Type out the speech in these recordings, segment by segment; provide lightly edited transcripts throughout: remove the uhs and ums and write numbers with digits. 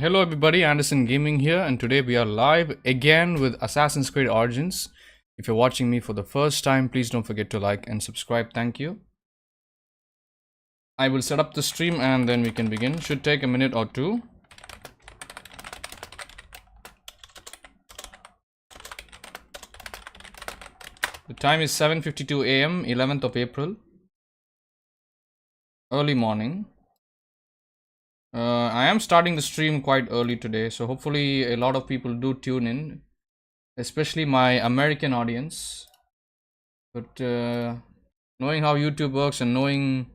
Hello everybody, Anderson Gaming here, and today we are live again with Assassin's Creed Origins. If you're watching me for the first time, please don't forget to like and subscribe. Thank you. I will set up the stream and then we can begin. Should take a minute or two. The time is 7:52 AM, 11th of April. Early morning. I am starting the stream quite early today, so hopefully a lot of people do tune in, especially my American audience. But knowing how YouTube works and knowing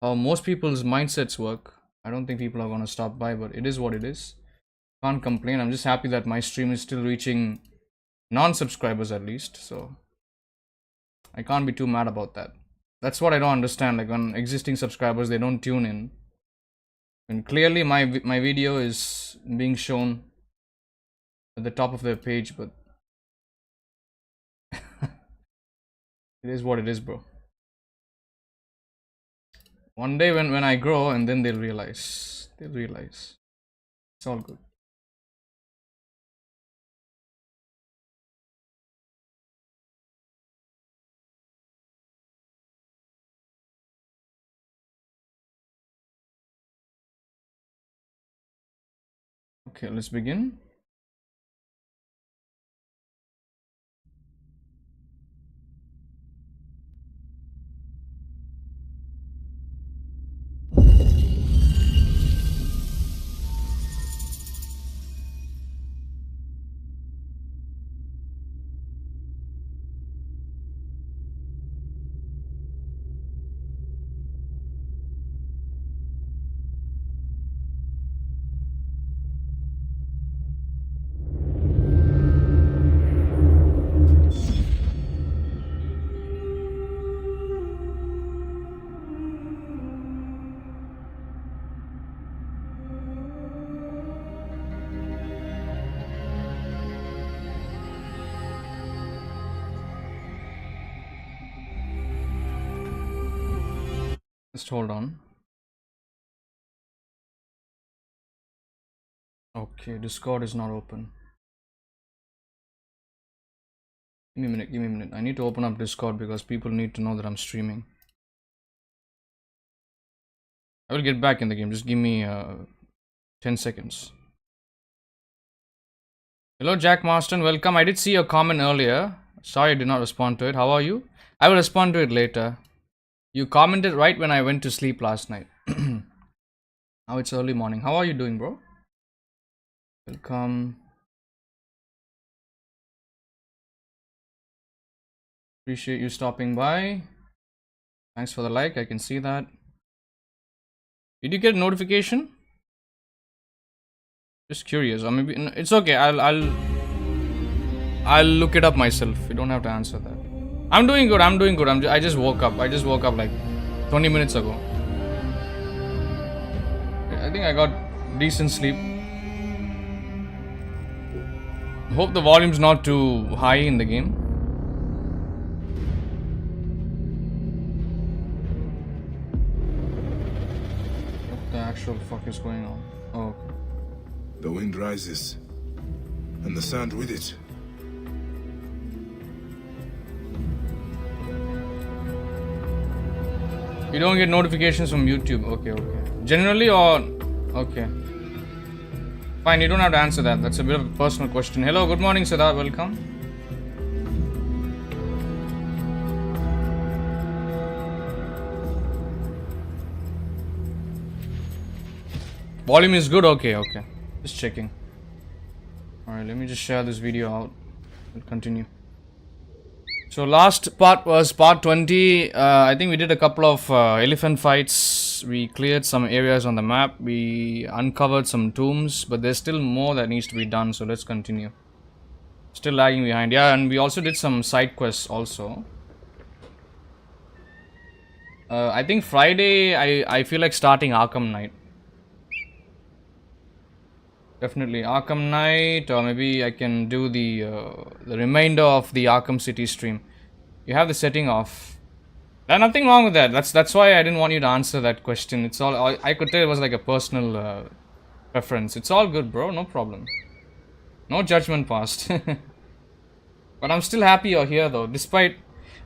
how most people's mindsets work, I don't think people are going to stop by, but it is what it is. Can't complain. I'm just happy that my stream is still reaching non-subscribers at least, so I can't be too mad about that. That's what I don't understand, like when existing subscribers, they don't tune in. And clearly my video is being shown at the top of their page, but it is what it is, bro. One day when I grow, and then they'll realize. It's all good. Okay, let's begin. Just hold on. Okay, Discord is not open. Give me a minute. I need to open up Discord because people need to know that I'm streaming. I will get back in the game. Just give me 10 seconds. Hello, Jack Marston. Welcome. I did see your comment earlier. Sorry I did not respond to it. How are you? I will respond to it later. You commented right when I went to sleep last night. Now it's early morning. How are you doing, bro? Welcome. Appreciate you stopping by. Thanks for the like. I can see that. Did you get a notification? Just curious, or maybe it's okay. I'll look it up myself. You don't have to answer that. I'm doing good. I just woke up. Like 20 minutes ago. I think I got decent sleep. Hope the volume's not too high in the game. What the actual fuck is going on? Oh, okay. The wind rises, and the sand with it. You don't get notifications from YouTube. Okay. Generally or... Okay. Fine, you don't have to answer that. That's a bit of a personal question. Hello, good morning, Siddharth. Welcome. Volume is good? Okay. Just checking. Alright, let me just share this video out. We'll continue. So last part was part 20. I think we did a couple of elephant fights. We cleared some areas on the map. We uncovered some tombs, but there's still more that needs to be done. So let's continue. Still lagging behind. Yeah, and we also did some side quests also. I think Friday I feel like starting Arkham Knight. Definitely Arkham Knight, or maybe I can do the remainder of the Arkham City stream. You have the setting off. There's nothing wrong with that. That's why I didn't want you to answer that question. It's all I could tell. It was like a personal preference. It's all good, bro. No problem. No judgment passed. But I'm still happy you're here, though. Despite,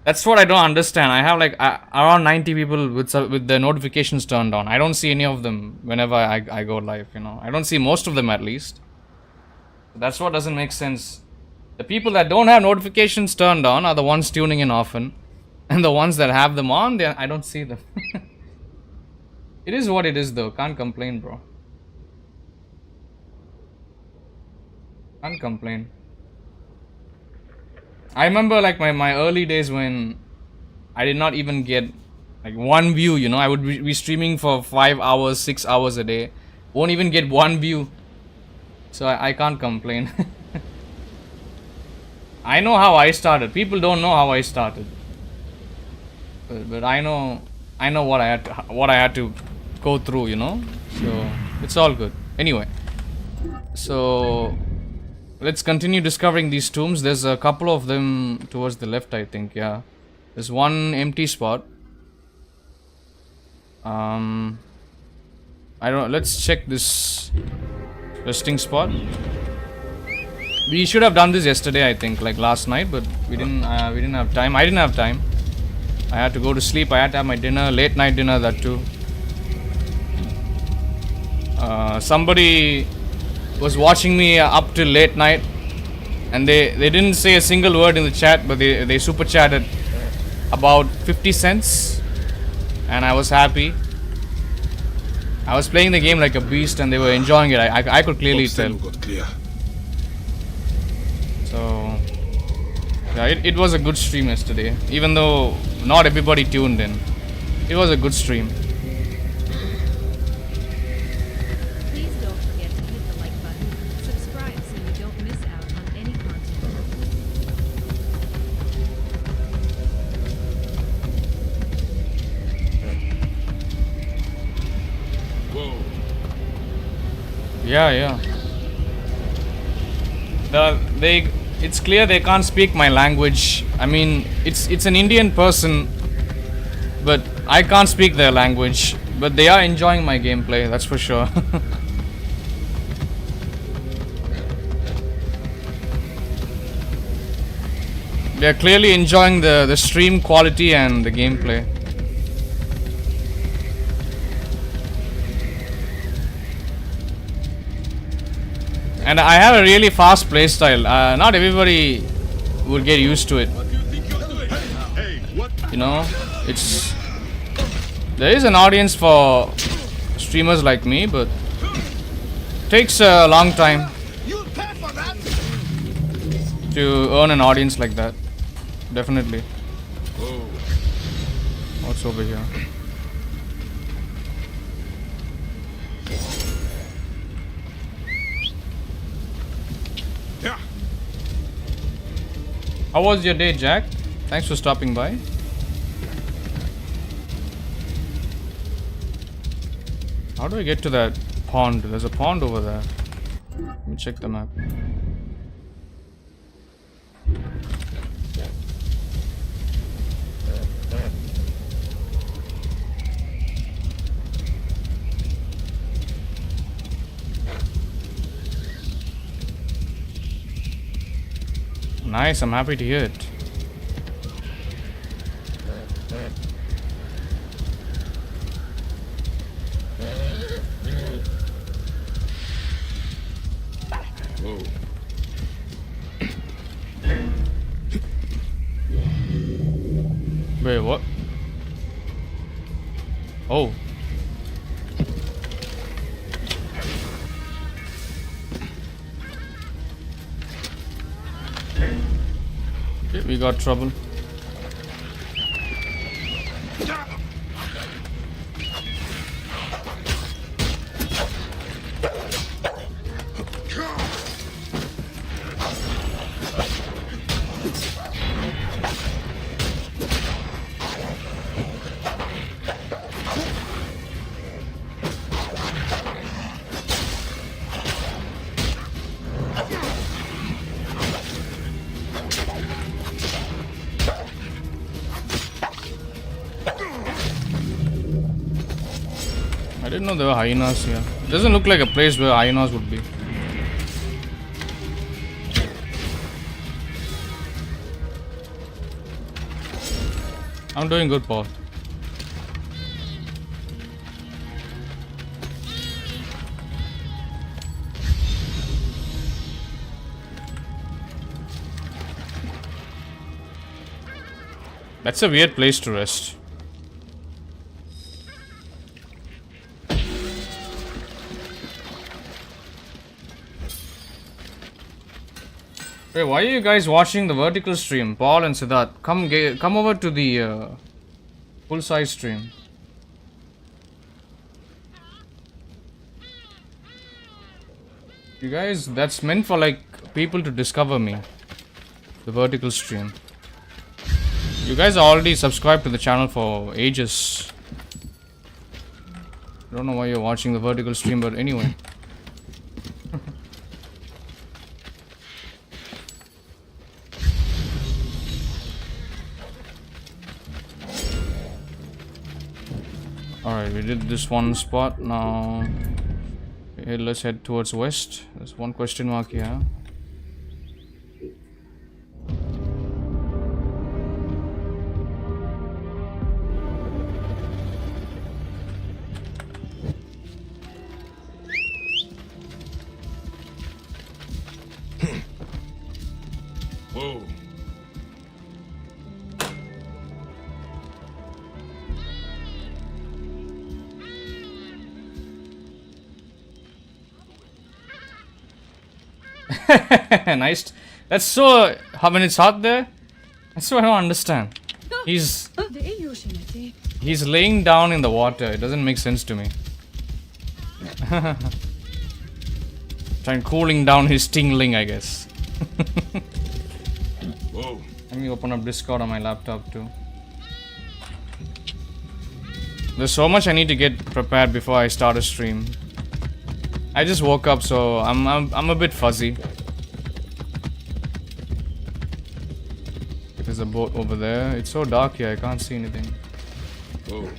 that's what I don't understand. I have like around 90 people with the notifications turned on. I don't see any of them whenever I go live. You know, I don't see most of them at least. That's what doesn't make sense. The people that don't have notifications turned on are the ones tuning in often, and the ones that have them on, I don't see them. It is what it is, though. Can't complain, bro. Can't complain. I remember like my early days when I did not even get like one view, you know. I would be streaming for 5 hours, 6 hours a day. Won't even get one view. So I can't complain. I know how I started. People don't know how I started. But I know what I had to go through, you know. So it's all good. Anyway. So let's continue discovering these tombs. There's a couple of them towards the left, I think. Yeah, there's one empty spot. I don't. Let's check this resting spot. We should have done this yesterday, I think, like last night, but we didn't have time. I didn't have time. I had to go to sleep. I had to have my dinner, late night dinner, that too. Somebody was watching me up till late night, and they didn't say a single word in the chat, but they super chatted about 50 cents, and I was happy. I was playing the game like a beast, and they were enjoying it. I could clearly tell. So yeah, it was a good stream yesterday, even though not everybody tuned in. It was a good stream. Yeah. It's clear they can't speak my language. I mean, it's an Indian person, but I can't speak their language. But they are enjoying my gameplay, that's for sure. They're clearly enjoying the stream quality and the gameplay. And I have a really fast playstyle. Not everybody will get used to it. You know, there is an audience for streamers like me, but it takes a long time to earn an audience like that. Definitely. What's over here? How was your day, Jack? Thanks for stopping by. How do I get to that pond? There's a pond over there. Let me check the map. Nice, I'm happy to hear it. Wait, what? Oh. We got trouble. I didn't know there were hyenas here. Doesn't look like a place where Ionos would be. I'm doing good, Paul. That's a weird place to rest. Wait, why are you guys watching the vertical stream? Paul and Siddharth, come over to the full-size stream. You guys, that's meant for like people to discover me. The vertical stream. You guys are already subscribed to the channel for ages. I don't know why you're watching the vertical stream, but anyway. Alright, we did this one spot. Now, okay, let's head towards west. There's one question mark here. Whoa. Nice. That's so. How many it's hot there? That's what I don't understand. He's laying down in the water. It doesn't make sense to me. Trying cooling down his tingling, I guess. Whoa. Let me open up Discord on my laptop too. There's so much I need to get prepared before I start a stream. I just woke up, so I'm a bit fuzzy. There's a boat over there. It's so dark here, I can't see anything. Whoa.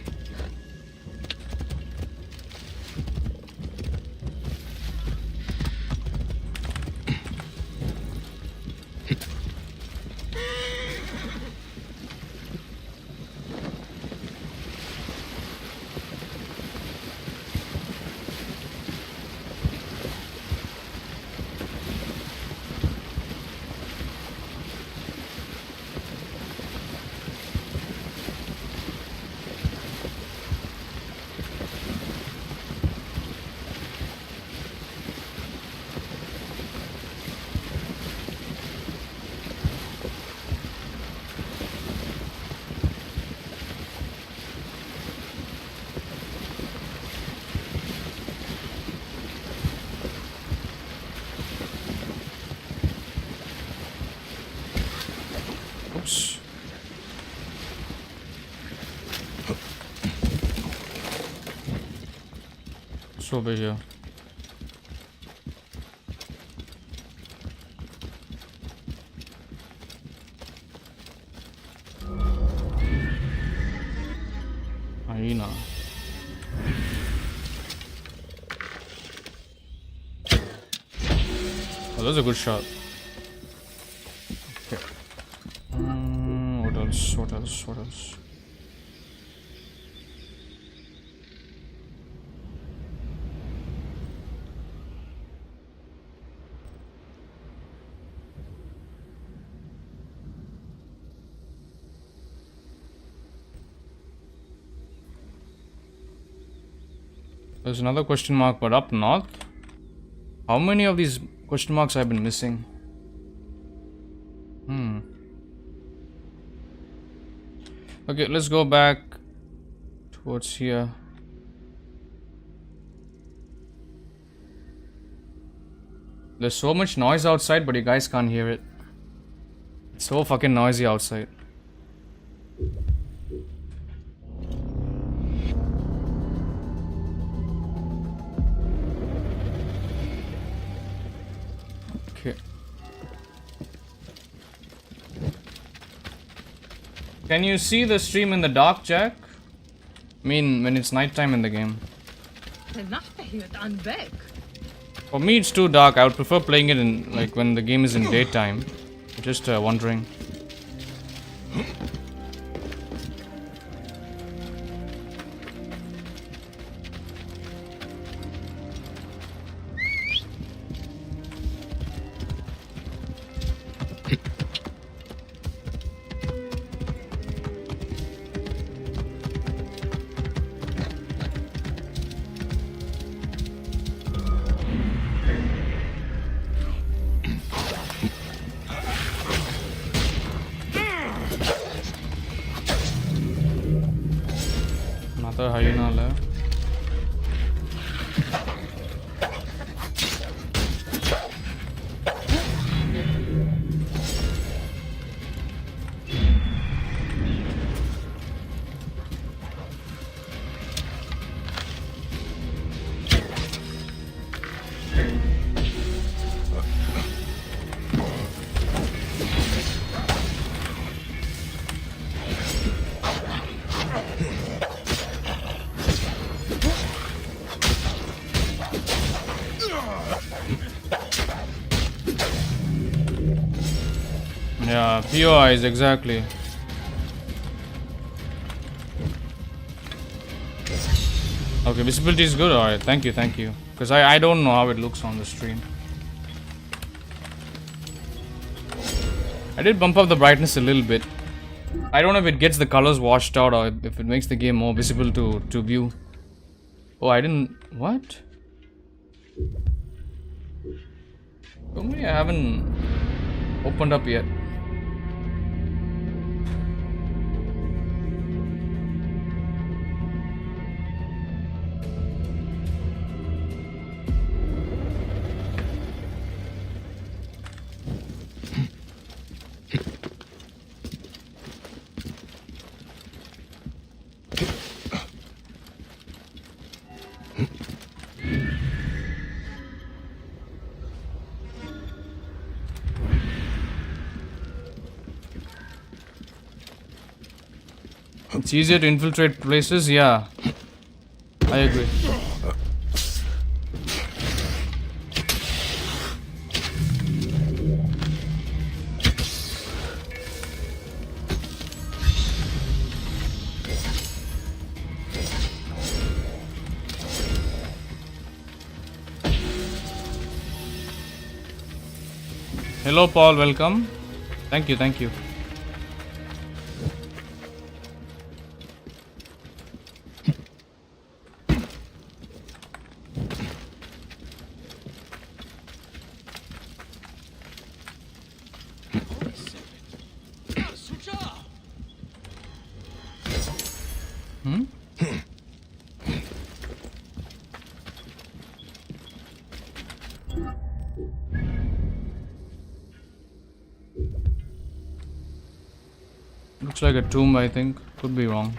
Oops. What's over here? Hyena. Oh, that's a good shot. Okay. What else? What else? What else? There's another question mark, but up north? How many of these question marks I've been missing? Okay, let's go back towards here. There's so much noise outside, but you guys can't hear it. It's so fucking noisy outside. Okay. Can you see the stream in the dark, Jack? I mean, when it's nighttime in the game. For me, it's too dark. I would prefer playing it in like when the game is in daytime. Just wondering. Another hyena left. Yeah, POIs, exactly. Okay, visibility is good. Alright, thank you. Because I don't know how it looks on the stream. I did bump up the brightness a little bit. I don't know if it gets the colors washed out or if it makes the game more visible to view. Oh, I didn't... What? Maybe I haven't opened up yet. It's easier to infiltrate places, yeah. I agree. Hello Paul, welcome. Thank you. Looks like a tomb, I think. Could be wrong.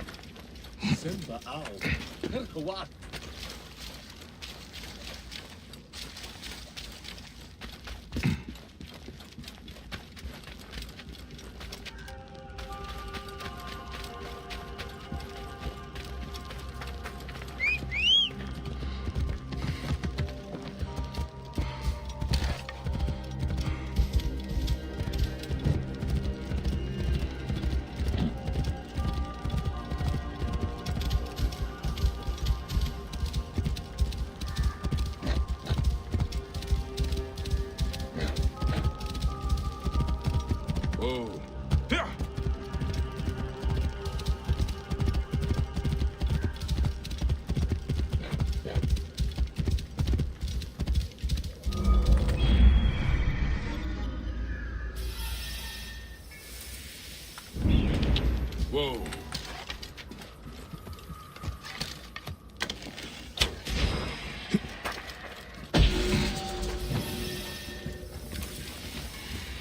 Whoa.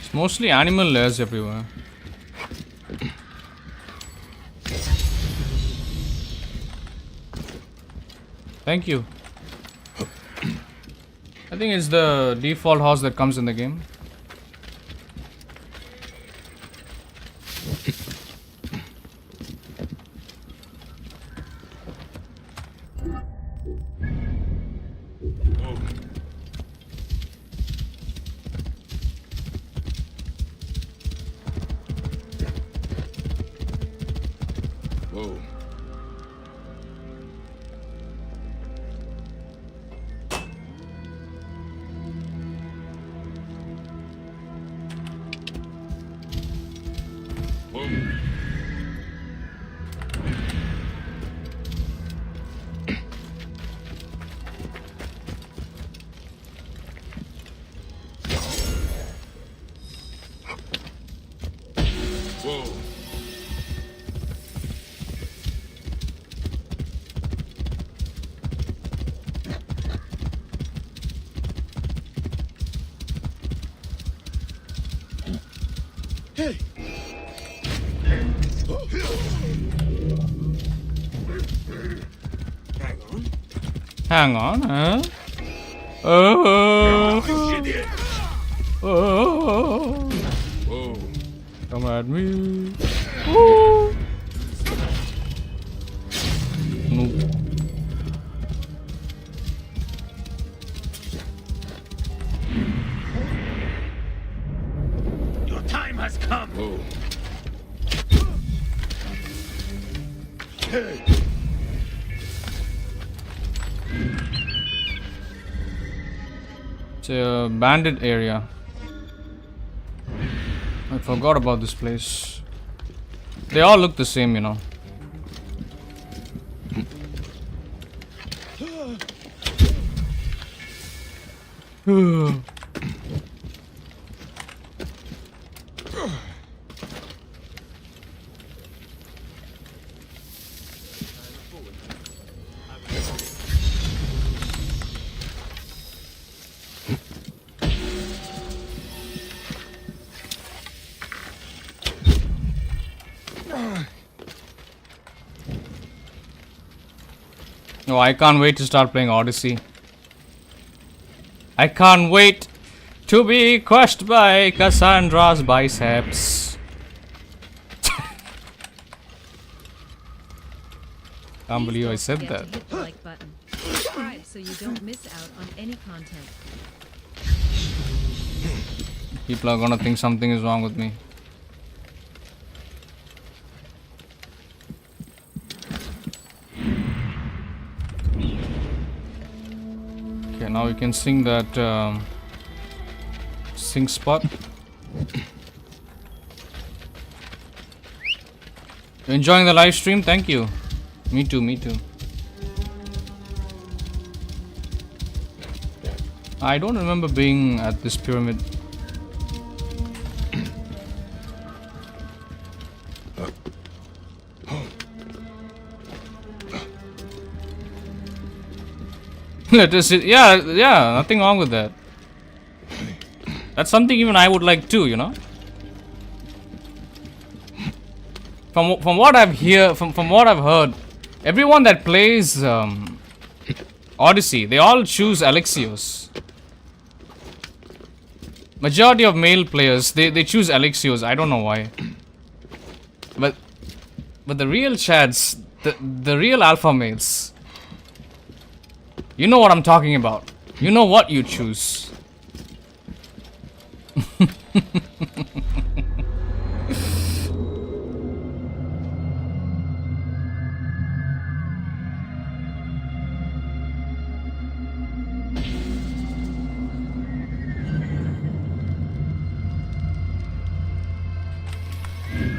It's mostly animal layers everywhere. Thank you. I think it's the default house that comes in the game. Whoa. Whoa. Hey. Hang on, huh? Oh. Whoa. Come at me. Woo. Nope. Your time has come. Whoa. Hey. It's a bandit area. I forgot about this place. They all look the same, you know. Oh, I can't wait to start playing Odyssey. I can't wait to be crushed by Cassandra's biceps. Can't believe I said that. Hit the like button. Subscribe so you don't miss out on any content. People are gonna think something is wrong with me. Okay, now we can sing that sing spot. You enjoying the live stream? Thank you. Me too, me too. I don't remember being at this pyramid. Let us sit. Yeah, nothing wrong with that. That's something even I would like too, you know. From what I've from what I've heard, everyone that plays Odyssey, they all choose Alexios. Majority of male players, they choose Alexios. I don't know why. But the real chads, the real alpha males, you know what I'm talking about. You know what you choose.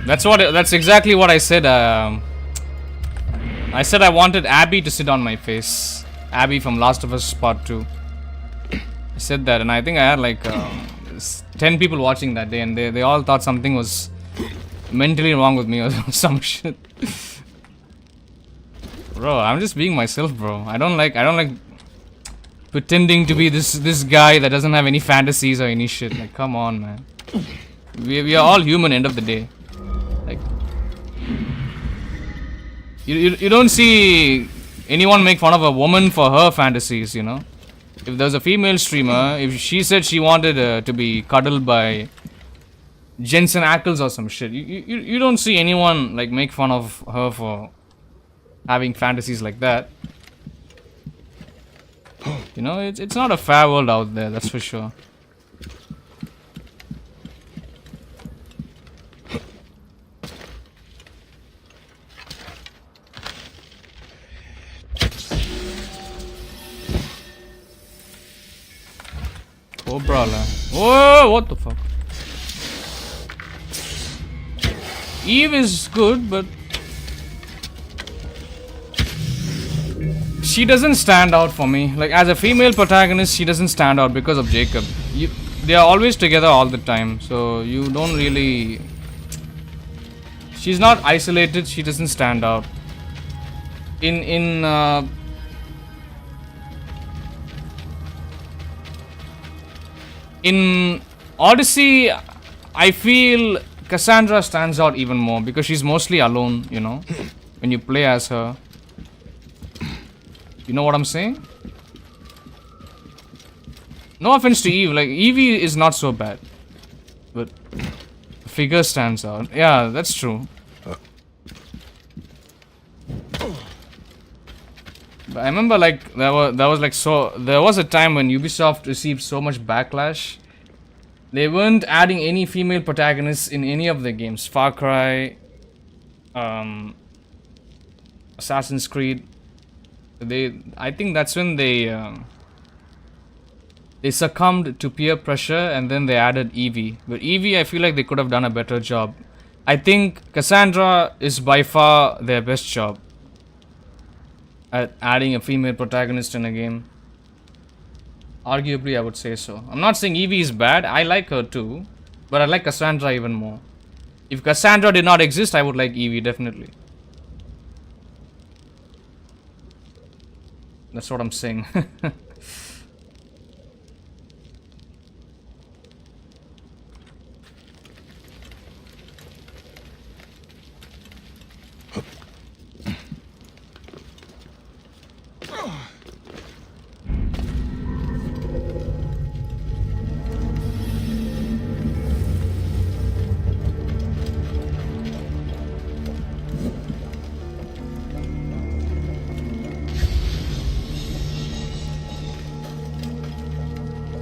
That's exactly what I said. I said I wanted Abby to sit on my face. Abby from Last of Us Part 2. I said that, and I think I had like 10 people watching that day, and they all thought something was mentally wrong with me or some shit. Bro, I'm just being myself, bro. I don't like pretending to be this guy that doesn't have any fantasies or any shit. Like, come on, man. We are all human, end of the day. Like, you don't see anyone make fun of a woman for her fantasies, you know. If there's a female streamer, if she said she wanted to be cuddled by Jensen Ackles or some shit, you don't see anyone like make fun of her for having fantasies like that. You know, it's not a fair world out there, that's for sure. Cobra la. Whoa, what the fuck? Eve is good, but she doesn't stand out for me. Like, as a female protagonist, she doesn't stand out because of Jacob. They are always together all the time, so you don't really... She's not isolated, she doesn't stand out. In Odyssey, I feel Cassandra stands out even more because she's mostly alone, you know, when you play as her. You know what I'm saying? No offense to Eve, like, Evie is not so bad. But the figure stands out. Yeah, that's true. But I remember, like, there was a time when Ubisoft received so much backlash. They weren't adding any female protagonists in any of their games. Far Cry, Assassin's Creed. I think that's when they succumbed to peer pressure, and then they added Evie. But Evie, I feel like they could have done a better job. I think Cassandra is by far their best job at adding a female protagonist in a game. Arguably, I would say so. I'm not saying Evie is bad. I like her too, but I like Cassandra even more. If Cassandra did not exist, I would like Evie, definitely. That's what I'm saying.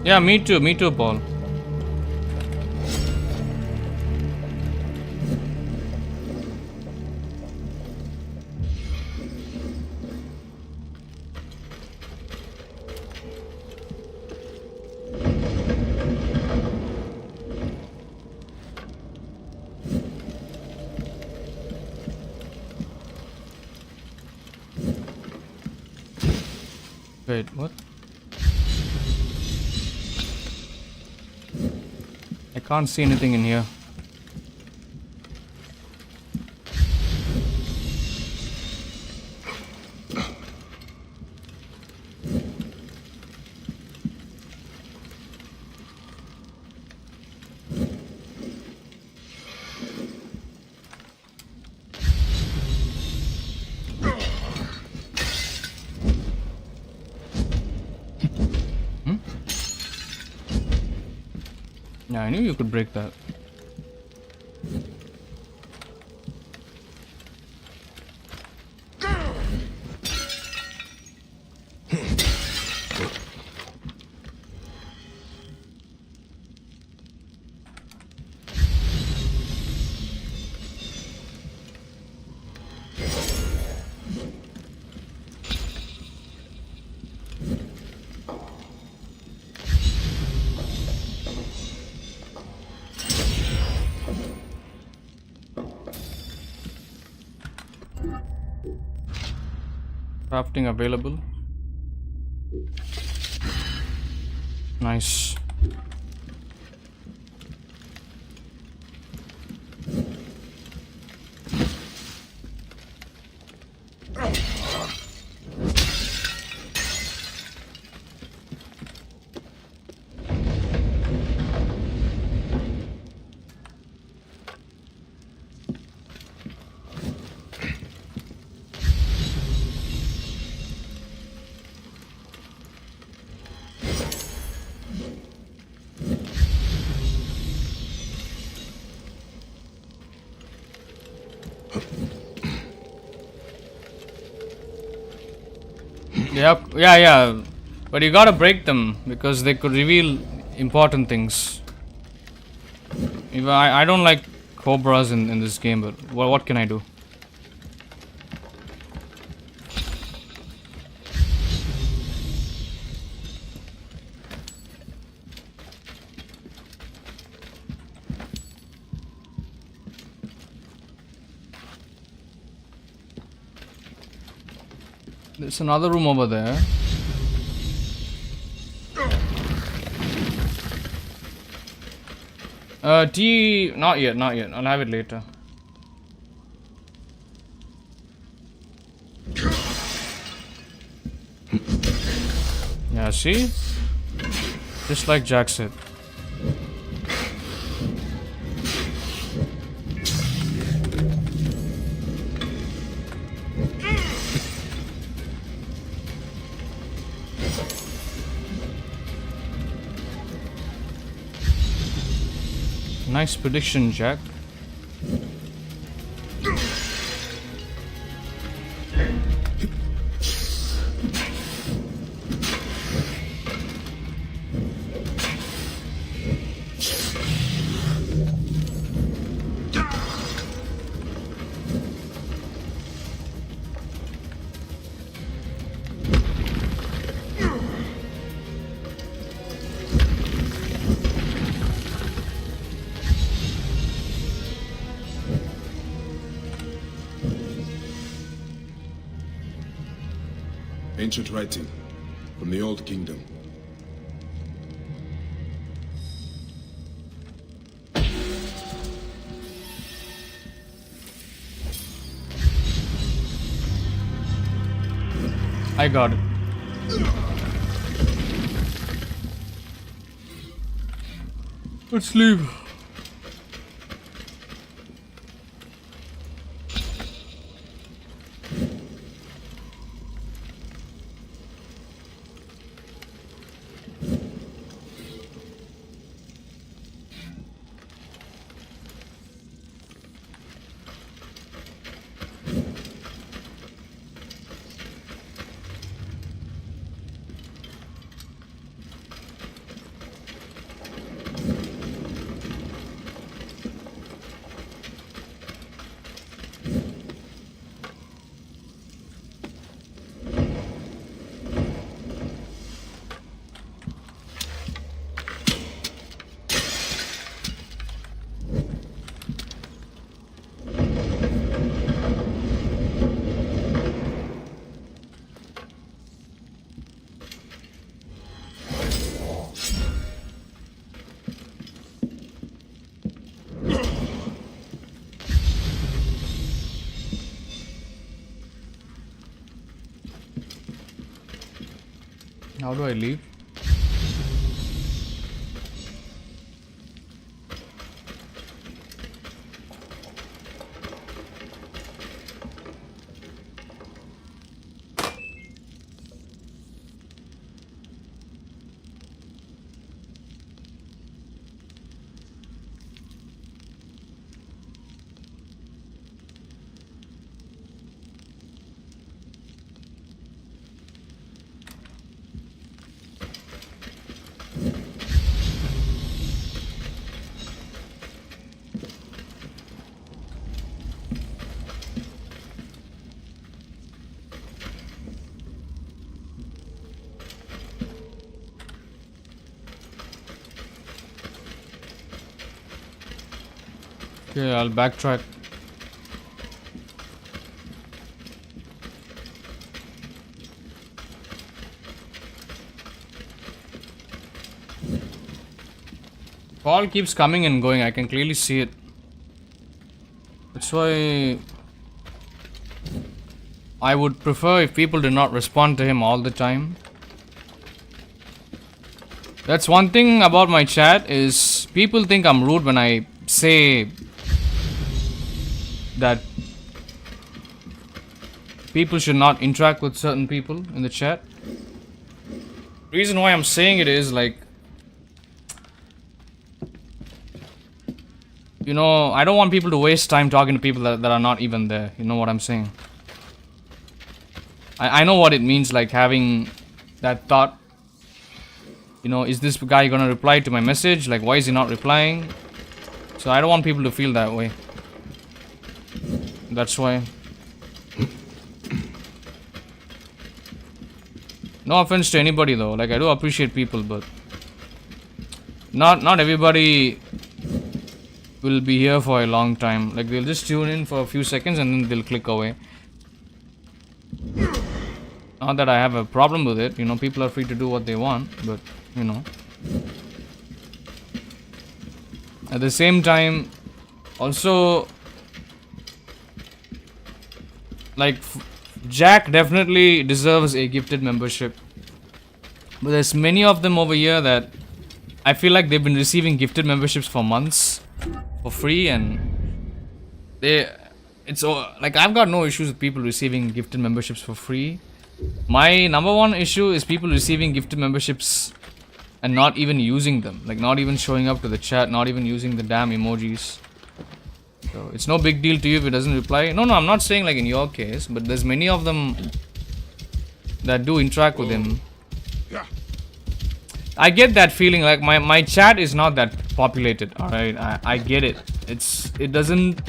Yeah, me too, Paul. Wait, what? I can't see anything in here. Yeah, I knew you could break that. Crafting available. Nice. Yep. Yeah. But you gotta break them because they could reveal important things. I don't like cobras in this game, but what can I do? There's another room over there. Tea... Not yet. I'll have it later. Yeah, see? Just like Jack said. Nice prediction, Jack. Ancient writing from the Old Kingdom. I got it. Let's leave. How do I leave? Okay, I'll backtrack. Call keeps coming and going, I can clearly see it. That's why I would prefer if people do not respond to him all the time. That's one thing about my chat is people think I'm rude when I say that people should not interact with certain people in the chat. Reason why I'm saying it is like, you know, I don't want people to waste time talking to people that are not even there. You know what I'm saying? I know what it means, like having that thought you know, is this guy gonna reply to my message? Like, why is he not replying? So I don't want people to feel that way. That's why. No offense to anybody though. Like, I do appreciate people, but not everybody will be here for a long time. Like, they'll just tune in for a few seconds and then they'll click away. Not that I have a problem with it, you know, people are free to do what they want, but, you know. At the same time, also, like, Jack definitely deserves a gifted membership. But there's many of them over here that I feel like they've been receiving gifted memberships for months for free, and it's like, I've got no issues with people receiving gifted memberships for free. My number one issue is people receiving gifted memberships and not even using them, like not even showing up to the chat, not even using the damn emojis. So it's no big deal to you if it doesn't reply. No, I'm not saying like in your case, but there's many of them that do interact with him. I get that feeling, like my chat is not that populated, alright? I get it. It doesn't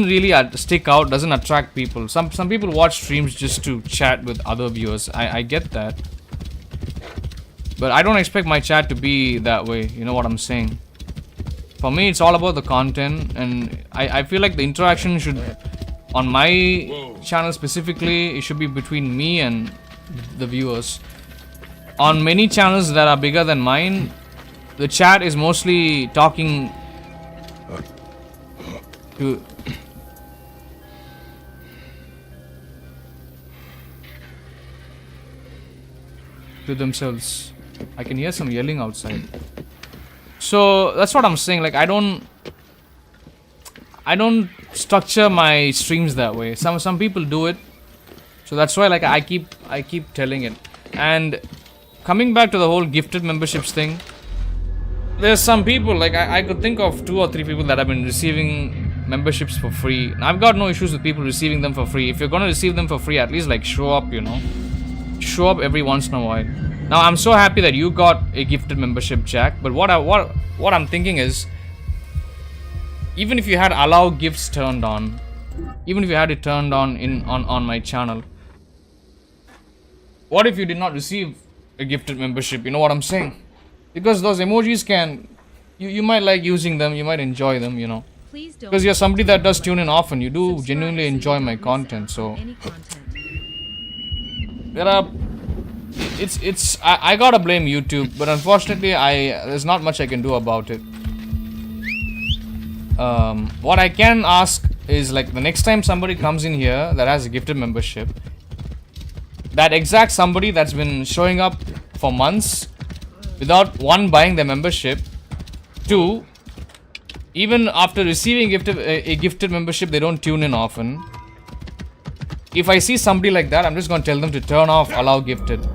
really stick out, doesn't attract people. Some people watch streams just to chat with other viewers. I get that. But I don't expect my chat to be that way, you know what I'm saying? For me, it's all about the content, and I feel like the interaction should, on my channel specifically, it should be between me and the viewers. On many channels that are bigger than mine, the chat is mostly talking to themselves. I can hear some yelling outside. So that's what I'm saying. Like, I don't structure my streams that way. Some people do it, so that's why like I keep telling it. And coming back to the whole gifted memberships thing, there's some people, like I could think of 2 or 3 people that have been receiving memberships for free. And I've got no issues with people receiving them for free. If you're gonna receive them for free, at least like show up, you know. Show up every once in a while. Now I'm so happy that you got a gifted membership, Jack. But what I'm thinking is, even if you had allow gifts turned on, even if you had it turned on on my channel, what if you did not receive a gifted membership? You know what I'm saying? Because those emojis can, you might like using them, you might enjoy them, you know. Because you're somebody that does tune in often, you do genuinely enjoy my content, so there are, I gotta blame YouTube, but unfortunately there's not much I can do about it. What I can ask is, like, the next time somebody comes in here that has a gifted membership, that exact somebody that's been showing up for months without, 1, buying their membership, 2, even after receiving a gifted membership, they don't tune in often. If I see somebody like that, I'm just gonna tell them to turn off allow gifted.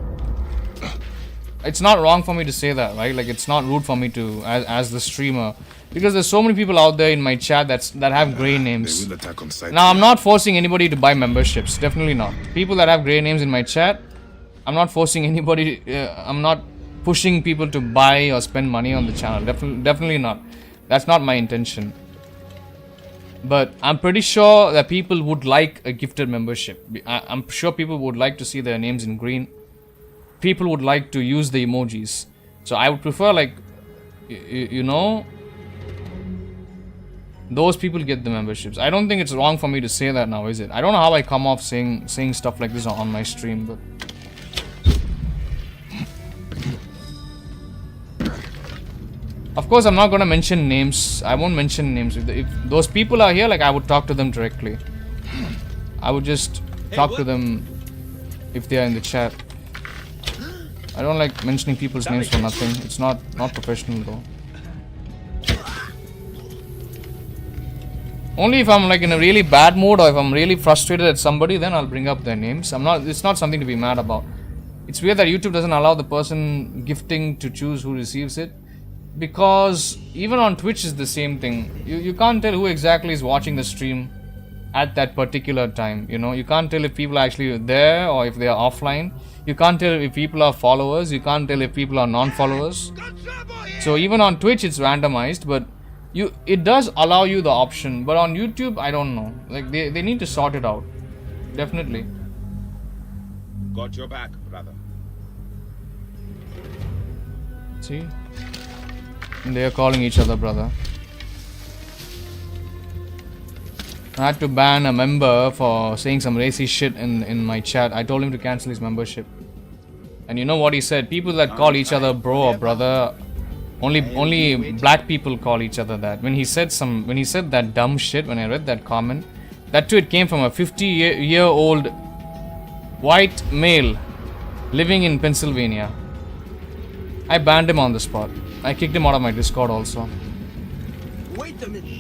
It's not wrong for me to say that, right? Like, it's not rude for me to, as the streamer, because there's so many people out there in my chat that have grey names. Now, I'm not forcing anybody to buy memberships, definitely not. People that have grey names in my chat, I'm not forcing anybody, I'm not pushing people to buy or spend money on the channel, definitely not. That's not my intention. But I'm pretty sure that people would like a gifted membership. I'm sure people would like to see their names in green. People would like to use the emojis. So I would prefer, like, you know, those people get the memberships. I don't think it's wrong for me to say that now, is it? I don't know how I come off saying stuff like this on my stream, but of course I'm not gonna mention names. I won't mention names. If those people are here, like, I would talk to them directly. I would just talk to them if they are in the chat. I don't like mentioning people's names for nothing. It's not professional though. Only if I'm like in a really bad mood, or if I'm really frustrated at somebody, then I'll bring up their names. It's not something to be mad about. It's weird that YouTube doesn't allow the person gifting to choose who receives it, because even on Twitch is the same thing. You can't tell who exactly is watching the stream at that particular time. You know, you can't tell if people are actually there or if they are offline. You can't tell if people are followers. You can't tell if people are non-followers. So even on Twitch, it's randomized, but it does allow you the option. But on YouTube, I don't know. Like they need to sort it out. Definitely. Got your back, brother. See? And they are calling each other brother. I had to ban a member for saying some racist shit in my chat. I told him to cancel his membership. And you know what he said? People that call each other bro or brother, only black people call each other that. When he said that dumb shit, when I read that comment, that too it came from a 50-year-old white male living in Pennsylvania. I banned him on the spot. I kicked him out of my Discord also. Wait a minute.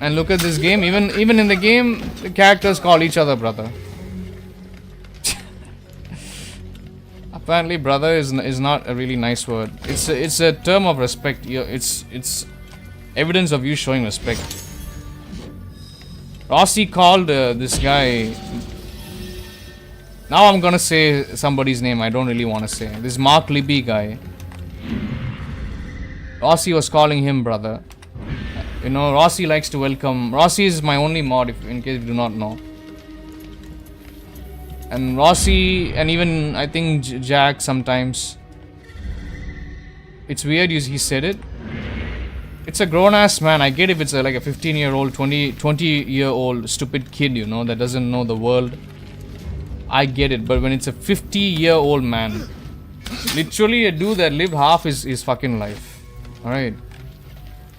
And look at this game. Even in the game, the characters call each other brother. Apparently, brother is not a really nice word. It's a term of respect. It's evidence of you showing respect. Rossi called this guy. Now I'm gonna say somebody's name I don't really want to say. This Mark Libby guy. Rossi was calling him brother. You know, Rossi likes to welcome. Rossi is my only mod, in case you do not know. And Rossi, and even I think Jack sometimes. It's weird he said it. It's a grown-ass man. I get if it's like a 15-year-old, 20-year-old stupid kid, you know, that doesn't know the world. I get it. But when it's a 50-year-old man, literally a dude that lived half his fucking life. Alright.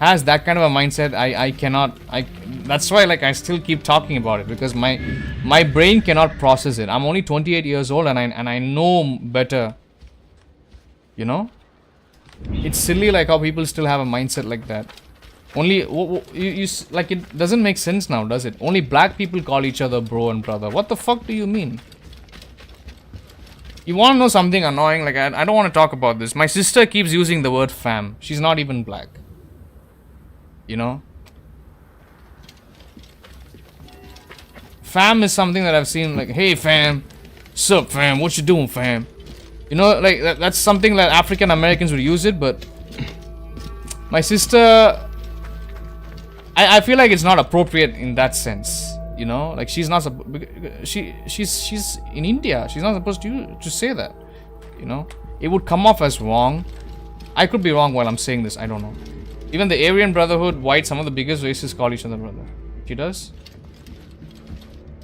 Has that kind of a mindset, I cannot, that's why like I still keep talking about it, because my brain cannot process it. I'm only 28 years old and I know better. You know? It's silly like how people still have a mindset like that. Only, you like it doesn't make sense now, does it? Only black people call each other bro and brother. What the fuck do you mean? You want to know something annoying? Like I don't want to talk about this. My sister keeps using the word fam. She's not even black. You know, fam is something that I've seen like, hey fam, sup fam, what you doing fam? You know, like that's something that African Americans would use it, but my sister, I feel like it's not appropriate in that sense. You know, like she's not she's in India. She's not supposed to say that. You know, it would come off as wrong. I could be wrong while I'm saying this. I don't know. Even the Aryan Brotherhood, white, some of the biggest races call each other brother. She does?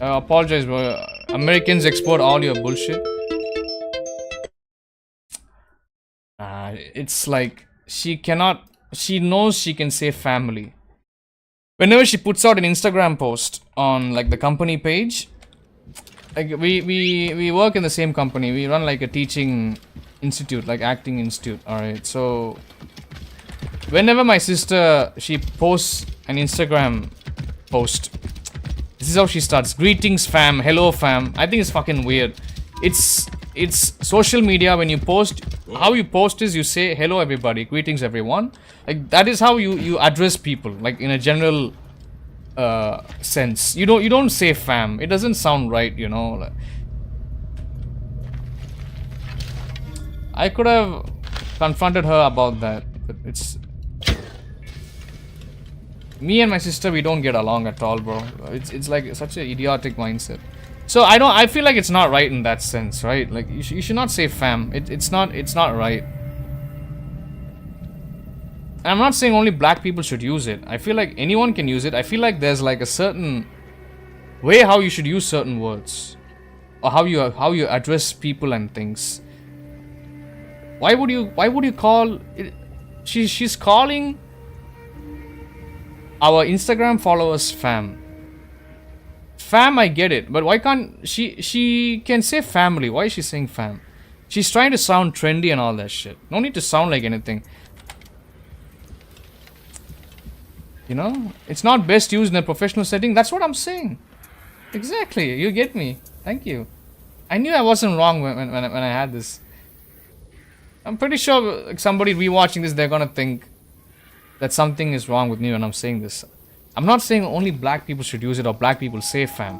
Apologize, bro. Americans export all your bullshit. It's like, she knows she can say family. Whenever she puts out an Instagram post on like the company page, like we work in the same company. We run like a teaching institute, like acting institute. Alright, so whenever my sister, she posts an Instagram post, this is how she starts. Greetings fam, hello fam. I think it's fucking weird. It's social media. When you post, how you post is you say hello everybody, greetings everyone. Like that is how you address people, like in a general sense. You don't say fam. It doesn't sound right, you know. Like, I could have confronted her about that, but it's me and my sister, we don't get along at all, bro. It's like such an idiotic mindset. So I feel like it's not right in that sense, right? Like you should not say fam. It's not right. And I'm not saying only black people should use it. I feel like anyone can use it. I feel like there's like a certain way how you should use certain words, or how you address people and things. Why would you call it? She's calling our Instagram followers fam. Fam, I get it, but why can't she can say family? Why is she saying fam? She's trying to sound trendy and all that shit. No need to sound like anything. You know, it's not best used in a professional setting. That's what I'm saying. Exactly, you get me. Thank you. I knew I wasn't wrong when I had this. I'm pretty sure like, somebody rewatching this, they're gonna think that something is wrong with me when I'm saying this. I'm not saying only black people should use it or black people say fam,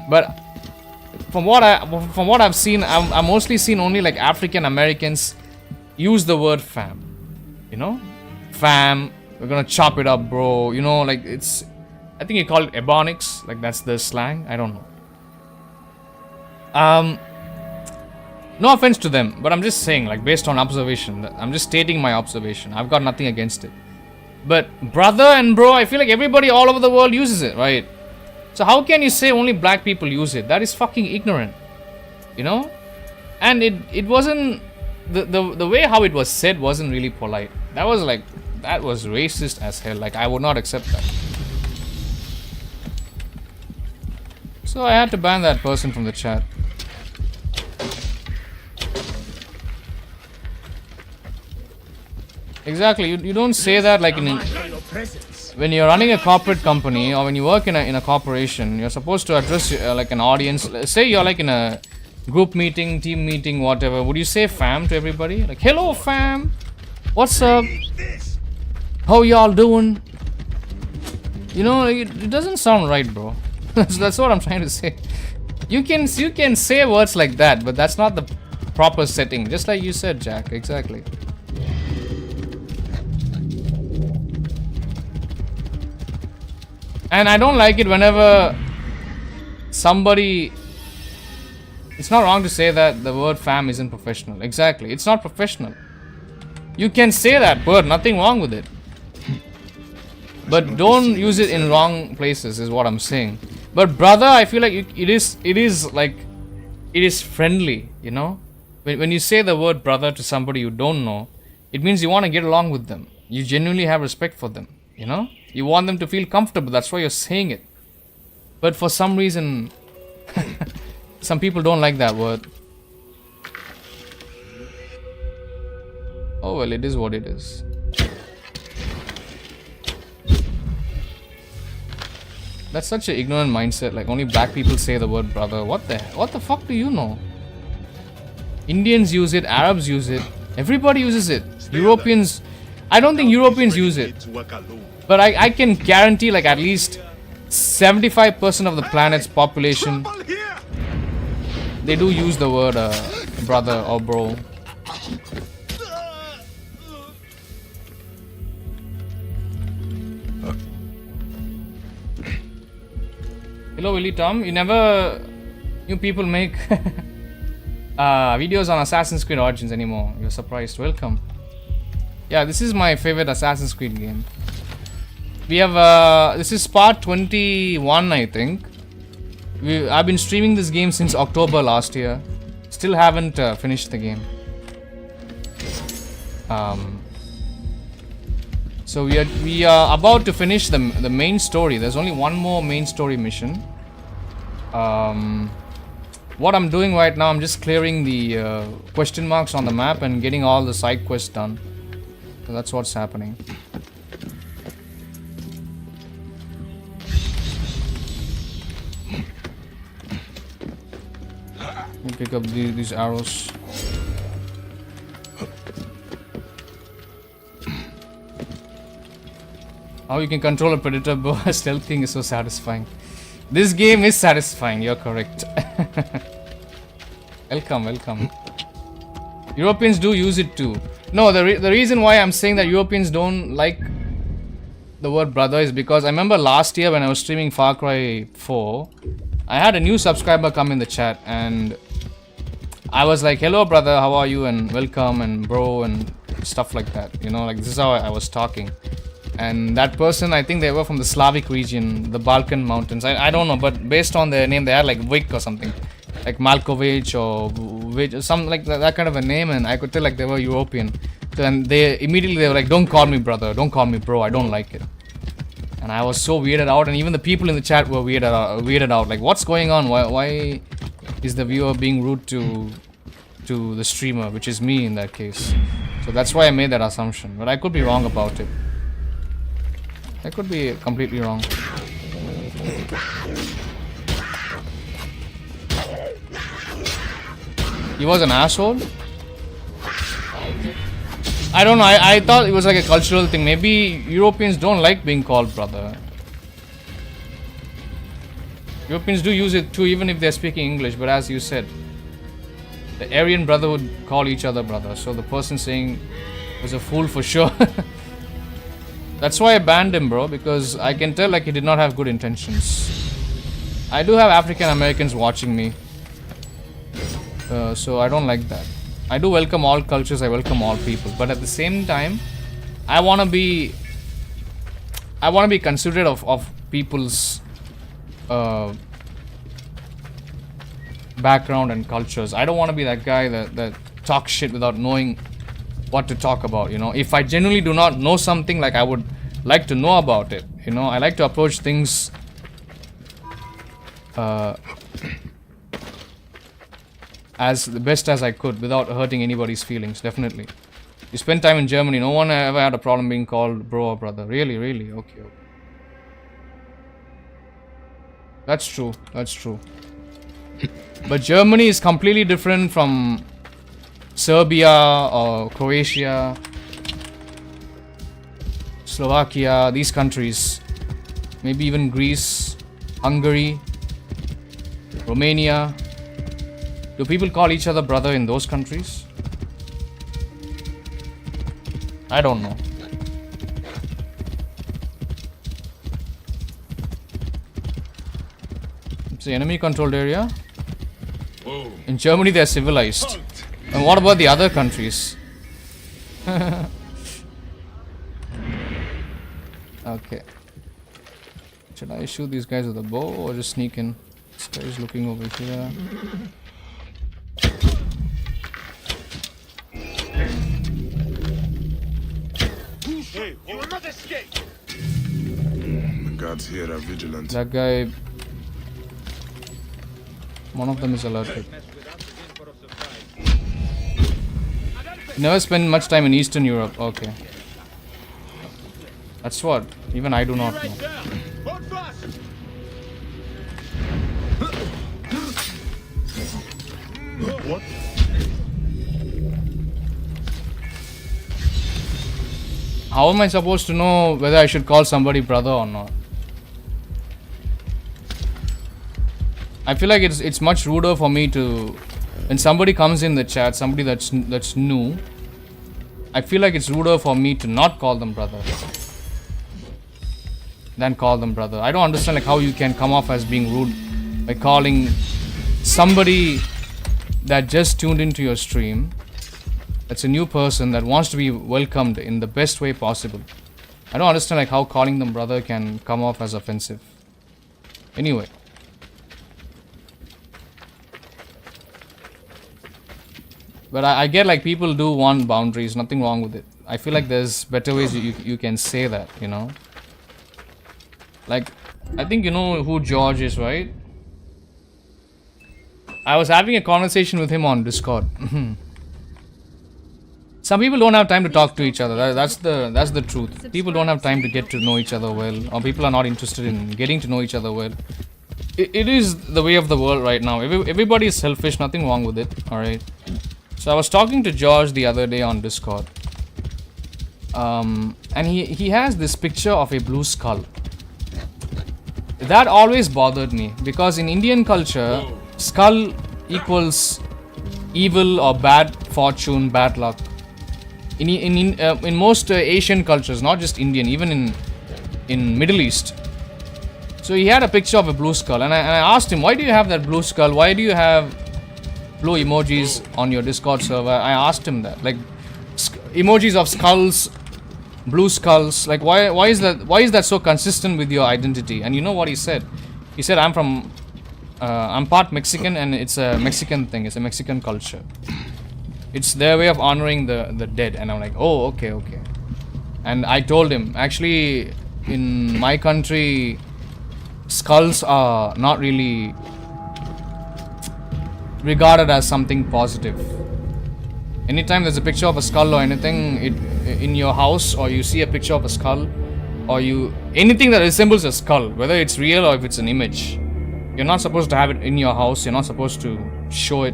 but from what I've seen, I've mostly seen only like African Americans use the word fam. You know, fam. We're gonna chop it up, bro. You know, like it's. I think you call it ebonics. Like that's the slang. I don't know. No offense to them, but I'm just saying, like based on observation. I'm just stating my observation. I've got nothing against it. But brother and bro, I feel like everybody all over the world uses it, right? So how can you say only black people use it? That is fucking ignorant, you know? And it wasn't the way how it was said wasn't really polite. That was racist as hell. Like I would not accept that. So I had to ban that person from the chat. Exactly, you don't say that like when you're running a corporate company or when you work in a corporation, you're supposed to address like an audience. Say you're like in a group meeting, team meeting, whatever. Would you say fam to everybody? Like, hello fam, what's up? How y'all doing? You know, it doesn't sound right, bro. That's what I'm trying to say. You can say words like that, but that's not the proper setting. Just like you said, Jack. Exactly. And I don't like it whenever somebody... It's not wrong to say that the word fam isn't professional. Exactly. It's not professional. You can say that word. Nothing wrong with it. But don't use it in wrong places is what I'm saying. But brother, I feel like it is friendly, you know? When you say the word brother to somebody you don't know, it means you want to get along with them. You genuinely have respect for them, you know? You want them to feel comfortable. That's why you're saying it. But for some reason, some people don't like that word. Oh well, it is what it is. That's such an ignorant mindset. Like only black people say the word brother. What the fuck do you know? Indians use it. Arabs use it. Everybody uses it. Europeans. I don't think Europeans use it. But I can guarantee like at least 75% of the planet's population, they do use the word brother or bro. Hello Willy Tom, you people make videos on Assassin's Creed Origins anymore. You're surprised. Welcome. Yeah, this is my favorite Assassin's Creed game. We have this is part 21, I think. I've been streaming this game since October last year. Still haven't finished the game. So we are about to finish the main story. There's only one more main story mission. What I'm doing right now, I'm just clearing the question marks on the map and getting all the side quests done. So that's what's happening. Pick up these arrows. How you can control a predator bow stealthing is so satisfying. This game is satisfying, you're correct. Welcome. Europeans do use it too. No, the reason why I'm saying that Europeans don't like the word brother is because I remember last year when I was streaming Far Cry 4, I had a new subscriber come in the chat and I was like, hello brother, how are you, and welcome and bro and stuff like that, you know, like this is how I was talking. And that person, I think they were from the Slavic region, the Balkan mountains, I don't know, but based on their name they had like Vic or something, like Malkovich or something like that kind of a name, and I could tell like they were European. So, and they were like, don't call me brother, don't call me bro, I don't like it. And I was so weirded out, and even the people in the chat were weirded out, like what's going on, why is the viewer being rude to the streamer, which is me in that case. So that's why I made that assumption, but I could be wrong about it. I could be completely wrong. He was an asshole? I don't know, I thought it was like a cultural thing. Maybe Europeans don't like being called brother. Europeans do use it too, even if they're speaking English. But as you said, the Aryan Brotherhood call each other brother. So the person saying was a fool for sure. That's why I banned him, bro, because I can tell like he did not have good intentions. I do have African Americans watching me, so I don't like that. I do welcome all cultures, I welcome all people, but at the same time, I want to be considerate of people's background and cultures. I don't want to be that guy that talks shit without knowing what to talk about, you know. If I genuinely do not know something, like I would like to know about it, you know. I like to approach things as the best as I could without hurting anybody's feelings. Definitely. You spend time in Germany, no one ever had a problem being called bro or brother. Really? Okay. That's true. But Germany is completely different from Serbia or Croatia, Slovakia, these countries. Maybe even Greece, Hungary, Romania. Do people call each other brother in those countries? I don't know. It's the enemy controlled area. Whoa. In Germany they are civilized. And what about the other countries? Okay. Should I shoot these guys with a bow or just sneak in? This guy is looking over here. Hey, you will not escape! The guards here are vigilant. That guy... One of them is alerted. Never spend much time in Eastern Europe. Okay. That's what. Even I do not know. Hold fast! What? How am I supposed to know whether I should call somebody brother or not? I feel like it's much ruder for me to, when somebody comes in the chat, somebody that's new, I feel like it's ruder for me to not call them brother than call them brother. I don't understand like how you can come off as being rude by calling somebody that just tuned into your stream, that's a new person that wants to be welcomed in the best way possible. I don't understand like how calling them brother can come off as offensive. Anyway. But I get like people do want boundaries, nothing wrong with it. I feel like there's better ways you can say that, you know. Like, I think you know who George is, right? I was having a conversation with him on Discord. Some people don't have time to talk to each other. That's the truth. People don't have time to get to know each other well, or people are not interested in getting to know each other well. It is the way of the world right now. Everybody is selfish, nothing wrong with it, alright? So I was talking to George the other day on Discord. And he has this picture of a blue skull. That always bothered me, because in Indian culture, skull equals evil or bad fortune, bad luck. In most Asian cultures, not just Indian, even in Middle East. So he had a picture of a blue skull, and I asked him, why do you have that blue skull? Why do you have blue emojis on your Discord server? I asked him that, like emojis of skulls, blue skulls. Like why is that so consistent with your identity? And you know what he said? He said, I'm part Mexican, and it's a Mexican thing. It's a Mexican culture. It's their way of honoring the dead. And I'm like, oh, okay. And I told him, actually, in my country, skulls are not really regarded as something positive. Anytime there's a picture of a skull or anything in your house, or you see a picture of a skull, or anything that resembles a skull, whether it's real or if it's an image, you're not supposed to have it in your house. You're not supposed to show it.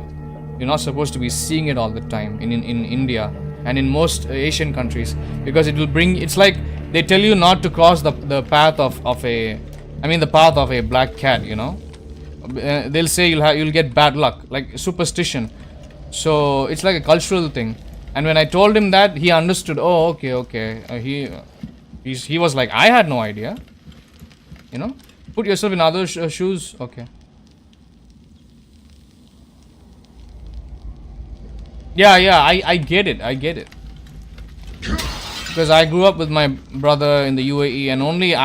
You're not supposed to be seeing it all the time in India and in most Asian countries, because it will bring, it's like they tell you not to cross the path of a, the path of a black cat, you know. they'll say you'll get bad luck, like superstition. So it's like a cultural thing. And when I told him that, he understood. Oh, okay. He was like, I had no idea. You know, put yourself in other shoes. Okay. Yeah, I get it. Because I grew up with my brother in the UAE, and only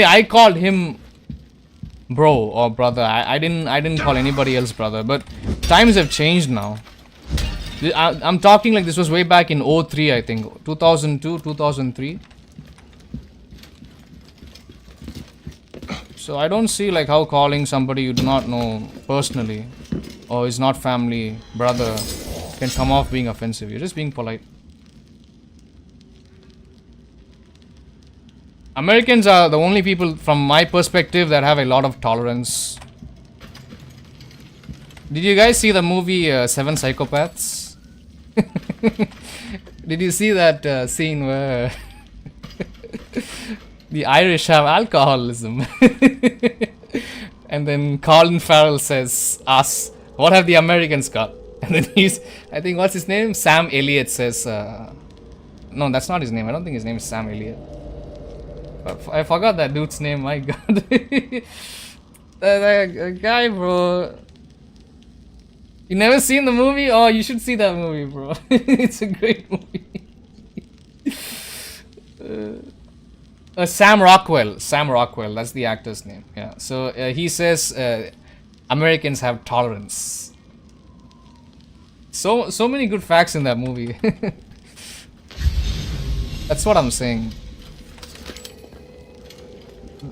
I called him bro or brother. I didn't call anybody else brother. But times have changed now. I'm talking like this was way back in 03, I think, 2002, 2003. So I don't see like how calling somebody you do not know personally or is not family, brother, can come off being offensive. You're just being polite. Americans are the only people from my perspective that have a lot of tolerance. Did you guys see the movie Seven Psychopaths? Did you see that scene where the Irish have alcoholism? And then Colin Farrell says, us, what have the Americans got? And then I think, what's his name? Sam Elliott says, no, that's not his name. I don't think his name is Sam Elliott. I forgot that dude's name, my god. That guy, bro. You never seen the movie? Oh, you should see that movie, bro. It's a great movie. Sam Rockwell, that's the actor's name. Yeah. So he says Americans have tolerance. So many good facts in that movie. That's what I'm saying.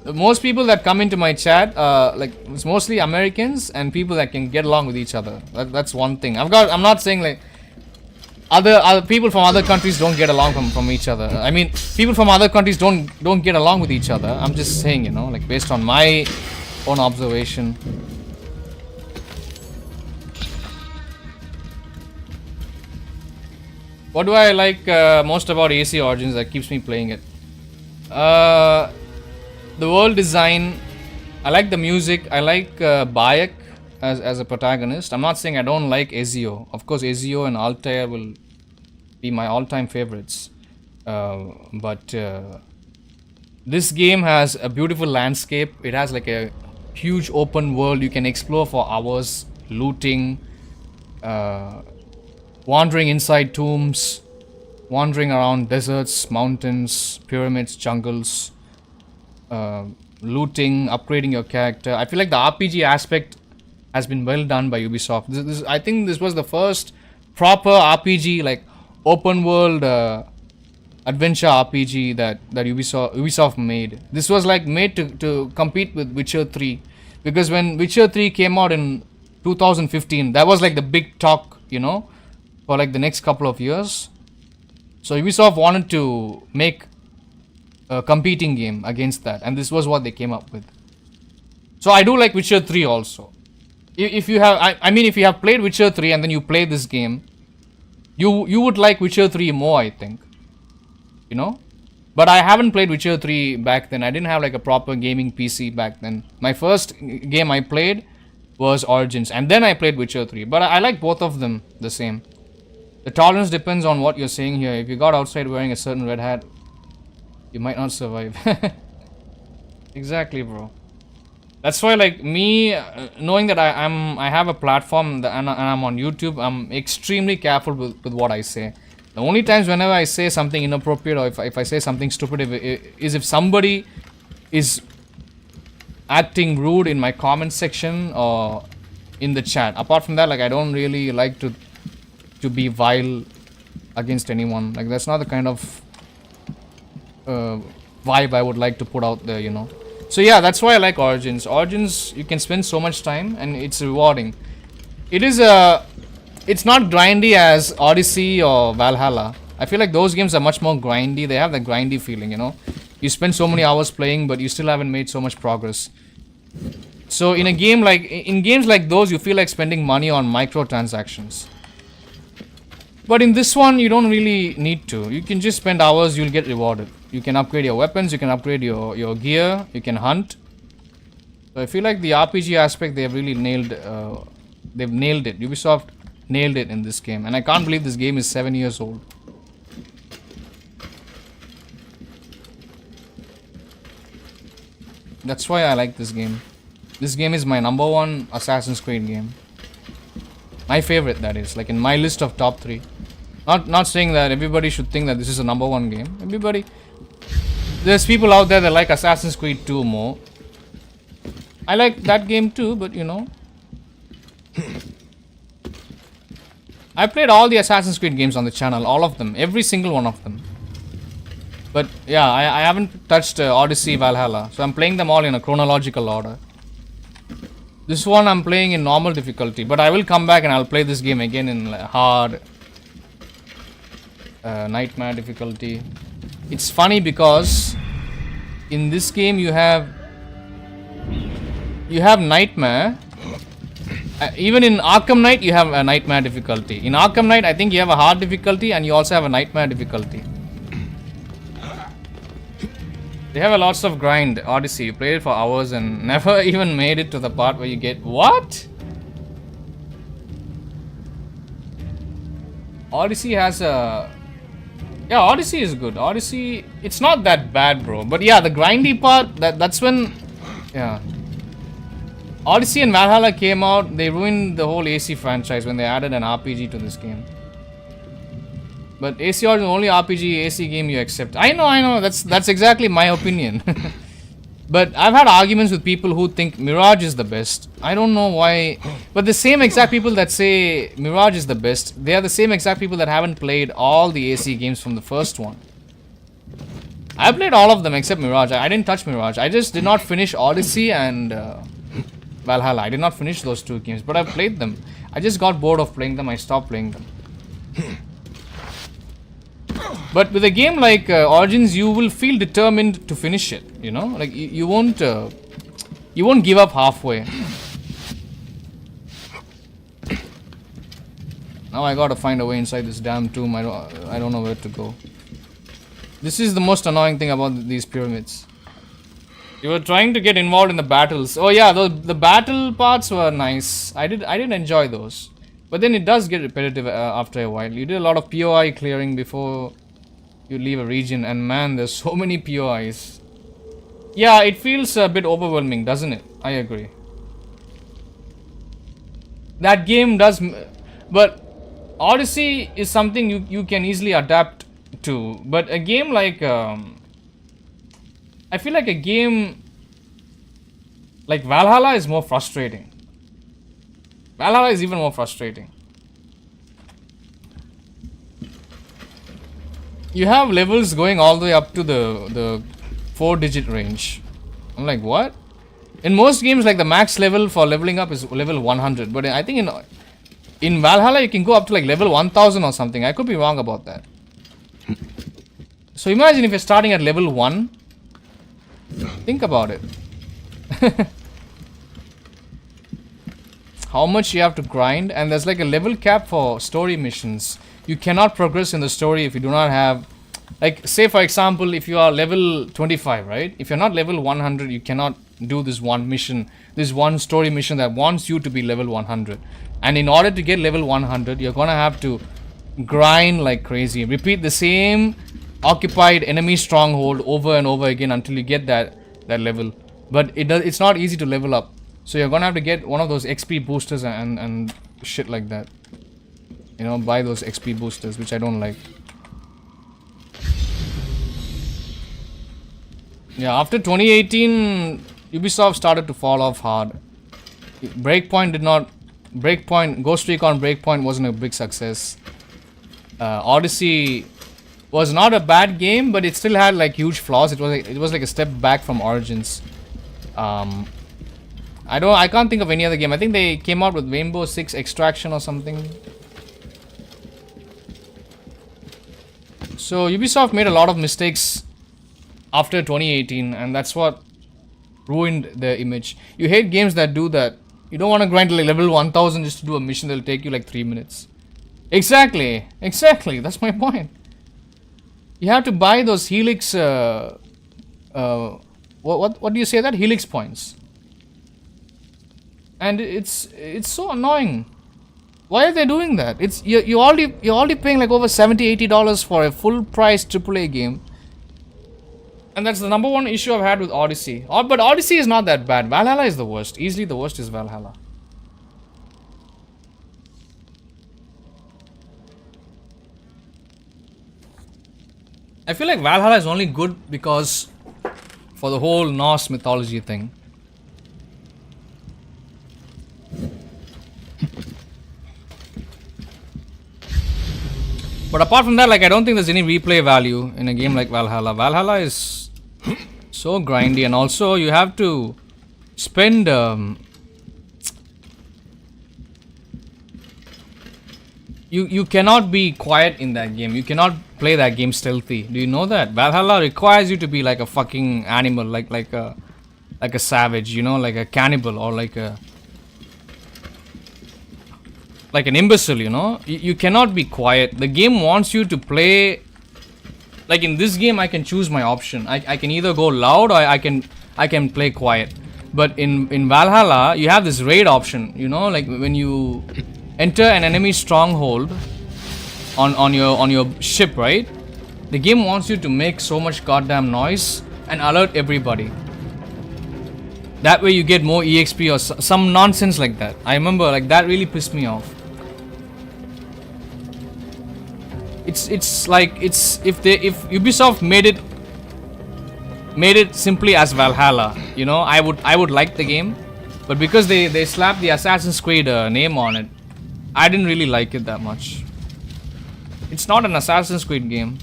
Most people that come into my chat, like it's mostly Americans and people that can get along with each other. That's one thing. I'm not saying like other people from other countries don't get along from each other. I mean, people from other countries don't get along with each other. I'm just saying, you know, like based on my own observation. What do I like most about AC Origins that keeps me playing it? The world design. I like the music. I like Bayek as a protagonist. I'm not saying I don't like Ezio. Of course, Ezio and Altair will be my all-time favorites. But this game has a beautiful landscape. It has like a huge open world you can explore for hours, looting, wandering inside tombs, wandering around deserts, mountains, pyramids, jungles, looting, upgrading your character. I feel like the RPG aspect has been well done by Ubisoft. I think this was the first proper RPG, like open world adventure RPG that Ubisoft made. This was like made to compete with Witcher 3, because when Witcher 3 came out in 2015, that was like the big talk, you know, for like the next couple of years. So Ubisoft wanted to make a competing game against that, and this was what they came up with. So I do like Witcher 3 also. If you have, I mean, if you have played Witcher 3 and then you play this game, you would like Witcher 3 more, I think. You know? But I haven't played Witcher 3 back then. I didn't have like a proper gaming PC back then. My first game I played was Origins, and then I played Witcher 3. But I like both of them the same. The tolerance depends on what you're saying here. If you got outside wearing a certain red hat, you might not survive. Exactly, bro. That's why, like me, knowing that I have a platform and I'm on YouTube, I'm extremely careful with what I say. The only times whenever I say something inappropriate or if I say something stupid is if somebody is acting rude in my comment section or in the chat. Apart from that, like I don't really like to be vile against anyone. Like that's not the kind of vibe I would like to put out there, you know. So yeah, that's why I like Origins. Origins, you can spend so much time and it's rewarding. It's not grindy as Odyssey or Valhalla. I feel like those games are much more grindy. They have that grindy feeling, you know. You spend so many hours playing, but you still haven't made so much progress. So in games like those, you feel like spending money on microtransactions. But in this one, you don't really need to. You can just spend hours, you'll get rewarded. You can upgrade your weapons, you can upgrade your gear, you can hunt. So I feel like the RPG aspect they have really nailed. They've nailed it. Ubisoft nailed it in this game, and I can't believe this game is 7 years old. That's why I like this game. This game is my #1 Assassin's Creed game. My favorite, that is, like in my list of top 3. Not saying that everybody should think that this is a #1 game. There's people out there that like Assassin's Creed 2 more. I like that game too, but you know. I played all the Assassin's Creed games on the channel, all of them, every single one of them. But yeah, I haven't touched Odyssey, Valhalla, so I'm playing them all in a chronological order. This one I'm playing in normal difficulty, but I will come back and I'll play this game again in hard, nightmare difficulty. It's funny because in this game you have nightmare. Even in Arkham Knight you have a nightmare difficulty. In Arkham Knight I think you have a hard difficulty and you also have a nightmare difficulty. They have a lots of grind. Odyssey, you played it for hours and never even made it to the part where you get what? Odyssey has a... Yeah, Odyssey is good. Odyssey, it's not that bad, bro. But yeah, the grindy part, that's when... Yeah. Odyssey and Valhalla came out, they ruined the whole AC franchise when they added an RPG to this game. But AC is the only RPG AC game you accept. I know, that's exactly my opinion. But I've had arguments with people who think Mirage is the best. I don't know why. But the same exact people that say Mirage is the best, they are the same exact people that haven't played all the AC games from the first one. I played all of them except Mirage. I didn't touch Mirage. I just did not finish Odyssey and Valhalla. I did not finish those 2 games, but I played them. I just got bored of playing them. I stopped playing them. But with a game like Origins, you will feel determined to finish it. You know, like you won't give up halfway. Now I gotta find a way inside this damn tomb. I don't know where to go. This is the most annoying thing about these pyramids. You were trying to get involved in the battles. Oh yeah, the battle parts were nice. I did enjoy those. But then it does get repetitive after a while. You did a lot of POI clearing before you leave a region, and man, there's so many POIs. Yeah, it feels a bit overwhelming, doesn't it? I agree. That game does, but Odyssey is something you can easily adapt to. But a game like I feel like a game like Valhalla is more frustrating. Valhalla is even more frustrating. You have levels going all the way up to the 4-digit range. I'm like, what? In most games, like the max level for leveling up is level 100. But I think in Valhalla, you can go up to like level 1000 or something. I could be wrong about that. So imagine if you're starting at level 1. Think about it. How much you have to grind, and there's like a level cap for story missions. You cannot progress in the story if you do not have, like, say for example, if you are level 25, right? If you're not level 100, you cannot do this one mission, this one story mission that wants you to be level 100. And in order to get level 100, you're gonna have to grind like crazy. Repeat the same occupied enemy stronghold over and over again until you get that level. But it's not easy to level up. So you're gonna have to get one of those XP boosters and shit like that. You know, buy those XP boosters, which I don't like. Yeah, after 2018, Ubisoft started to fall off hard. Ghost Recon Breakpoint wasn't a big success. Odyssey was not a bad game, but it still had like huge flaws. It was like a step back from Origins. I can't think of any other game. I think they came out with Rainbow Six Extraction or something. So Ubisoft made a lot of mistakes after 2018, and that's what ruined their image. You hate games that do that. You don't want to grind to like level 1000 just to do a mission that'll take you like 3 minutes. Exactly. That's my point. You have to buy those Helix. What do you say that? Helix points. and it's so annoying. Why are they doing that? It's you're already paying like over $70-80 for a full price AAA game. And that's the number one issue I've had with Odyssey. But Odyssey is not that bad. Valhalla is the worst. Easily the worst is Valhalla. I feel like Valhalla is only good because for the whole Norse mythology thing. But apart from that, like, I don't think there's any replay value in a game like Valhalla. Valhalla is so grindy, and also you have to spend you cannot be quiet in that game. You cannot play that game stealthy. Do you know that? Valhalla requires you to be like a fucking animal, like a savage, you know, like a cannibal, or like an imbecile, you know. You cannot be quiet. The game wants you to play. Like in this game, I can choose my option. I can either go loud or I can play quiet. But in Valhalla, you have this raid option, you know, like when you enter an enemy stronghold on your ship, right? The game wants you to make so much goddamn noise and alert everybody. That way you get more EXP or some nonsense like that. I remember, like, that really pissed me off. It's like if Ubisoft made it simply as Valhalla, you know, I would like the game, but because they slapped the Assassin's Creed name on it, I didn't really like it that much. It's not an Assassin's Creed game.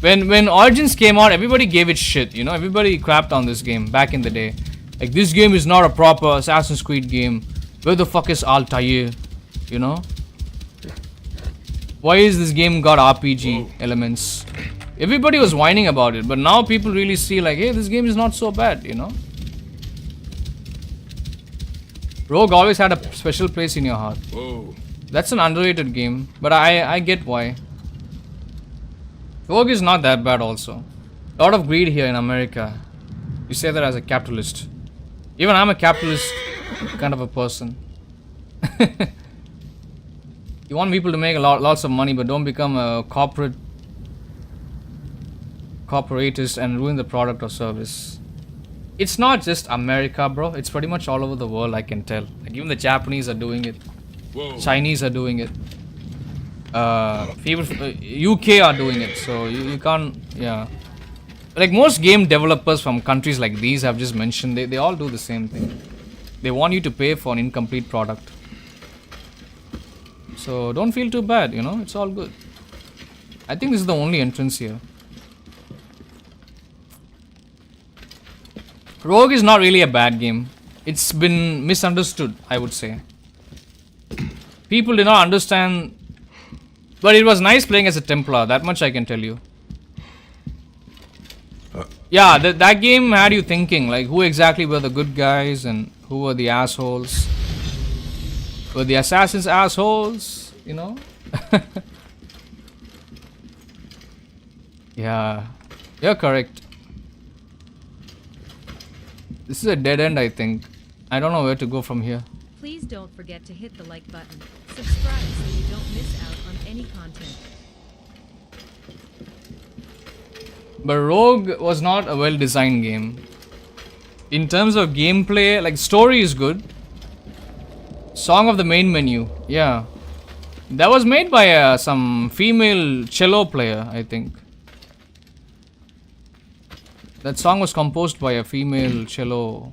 When Origins came out, everybody gave it shit, you know, everybody crapped on this game back in the day. Like, this game is not a proper Assassin's Creed game. Where the fuck is Altair? You know? Why is this game got RPG elements? Everybody was whining about it, but now people really see like, hey, this game is not so bad, you know? Rogue always had a special place in your heart. Whoa. That's an underrated game, but I get why. Rogue is not that bad also. A lot of greed here in America. You say that as a capitalist. Even I'm a capitalist kind of a person. You want people to make lots of money, but don't become a corporatist and ruin the product or service. It's not just America, bro. It's pretty much all over the world, I can tell. Like, even the Japanese are doing it. Whoa. Chinese are doing it. People, UK are doing it. So you can't, yeah. Like, most game developers from countries like these I've just mentioned, they all do the same thing. They want you to pay for an incomplete product. So don't feel too bad, you know, it's all good. I think this is the only entrance here. Rogue is not really a bad game. It's been misunderstood, I would say. People did not understand, but it was nice playing as a Templar, that much I can tell you. Yeah, that game had you thinking, like, who exactly were the good guys and who were the assholes. Were the assassins assholes, you know? Yeah, you're correct. This is a dead end, I think. I don't know where to go from here. Please don't forget to hit the like button. Subscribe so you don't miss out on any content. But Rogue was not a well-designed game. In terms of gameplay, like, story is good. Song of the main menu, yeah. That was made by some female cello player, I think. That song was composed by a female cello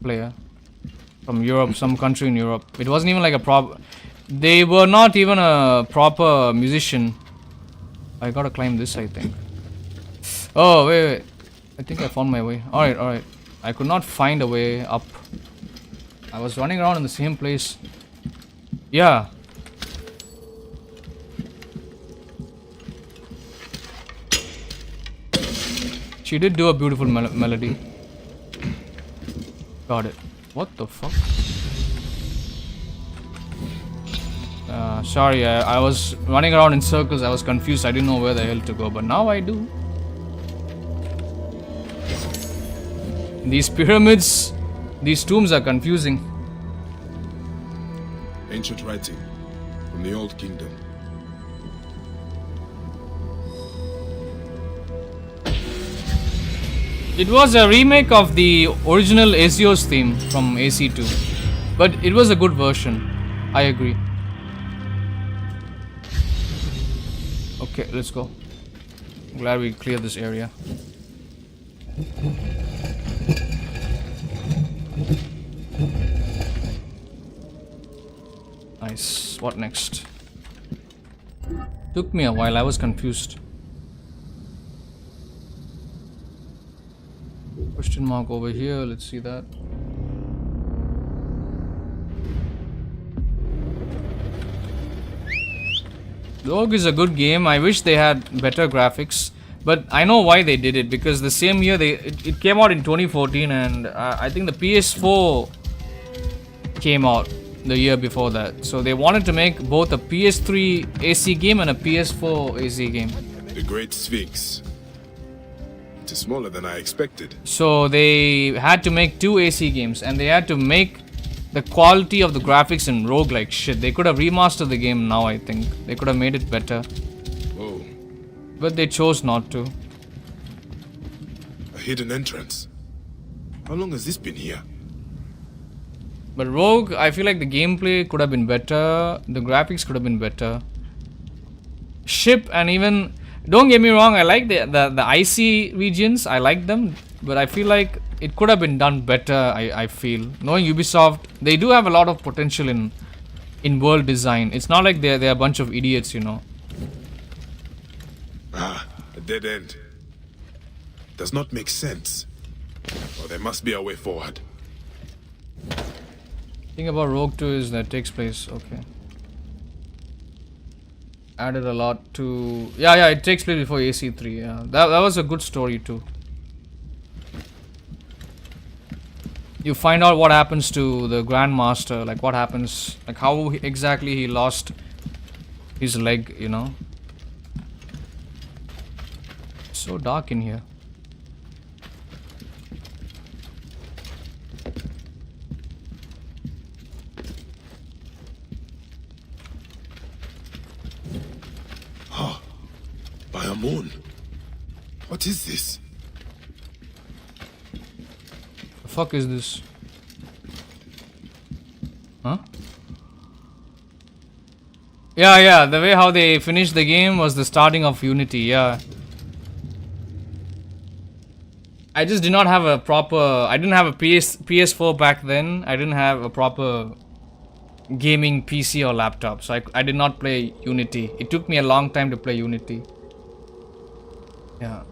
player from Europe, some country in Europe. It wasn't even like a proper... They were not even a proper musician. I gotta climb this, I think. Oh, wait. I think I found my way. Alright. I could not find a way up. I was running around in the same place. Yeah. She did do a beautiful melody. Got it. What the fuck? Sorry, I was running around in circles. I was confused. I didn't know where the hell to go, but now I do. These pyramids These tombs are confusing. Ancient writing from the Old Kingdom. It was a remake of the original Ezio's theme from AC2, but it was a good version. I agree. Okay, let's go. Glad we cleared this area. Nice. What next? Took me a while, I was confused. Question mark over here, let's see that. Rogue is a good game. I wish they had better graphics, but I know why they did it, because the same year it came out in 2014, and I think the PS4 came out the year before that. So they wanted to make both a PS3 AC game and a PS4 AC game. The Great Sphinx. It is smaller than I expected. So they had to make two AC games, and they had to make the quality of the graphics in Rogue like shit. They could have remastered the game now, I think. They could have made it better. Oh. But they chose not to. A hidden entrance. How long has this been here? But Rogue, I feel like the gameplay could have been better. The graphics could have been better. Ship, and even... Don't get me wrong, I like the icy regions. I like them. But I feel like it could have been done better, I feel. Knowing Ubisoft, they do have a lot of potential in world design. It's not like they're a bunch of idiots, you know. Ah, a dead end. Does not make sense. Or there must be a way forward. Thing about Rogue 2 is that it takes place, okay. Added a lot to... Yeah, it takes place before AC3, yeah. That was a good story too. You find out what happens to the Grandmaster, like what happens, like how exactly he lost his leg, you know. It's so dark in here. By a moon. What is this? The fuck is this? Huh? Yeah, the way how they finished the game was the starting of Unity, yeah. I just did not have a proper... I didn't have a PS4 back then. I didn't have a proper gaming PC or laptop, so I did not play Unity. It took me a long time to play Unity. Yeah.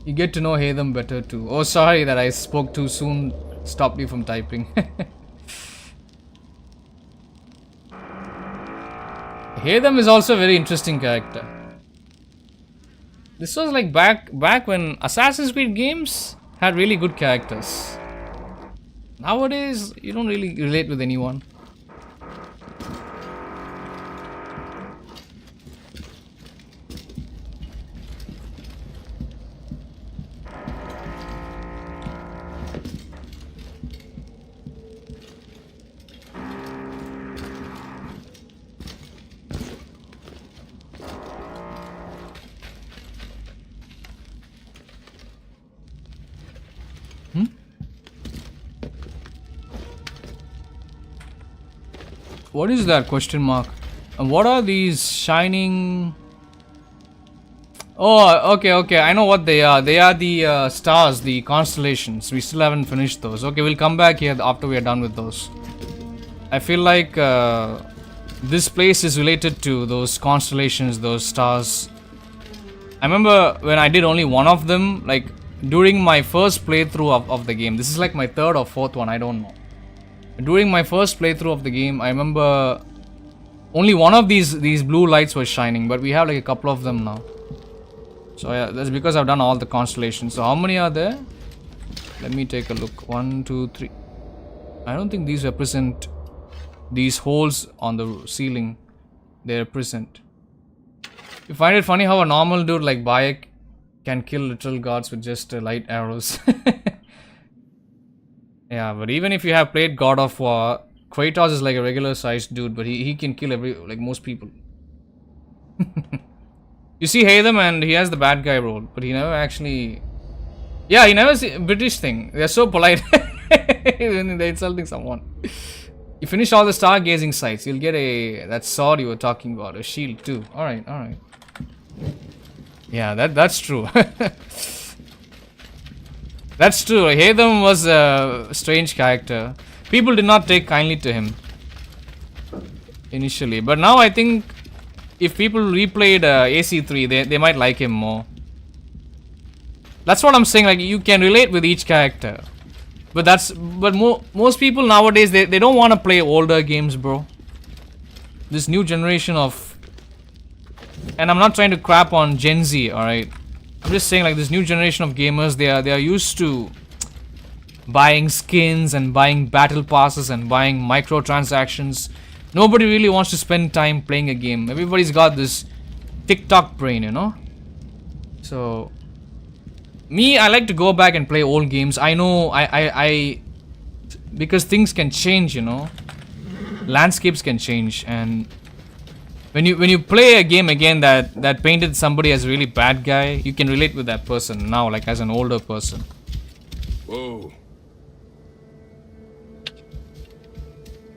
You get to know Haytham better too. Oh, sorry that I spoke too soon. Stopped you from typing. Haytham is also a very interesting character. This was like back when Assassin's Creed games had really good characters. Nowadays, you don't really relate with anyone. What is that question mark? And what are these shining... Oh, okay. I know what they are. They are the stars, the constellations. We still haven't finished those. Okay, we'll come back here after we are done with those. I feel like this place is related to those constellations, those stars. I remember when I did only one of them, like during my first playthrough of the game. This is like my third or fourth one, I don't know. During my first playthrough of the game, I remember only one of these blue lights was shining, but we have like a couple of them now. So yeah, that's because I've done all the constellations. So how many are there? Let me take a look. 1, 2, 3. I don't think these represent these holes on the ceiling. They represent. You find it funny how a normal dude like Bayek can kill literal gods with just light arrows. Yeah, but even if you have played God of War, Kratos is like a regular sized dude, but he can kill like most people. You see Haytham and he has the bad guy role, but he never actually. Yeah, he never see British thing. They're so polite when they're insulting someone. You finish all the stargazing sites, you'll get that sword you were talking about, a shield too. All right, all right. Yeah, that's true. That's true. Haytham was a strange character. People did not take kindly to him initially, but now I think if people replayed AC3, they might like him more. That's what I'm saying. Like, you can relate with each character, but most people nowadays they don't want to play older games, bro. This new generation of, and I'm not trying to crap on Gen Z, all right. I'm just saying, like, this new generation of gamers, they are used to buying skins and buying battle passes and buying microtransactions. Nobody really wants to spend time playing a game. Everybody's got this TikTok brain, you know. So me, I like to go back and play old games. I know I because things can change, you know. Landscapes can change, and when you play a game again that painted somebody as a really bad guy, you can relate with that person now, like as an older person. Whoa.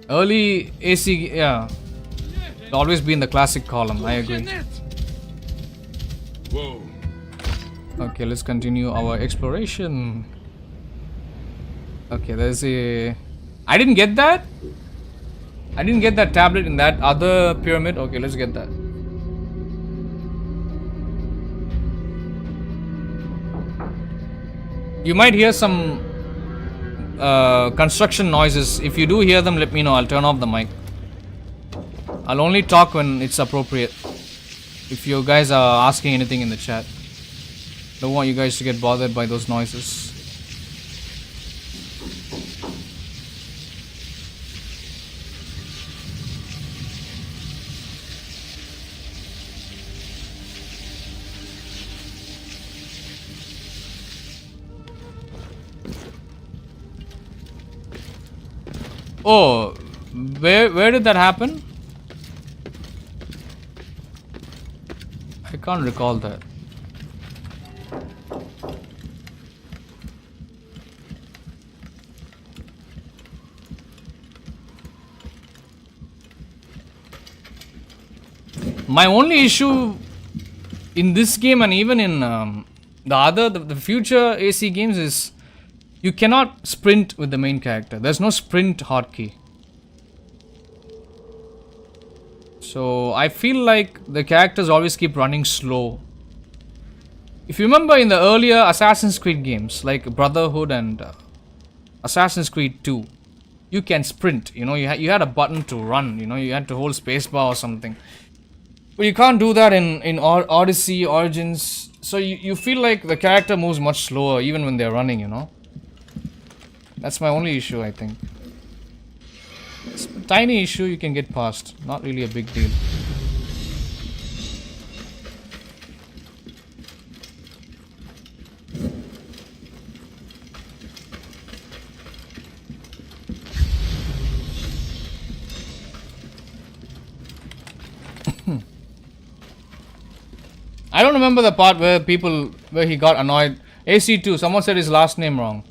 Early AC, yeah, it'll always be in the classic column. I agree. Whoa. Okay, let's continue our exploration. Okay, there's a. I didn't get that. I didn't get that tablet in that other pyramid. Okay, let's get that. You might hear some construction noises. If you do hear them, let me know. I'll turn off the mic. I'll only talk when it's appropriate. If you guys are asking anything in the chat, don't want you guys to get bothered by those noises. Oh, where did that happen? I can't recall that. My only issue in this game and even in the future AC games is you cannot sprint with the main character. There's no sprint hotkey. So I feel like the characters always keep running slow. If you remember in the earlier Assassin's Creed games like Brotherhood and Assassin's Creed 2, you can sprint. You know, you had a button to run. You know, you had to hold spacebar or something. But you can't do that in Odyssey, Origins. So you feel like the character moves much slower even when they're running, you know. That's my only issue, I think. It's a tiny issue you can get past. Not really a big deal. I don't remember the part where he got annoyed. AC2, someone said his last name wrong.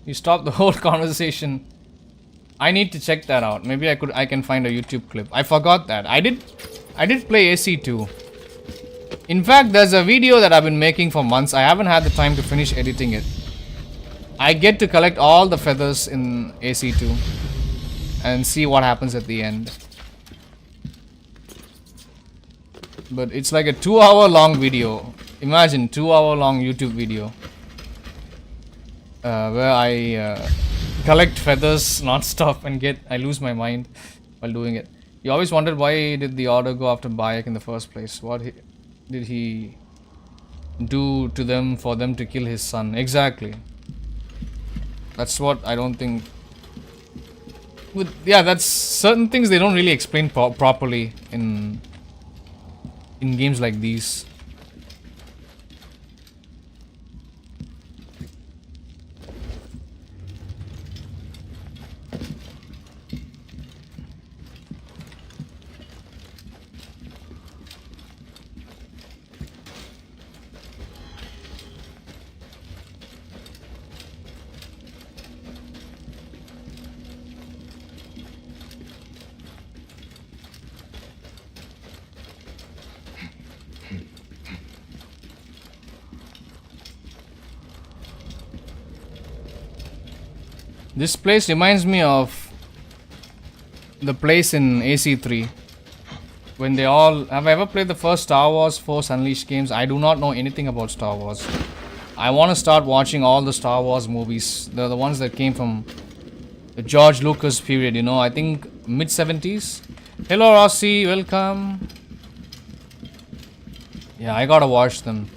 He stopped the whole conversation. I need to check that out. Maybe I can find a YouTube clip. I forgot that. I did play AC2. In fact, there's a video that I've been making for months. I haven't had the time to finish editing it. I get to collect all the feathers in AC2 and see what happens at the end. But it's like a 2-hour long video. Imagine 2-hour long YouTube video where I collect feathers non-stop and I lose my mind while doing it. You always wondered why did the order go after Bayek in the first place? What did he do to them for them to kill his son? Exactly. That's what I don't think. Yeah, that's certain things they don't really explain properly in games like these. This place reminds me of the place in AC3. When they all... Have I ever played the first Star Wars Force Unleashed games? I do not know anything about Star Wars. I want to start watching all the Star Wars movies. They're the ones that came from the George Lucas period, you know. I think mid-70s. Hello Rossi, welcome. Yeah, I gotta watch them.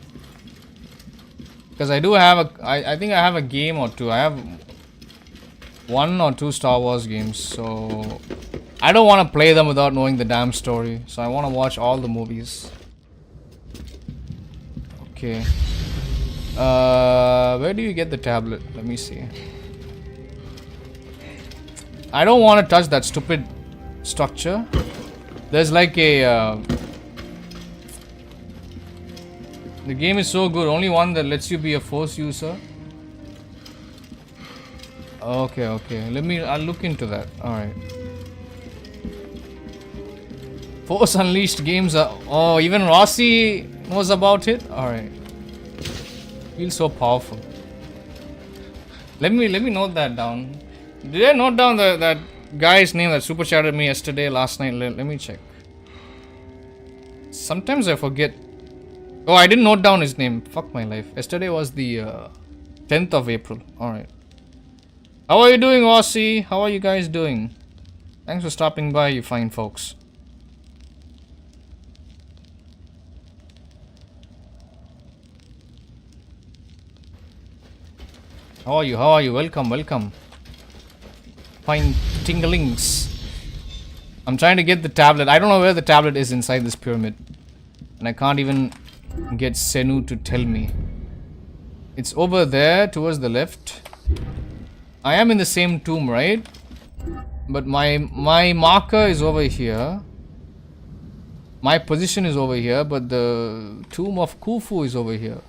Because I do have a... I think I have a game or two. I have 1 or 2 Star Wars games. So... I don't want to play them without knowing the damn story. So I want to watch all the movies. Okay. Where do you get the tablet? Let me see. I don't want to touch that stupid structure. There's like a... the game is so good. Only one that lets you be a force user. Okay, okay. I'll look into that. Alright. Force Unleashed games are... Oh, even Rossi knows about it? Alright. Feels so powerful. Let me note that down. Did I note down that guy's name that super chatted me last night? Let me check. Sometimes I forget. Oh, I didn't note down his name. Fuck my life. Yesterday was the 10th of April. Alright. How are you doing, Rossi? How are you guys doing? Thanks for stopping by, you fine folks. How are you? How are you? Welcome, welcome. Fine tinglings. I'm trying to get the tablet. I don't know where the tablet is inside this pyramid. And I can't even get Senu to tell me. It's over there towards the left. I am in the same tomb, right? But my marker is over here. My position is over here, but the tomb of Khufu is over here.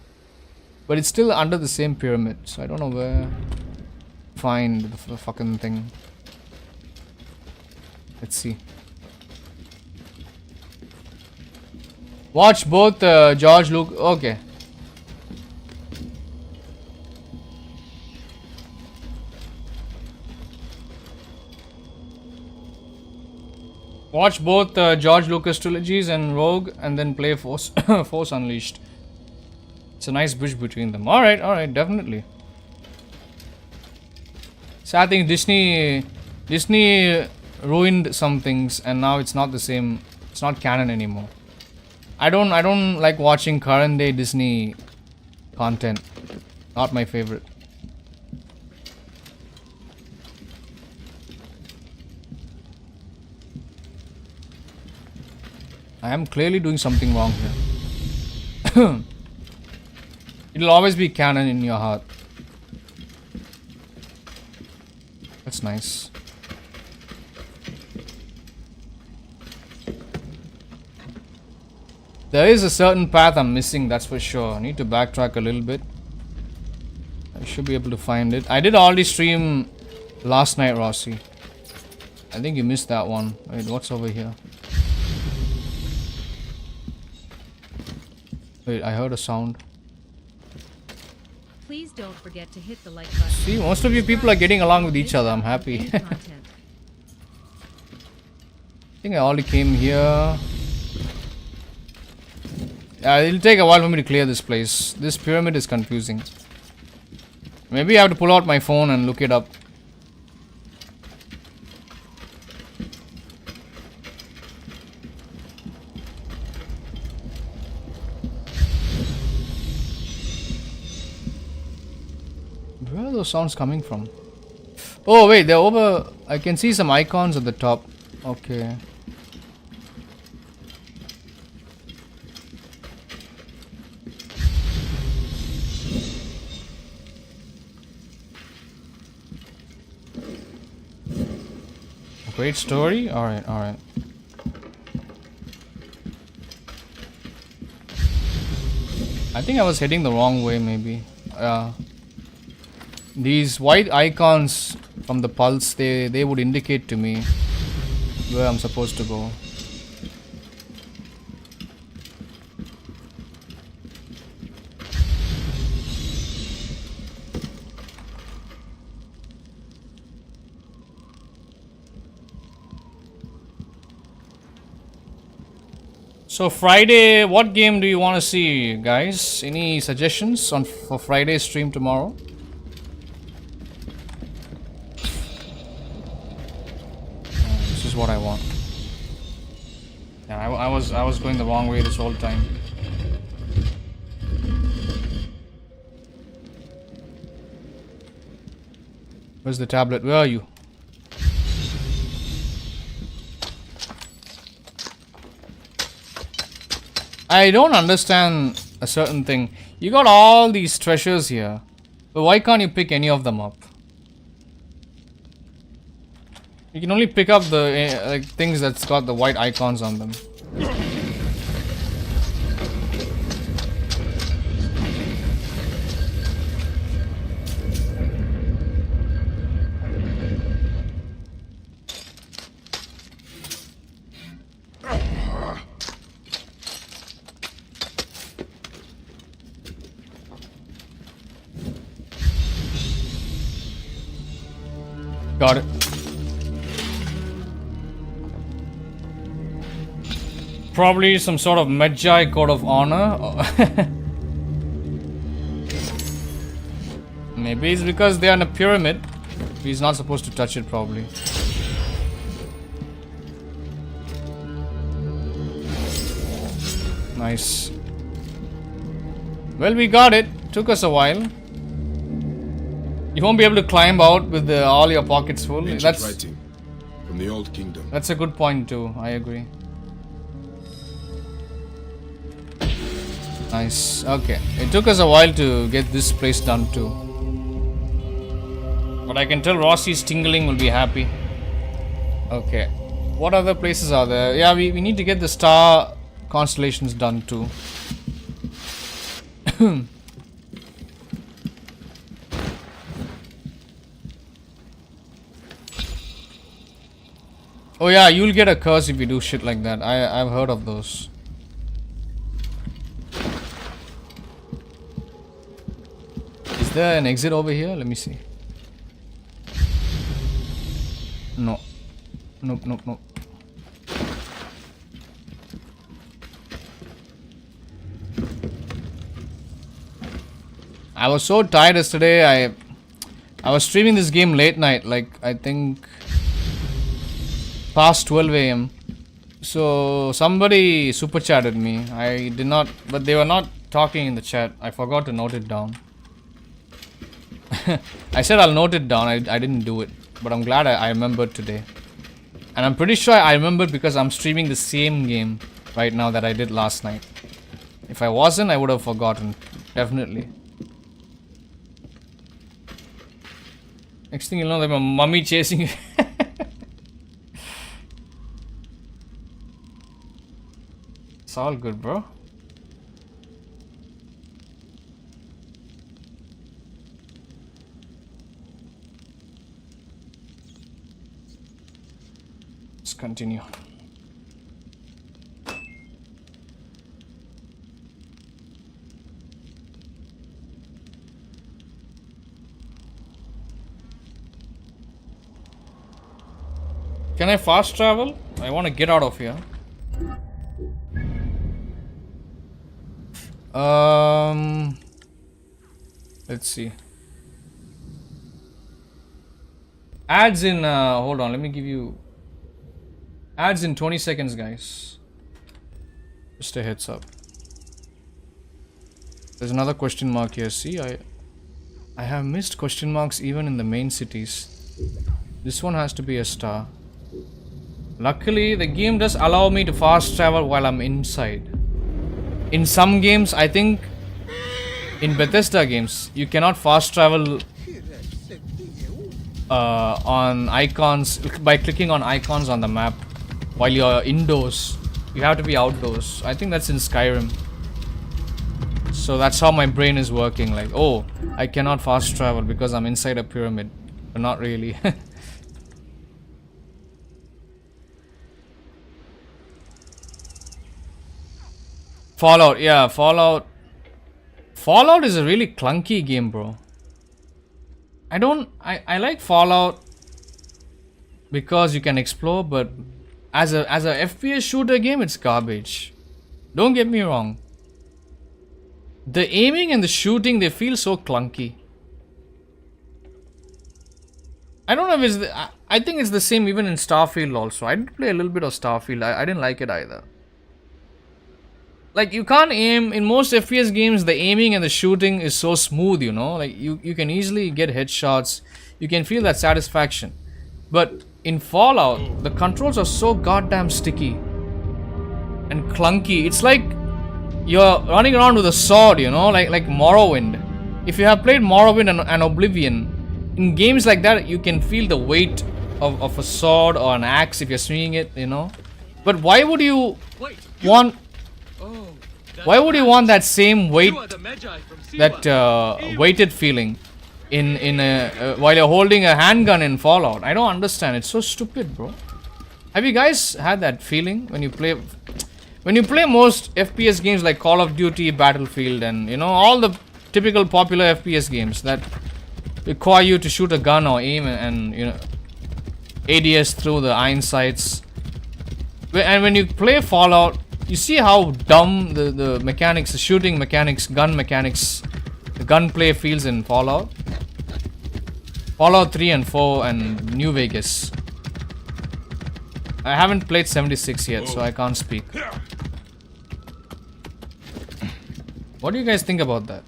But it's still under the same pyramid, so I don't know where to find the fucking thing. Let's see. Watch both George Lucas. Okay. Watch both George Lucas trilogies and Rogue, and then play Force Unleashed. It's a nice bridge between them. Alright, definitely. So I think Disney ruined some things and now it's not the same. It's not canon anymore. I don't like watching current day Disney content. Not my favorite. I am clearly doing something wrong here. It'll always be canon in your heart. That's nice. There is a certain path I'm missing, that's for sure. I need to backtrack a little bit. I should be able to find it. I did already stream last night, Rossi. I think you missed that one. Wait, what's over here? Wait, I heard a sound. Please don't forget to hit the like button. See, most of you people are getting along with each other. I'm happy. I think I already came here. Yeah, it'll take a while for me to clear this place. This pyramid is confusing. Maybe I have to pull out my phone and look it up. Where are those sounds coming from? Oh wait, they're over. I can see some icons at the top. Okay. Great story. Alright, alright. I think I was heading the wrong way maybe. These white icons from the pulse, they would indicate to me where I'm supposed to go. So Friday, what game do you want to see, guys? Any suggestions on for Friday's stream tomorrow? This is what I want. Yeah, I was going the wrong way this whole time. Where's the tablet? Where are you? I don't understand a certain thing. You got all these treasures here, but why can't you pick any of them up? You can only pick up the like things that's got the white icons on them. Got it. Probably some sort of Medjay code of honor. Maybe it's because they're in a pyramid. He's not supposed to touch it, probably. Nice. Well, we got it. Took us a while. You won't be able to climb out with all your pockets full. Ancient writing from the old kingdom. That's a good point too. I agree. Nice. Okay. It took us a while to get this place done too. But I can tell Rossi's tingling will be happy. Okay. What other places are there? Yeah, we need to get the star constellations done too. Oh yeah, you'll get a curse if you do shit like that. I've heard of those. Is there an exit over here? Let me see. No. Nope, nope, nope. I was so tired yesterday. I was streaming this game late night, like I think past 12 a.m. So somebody super chatted me. I did not, but they were not talking in the chat. I forgot to note it down. I said I'll note it down. I didn't do it, but I'm glad I remembered today. And I'm pretty sure I remembered because I'm streaming the same game right now that I did last night. If I wasn't, I would have forgotten. Definitely. Next thing you know, there's my mummy chasing you. It's all good, bro. Let's continue. Can I fast travel? I want to get out of here. Let's see. Ads in hold on, let me give you ads in 20 seconds, guys. Just a heads up. There's another question mark here. See, I have missed question marks even in the main cities. This one has to be a star. Luckily, the game does allow me to fast travel while I'm inside. In some games, I think in Bethesda games, you cannot fast travel on icons by clicking on icons on the map while you're indoors. You have to be outdoors. I think that's in Skyrim. So that's how my brain is working. Like, oh, I cannot fast travel because I'm inside a pyramid. But not really. Fallout, yeah, Fallout. Fallout is a really clunky game, bro. I like Fallout because you can explore, but as a FPS shooter game, it's garbage. Don't get me wrong. The aiming and the shooting, they feel so clunky. I don't know if it's the, I think it's the same even in Starfield also. I did play a little bit of Starfield. I didn't like it either. Like, you can't aim in most FPS games. The aiming and the shooting is so smooth, you know, like you can easily get headshots. You can feel that satisfaction. But in Fallout, the controls are so goddamn sticky and clunky. It's like you're running around with a sword, you know, like Morrowind. If you have played Morrowind and Oblivion, in games like that, you can feel the weight of a sword or an axe if you're swinging it, you know. But why would you want? Why would you want that same weight, that weighted feeling, in while you're holding a handgun in Fallout? I don't understand. It's so stupid, bro. Have you guys had that feeling when you play most FPS games like Call of Duty, Battlefield, and you know all the typical popular FPS games that require you to shoot a gun or aim and you know ADS through the iron sights? And when you play Fallout, you see how dumb the mechanics, the shooting mechanics, gun mechanics, the gunplay feels in Fallout. Fallout 3 and 4 and New Vegas. I haven't played 76 yet, so I can't speak. What do you guys think about that?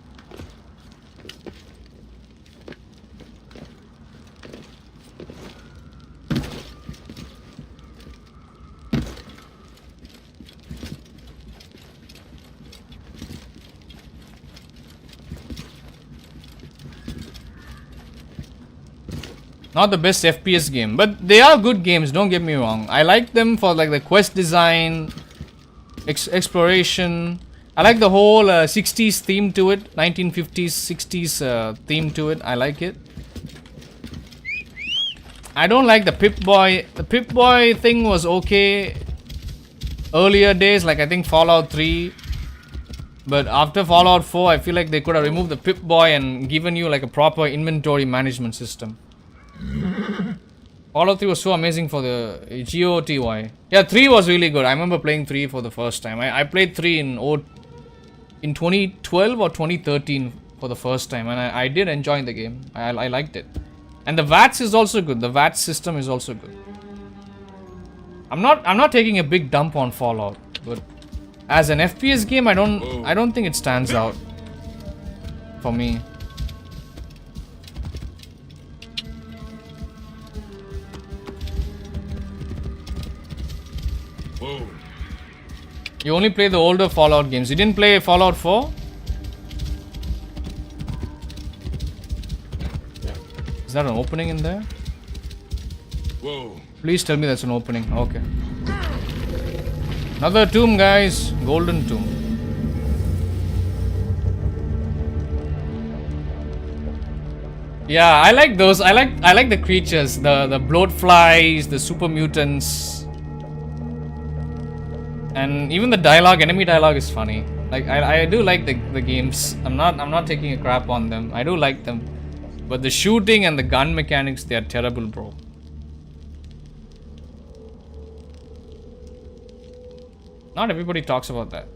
Not the best FPS game, but they are good games, don't get me wrong. I like them for like the quest design, exploration. I like the whole 60s theme to it, 1950s, 60s theme to it. I like it. I don't like the Pip-Boy. The Pip-Boy thing was okay earlier days, like I think Fallout 3. But after Fallout 4, I feel like they could have removed the Pip-Boy and given you like a proper inventory management system. Fallout 3 was so amazing for the GOTY. Yeah, 3 was really good. I remember playing 3 for the first time. I played 3 in 2012 or 2013 for the first time, and I did enjoy the game. I liked it. And the VATS is also good. The VATS system is also good. I'm not taking a big dump on Fallout, but as an FPS game, I don't think it stands out for me. You only play the older Fallout games. You didn't play Fallout 4? Is that an opening in there? Whoa. Please tell me that's an opening. Okay. Another tomb, guys. Golden tomb. Yeah, I like those. I like the creatures. The bloat flies, the super mutants. And even the dialogue, enemy dialogue is funny. Like I do like the games. I'm not taking a crap on them. I do like them. But the shooting and the gun mechanics, they are terrible, bro. Not everybody talks about that.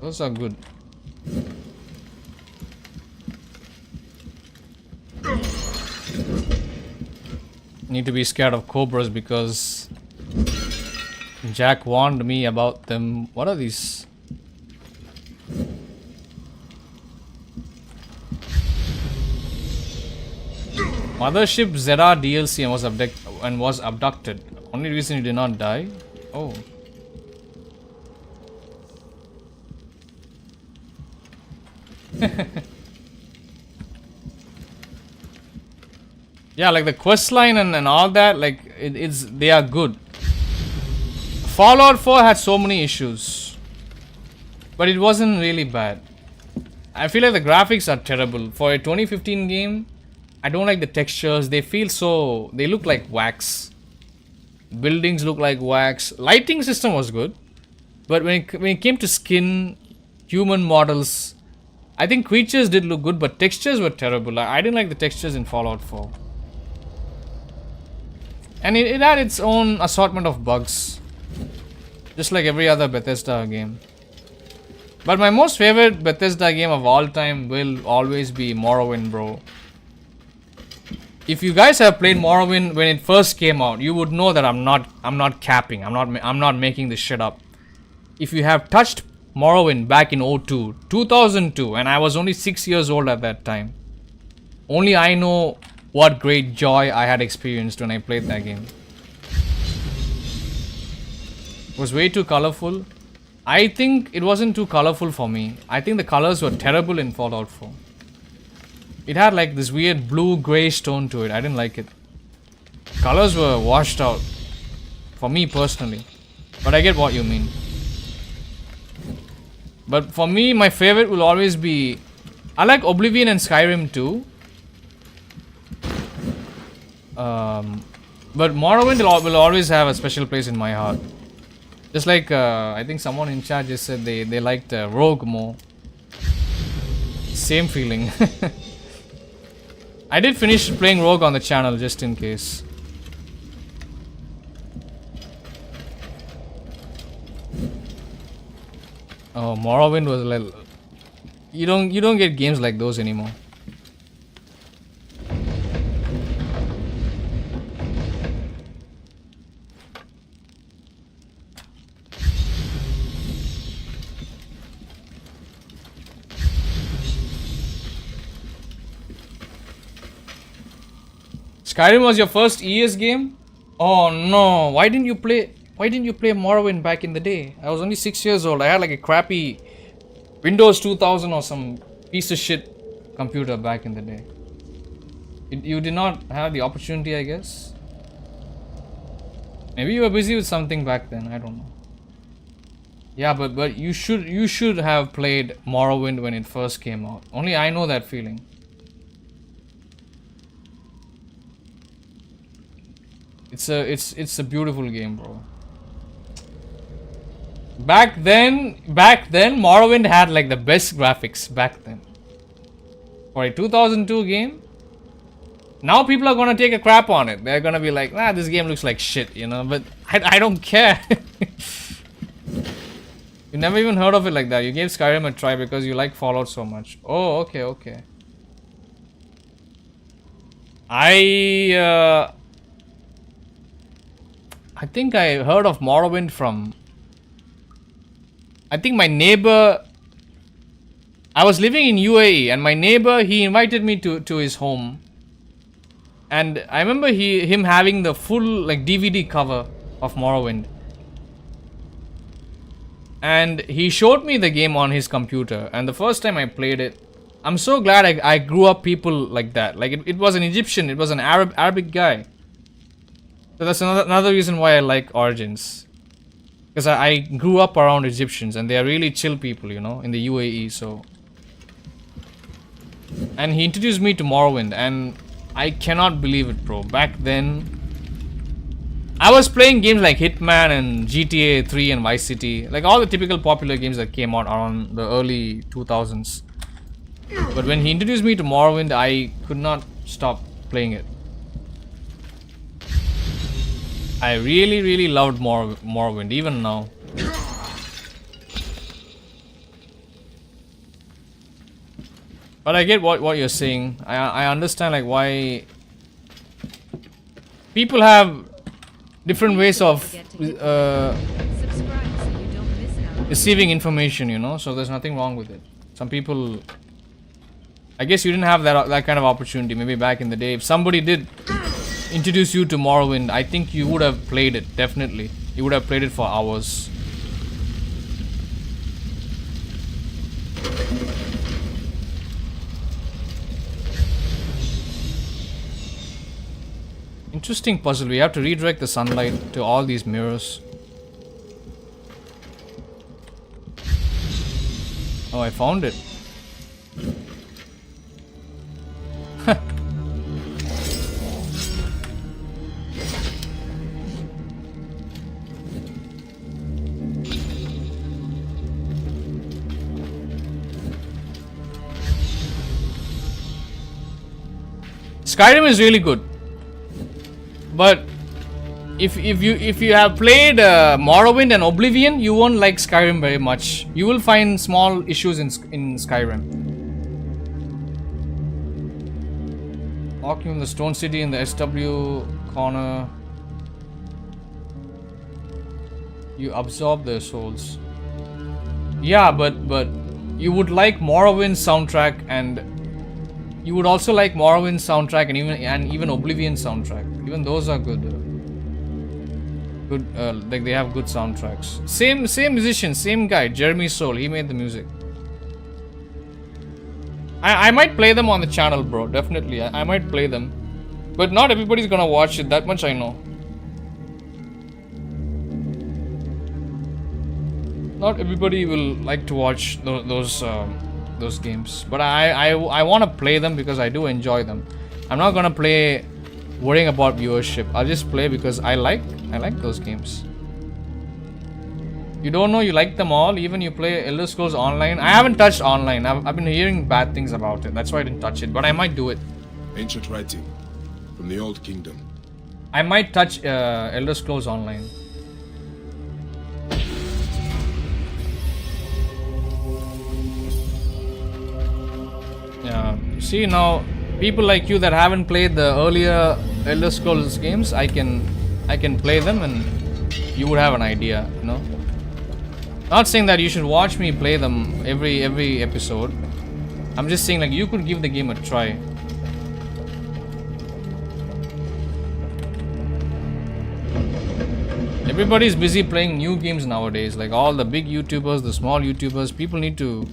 Those are good. Need to be scared of cobras because Jack warned me about them. What are these? Mothership Zera DLC and was abducted. Only reason he did not die? Oh. Yeah, like the questline and all that, like they are good. Fallout 4 had so many issues, but it wasn't really bad. I feel like the graphics are terrible for a 2015 game. I don't like the textures. They look like wax. Buildings look like wax. Lighting system was good, but when it came to skin, human models, I think creatures did look good, but textures were terrible. I didn't like the textures in Fallout 4. And it had its own assortment of bugs, just like every other Bethesda game. But my most favorite Bethesda game of all time will always be Morrowind, bro. If you guys have played Morrowind when it first came out, you would know that I'm not capping. I'm not making this shit up. If you have touched Morrowind back in 2002, and I was only 6 years old at that time, only I know what great joy I had experienced when I played that game. It was way too colorful. I think it wasn't too colorful for me. I think the colors were terrible in Fallout 4. It had like this weird blue-grayish tone to it. I didn't like it. Colors were washed out for me personally. But I get what you mean. But for me, my favorite will always be... I like Oblivion and Skyrim too. But Morrowind will always have a special place in my heart. Just like, I think someone in chat just said they liked Rogue more. Same feeling. I did finish playing Rogue on the channel just in case. Oh, Morrowind was like... You don't get games like those anymore. Skyrim was your first ES game? Oh no, why didn't you play Morrowind back in the day? I was only 6 years old. I had like a crappy Windows 2000 or some piece of shit computer back in the day. You did not have the opportunity, I guess. Maybe you were busy with something back then, I don't know. Yeah, but you should have played Morrowind when it first came out. Only I know that feeling. It's a beautiful game, bro. Back then Morrowind had like the best graphics back then. For a 2002 game, now people are gonna take a crap on it. They're gonna be like, nah, this game looks like shit, you know. But I don't care. You never even heard of it like that. You gave Skyrim a try because you like Fallout so much. Oh, okay. I think I heard of Morrowind from... I think my neighbor... I was living in UAE and my neighbor, he invited me to his home. And I remember him having the full like DVD cover of Morrowind. And he showed me the game on his computer. And the first time I played it, I'm so glad I grew up people like that. Like it was an Egyptian, it was an Arabic guy. So that's another reason why I like Origins. Because I grew up around Egyptians and they are really chill people, you know, in the UAE, so... And he introduced me to Morrowind and I cannot believe it, bro. Back then... I was playing games like Hitman and GTA 3 and Vice City. Like all the typical popular games that came out around the early 2000s. But when he introduced me to Morrowind, I could not stop playing it. I really loved Morrowind, even now. But I get what you're saying. I understand like why people have different ways of receiving information, you know. So there's nothing wrong with it. Some people, I guess you didn't have that kind of opportunity. Maybe back in the day, if somebody did introduce you to Morrowind, I think you would have played it, definitely. You would have played it for hours. Interesting puzzle. We have to redirect the sunlight to all these mirrors. Oh, I found it. Skyrim is really good, but if you have played Morrowind and Oblivion, you won't like Skyrim very much. You will find small issues in Skyrim. Walking in the Stone City in the SW corner, you absorb their souls. Yeah, but you would like Morrowind soundtrack, and you would also like Morrowind soundtrack and even Oblivion soundtrack. Even those are good. Like they have good soundtracks. Same musician, same guy, Jeremy Soule. He made the music. I might play them on the channel, bro. Definitely, I might play them, but not everybody's gonna watch it. That much I know. Not everybody will like to watch those games, but I want to play them because I do enjoy them. I'm not gonna play worrying about viewership. I'll just play because I like those games. You don't know you like them all. Even you play Elder Scrolls Online. I haven't touched Online. I've been hearing bad things about it. That's why I didn't touch it. But I might do it. Ancient writing from the Old Kingdom. I might touch Elder Scrolls Online. Yeah. See now, people like you that haven't played the earlier Elder Scrolls games, I can play them and you would have an idea, you know. Not saying that you should watch me play them every episode. I'm just saying like you could give the game a try. Everybody's busy playing new games nowadays. Like all the big YouTubers, the small YouTubers, people need to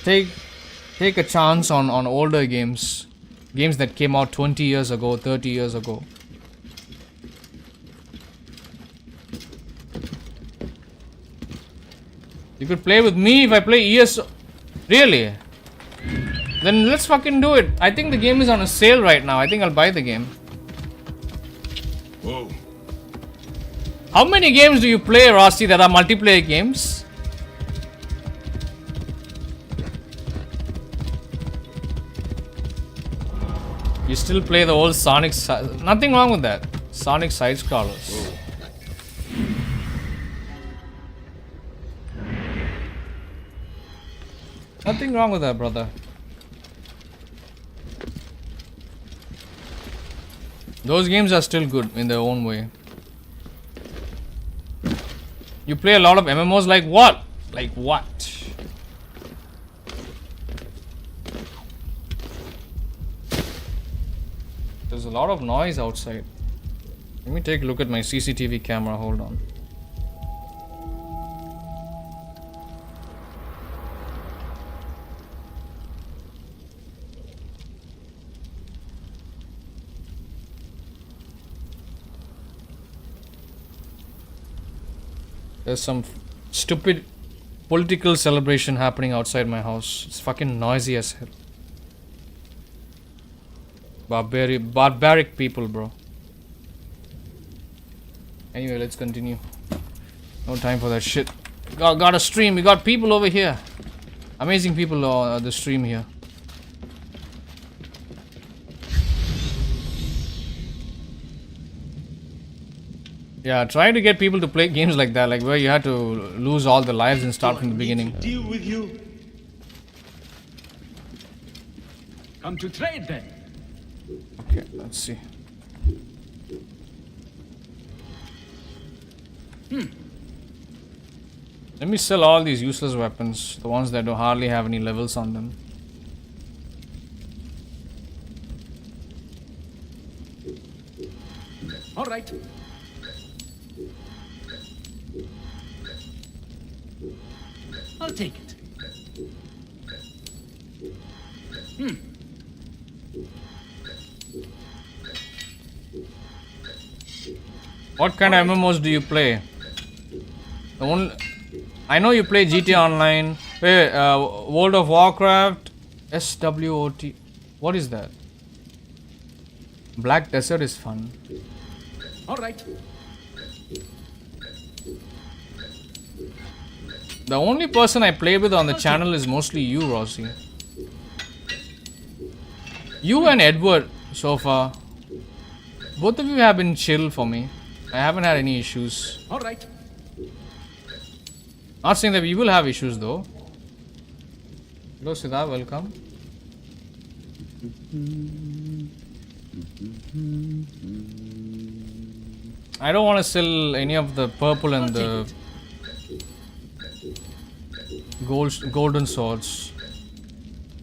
take a chance on older games. Games that came out 20 years ago, 30 years ago. You could play with me if I play ES. Really? Then let's fucking do it. I think the game is on a sale right now. I think I'll buy the game. Whoa. How many games do you play, Rossi, that are multiplayer games? You still play the old Sonic. Nothing wrong with that. Sonic side scrollers. Nothing wrong with that, brother. Those games are still good in their own way. You play a lot of MMOs, like what? Like what? There's a lot of noise outside. Let me take a look at my CCTV camera. Hold on. There's some stupid political celebration happening outside my house. It's fucking noisy as hell. Barbaric people, bro. Anyway, let's continue. No time for that shit. Got a stream. We got people over here. Amazing people on the stream here. Yeah, try to get people to play games like that, like where you had to lose all the lives and start from the beginning. Deal with you. Come to trade then. Okay, let's see. Let me sell all these useless weapons, the ones that don't hardly have any levels on them. All right. I'll take it. What kind of MMOs do you play? I know you play GTA Online. Hey, World of Warcraft, SWOT. What is that? Black Desert is fun. All right. The only person I play with on the channel is mostly you, Rossi. You and Edward so far. Both of you have been chill for me. I haven't had any issues. All right. Not saying that we will have issues though. Hello Siddha, welcome. I don't want to sell any of the purple and the golden swords.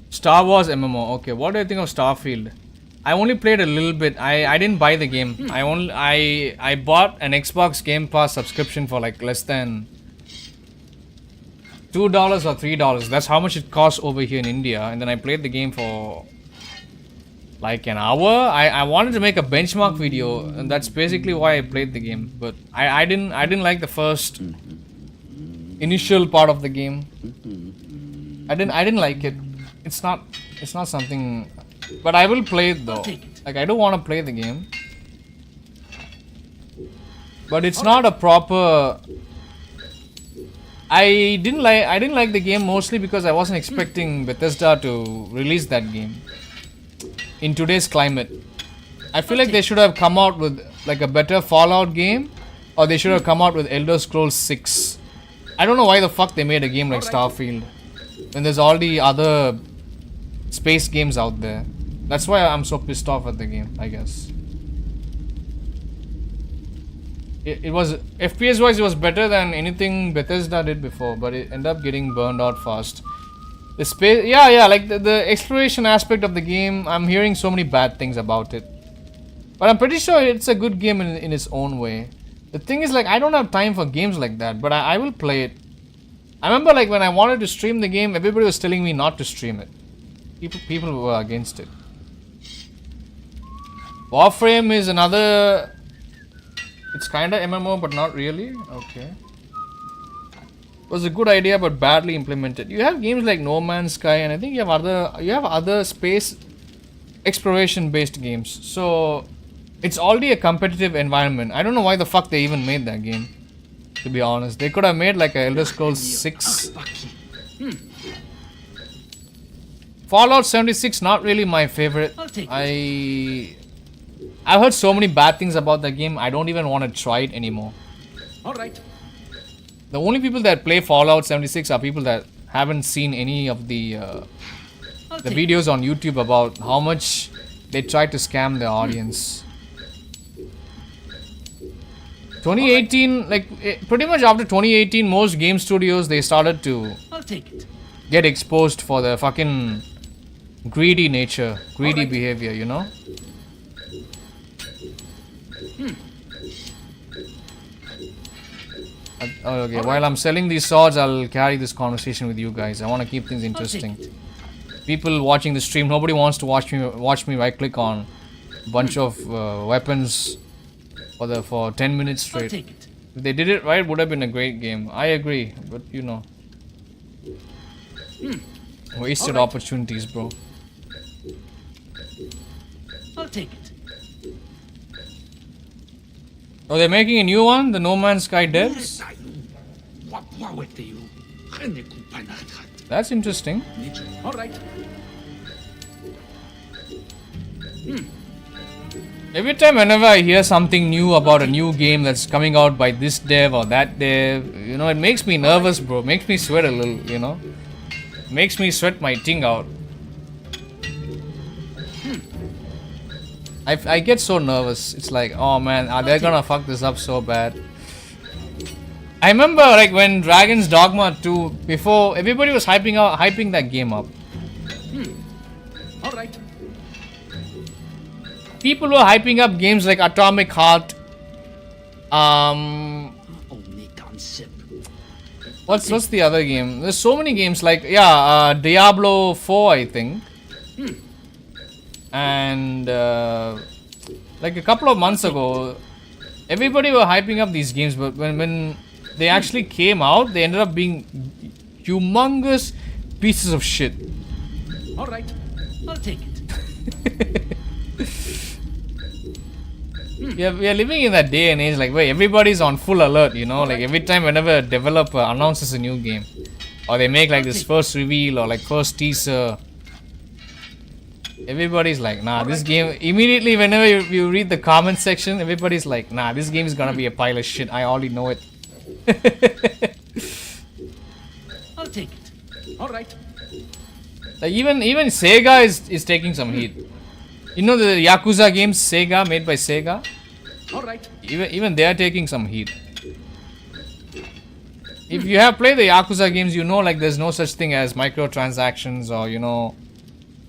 Star Wars MMO. Okay, what do you think of Starfield? I only played a little bit. I didn't buy the game. I bought an Xbox Game Pass subscription for like less than $2 or $3. That's how much it costs over here in India. And then I played the game for like an hour. I wanted to make a benchmark video, and that's basically why I played the game. But I didn't like the first initial part of the game. I didn't like it. It's not something. But I will play it though. Like I do want to play the game. But it's not a proper. I didn't like the game mostly because I wasn't expecting Bethesda to release that game in today's climate. I feel like they should have come out with like a better Fallout game, or they should have come out with Elder Scrolls 6. I don't know why the fuck they made a game like Starfield when there's all the other space games out there. That's why I'm so pissed off at the game, I guess. It was, FPS wise, it was better than anything Bethesda did before, but it ended up getting burned out fast. The space, yeah, like the exploration aspect of the game, I'm hearing so many bad things about it. But I'm pretty sure it's a good game in its own way. The thing is, like, I don't have time for games like that, but I will play it. I remember, like, when I wanted to stream the game, everybody was telling me not to stream it. People were against it. Warframe is another. It's kinda MMO, but not really. Okay. It was a good idea, but badly implemented. You have games like No Man's Sky, and I think you have other space exploration-based games. So it's already a competitive environment. I don't know why the fuck they even made that game. To be honest, they could have made like a Elder Scrolls 6. Fallout 76, not really my favorite. I've heard so many bad things about that game, I don't even want to try it anymore. Alright. The only people that play Fallout 76 are people that haven't seen any of the videos on YouTube about how much they tried to scam their audience. 2018, like pretty much after 2018, most game studios, they started to get exposed for their fucking greedy nature, greedy behavior, you know? Okay, while I'm selling these swords, I'll carry this conversation with you guys. I want to keep things interesting. People watching the stream, nobody wants to watch me right click on a bunch of weapons for 10 minutes straight. If they did it right, it would have been a great game. I agree, but you know. Wasted opportunities, bro. I'll take it. Oh, they're making a new one? The No Man's Sky devs? That's interesting. Alright. Every time whenever I hear something new about a new game that's coming out by this dev or that dev, you know, it makes me nervous, bro. Makes me sweat a little, you know. Makes me sweat my ting out. I get so nervous. It's like, oh man, are they gonna fuck this up so bad? I remember like when Dragon's Dogma 2, before everybody was hyping that game up. Alright. People were hyping up games like Atomic Heart. What's the other game? There's so many games like Diablo 4, I think. And like a couple of months ago, everybody were hyping up these games, but when they actually came out, they ended up being humongous pieces of shit. Alright, I'll take it. Yeah, we are living in that day and age like where everybody's on full alert, you know, like every time whenever a developer announces a new game, or they make like this first reveal or like first teaser, Everybody's like, nah, this game. Immediately, whenever you read the comment section, everybody's like, nah, this game is gonna be a pile of shit. I already know it. I'll take it. All right. Like even Sega is taking some heat. You know the Yakuza games, Sega, made by Sega? All right. Even they are taking some heat. If you have played the Yakuza games, you know like there's no such thing as microtransactions or, you know,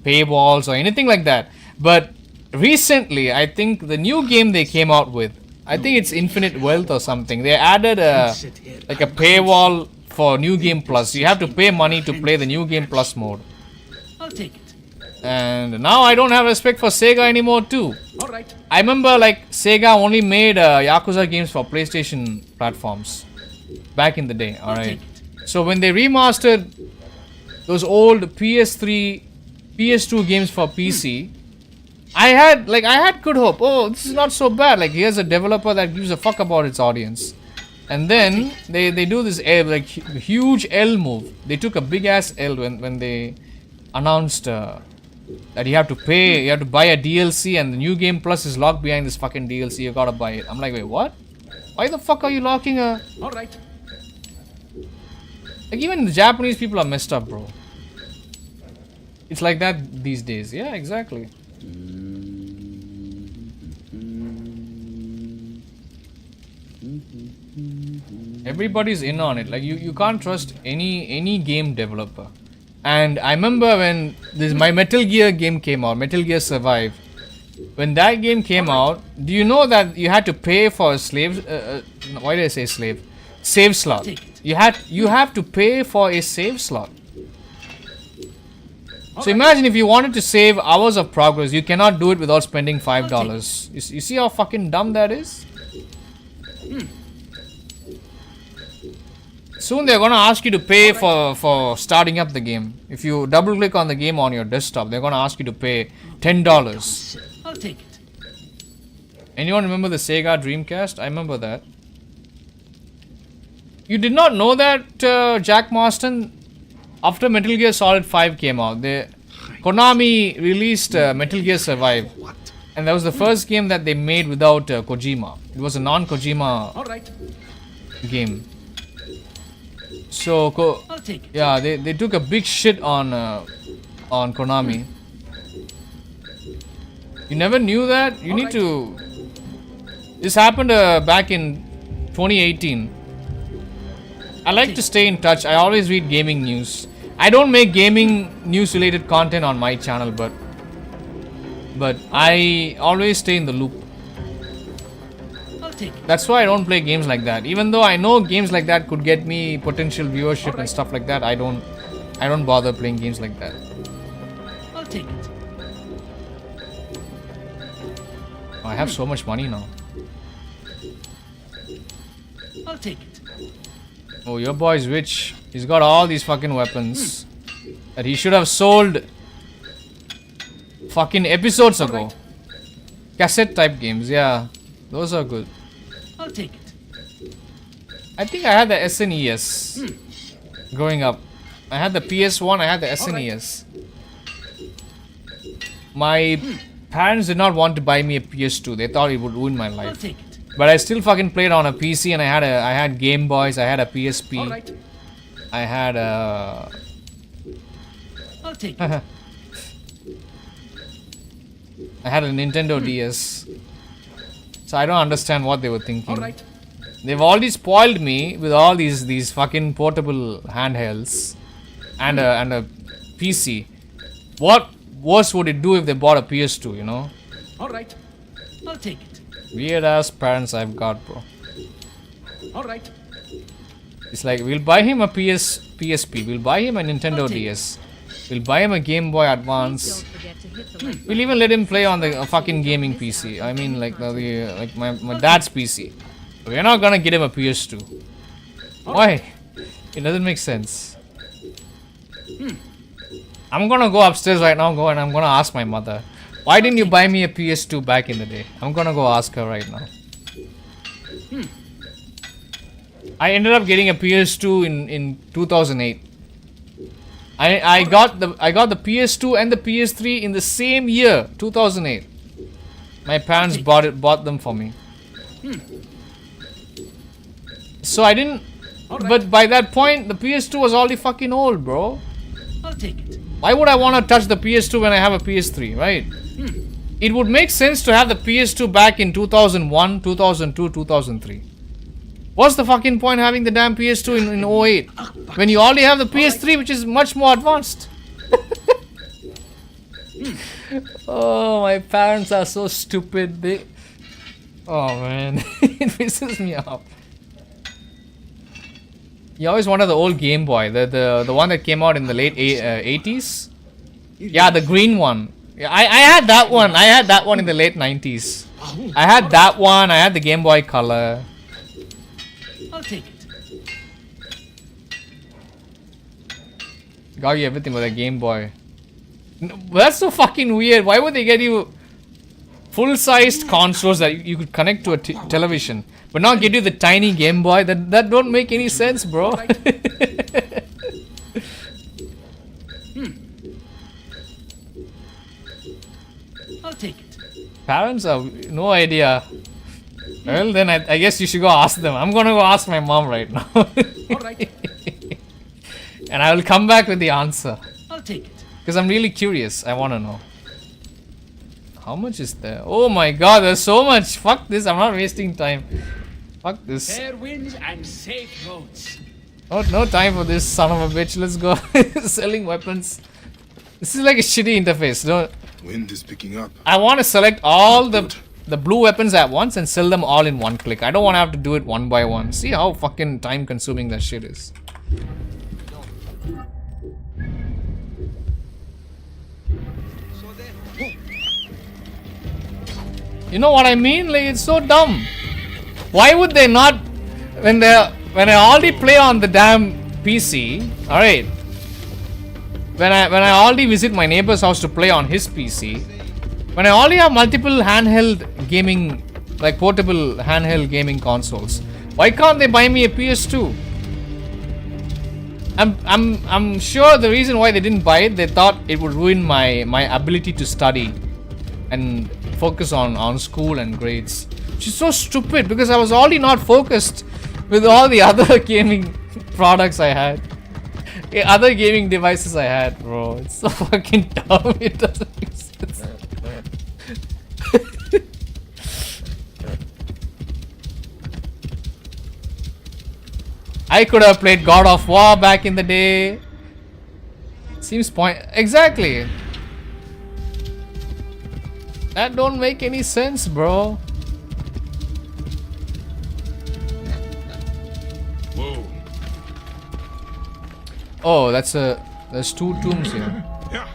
paywalls or anything like that. But recently, I think the new game they came out with, I think it's Infinite Wealth or something. They added a paywall for New Game Plus. You have to pay money to play the New Game Plus mode. I'll take it. And now I don't have respect for Sega anymore too. All right. I remember like Sega only made Yakuza games for PlayStation platforms back in the day. Alright. So when they remastered those old PS3, PS2 games for PC, I had good hope. Oh, this is not so bad. Like here's a developer that gives a fuck about its audience. And then they do this like huge L move. They took a big ass L when they announced that you have to pay, you have to buy a DLC, and the New Game Plus is locked behind this fucking DLC. You gotta buy it. I'm like, wait, what? Why the fuck are you locking a? All right. Like even the Japanese people are messed up, bro. It's like that these days. Yeah, exactly. Everybody's in on it. Like you can't trust any game developer. And I remember when my Metal Gear game came out, Metal Gear Survive. When that game came out, do you know that you had to pay for a slave? Why did I say slave? Save slot. You have to pay for a save slot. So imagine if you wanted to save hours of progress, you cannot do it without spending $5. You see how fucking dumb that is? Soon they're gonna ask you to pay for starting up the game. If you double click on the game on your desktop, they're gonna ask you to pay $10. I'll take it. Anyone remember the Sega Dreamcast? I remember that. You did not know that, Jack Marston? After Metal Gear Solid 5 came out, Konami released Metal Gear Survive. And that was the first game that they made without Kojima. It was a non-Kojima game. So, I'll take it. yeah, they took a big shit on Konami. You never knew that? You need to... This happened back in 2018. I like to stay in touch. I always read gaming news. I don't make gaming news related content on my channel, but I always stay in the loop. That's why I don't play games like that. Even though I know games like that could get me potential viewership and stuff like that, I don't bother playing games like that. I'll take it. Oh, I have so much money now. I'll take it. Oh, your boy's rich. He's got all these fucking weapons that he should have sold fucking episodes ago. Cassette type games, yeah. Those are good. I'll take it. I think I had the SNES growing up. I had the PS1, I had the SNES. My parents did not want to buy me a PS2. They thought it would ruin my I'll life. take it. But I still fucking played on a PC, and I had Game Boys, I had a PSP. All right. I had a... I'll take it. I had a Nintendo DS. So I don't understand what they were thinking. All right. They've already spoiled me with all these fucking portable handhelds and a PC. What worse would it do if they bought a PS2, you know? All right. I'll take it. Weird ass parents I've got, bro. All right. It's like, we'll buy him a PSP, we'll buy him a Nintendo DS, we'll buy him a Game Boy Please Advance. don't forget to hit the like We'll even let him play on the fucking gaming PC. I mean, like like my dad's PC. We're not gonna get him a PS2. Why? It doesn't make sense. I'm gonna go upstairs right now, and I'm gonna ask my mother, why didn't you buy me a PS2 back in the day? I'm gonna go ask her right now. I ended up getting a PS2 in 2008. I got the PS2 and the PS3 in the same year, 2008. My parents bought them for me. So I didn't. Alright. But by that point, the PS2 was already fucking old, bro. I'll take it. Why would I want to touch the PS2 when I have a PS3, right? It would make sense to have the PS2 back in 2001, 2002, 2003. What's the fucking point having the damn PS2 in 08 when you already have the PS3, which is much more advanced? Oh, my parents are so stupid. Oh man, it pisses me off. You always wanted the old Game Boy, the one that came out in the late 80s. Yeah, the green one. Yeah, I had that one. I had that one in the late 90s. I had that one. I had the Game Boy Color. I'll take it. Got you everything with a Game Boy. No, that's so fucking weird. Why would they get you full-sized consoles that you could connect to a television, but not get you the tiny Game Boy? That don't make any sense, bro. I'll take it. Parents have no idea. Well, then I guess you should go ask them. I'm gonna go ask my mom right now. Alright. And I will come back with the answer. I'll take it. Because I'm really curious. I want to know. How much is there? Oh my god, there's so much. Fuck this. I'm not wasting time. Fuck this. Fair winds and safe roads. Oh, no time for this son of a bitch. Let's go. Selling weapons. This is like a shitty interface. No, Wind is picking up. I want to select all the blue weapons at once and sell them all in one click. I don't want to have to do it one by one. See how fucking time consuming that shit is. You know what I mean? Like, it's so dumb. Why would they not, when I already play on the damn PC, alright, when I already visit my neighbor's house to play on his PC, when I already have multiple handheld gaming, like portable handheld gaming consoles, why can't they buy me a PS2? I'm sure the reason why they didn't buy it, they thought it would ruin my ability to study and focus on school and grades. Which is so stupid because I was already not focused with all the other gaming products I had. Other gaming devices I had, bro. It's so fucking dumb. It doesn't make sense. I could have played God of War back in the day. Seems exactly. That don't make any sense, bro. Whoa. Oh, there's two tombs here. Yeah.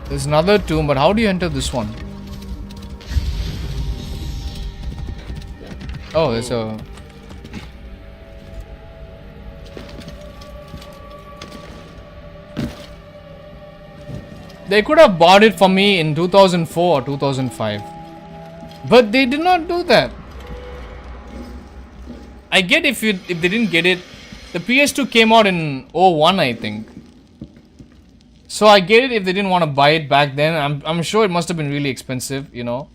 There's another tomb, but how do you enter this one? Oh, there's a... They could have bought it for me in 2004 or 2005. But they did not do that. I get if they didn't get it. The PS2 came out in 01, I think. So I get it if they didn't want to buy it back then. I'm sure it must have been really expensive, you know.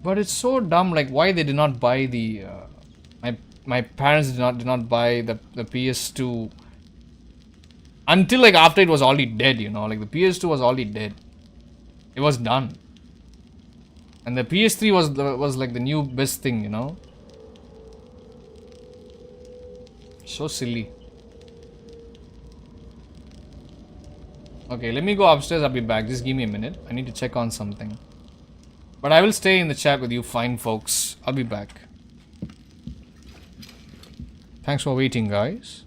But it's so dumb, like why they did not buy the my parents did not buy the PS2 until like after it was already dead, you know, like the PS2 was already dead. It was done. And the PS3 was like the new best thing, you know. So silly. Okay, let me go upstairs, I'll be back. Just give me a minute. I need to check on something. But I will stay in the chat with you fine folks. I'll be back. Thanks for waiting, guys.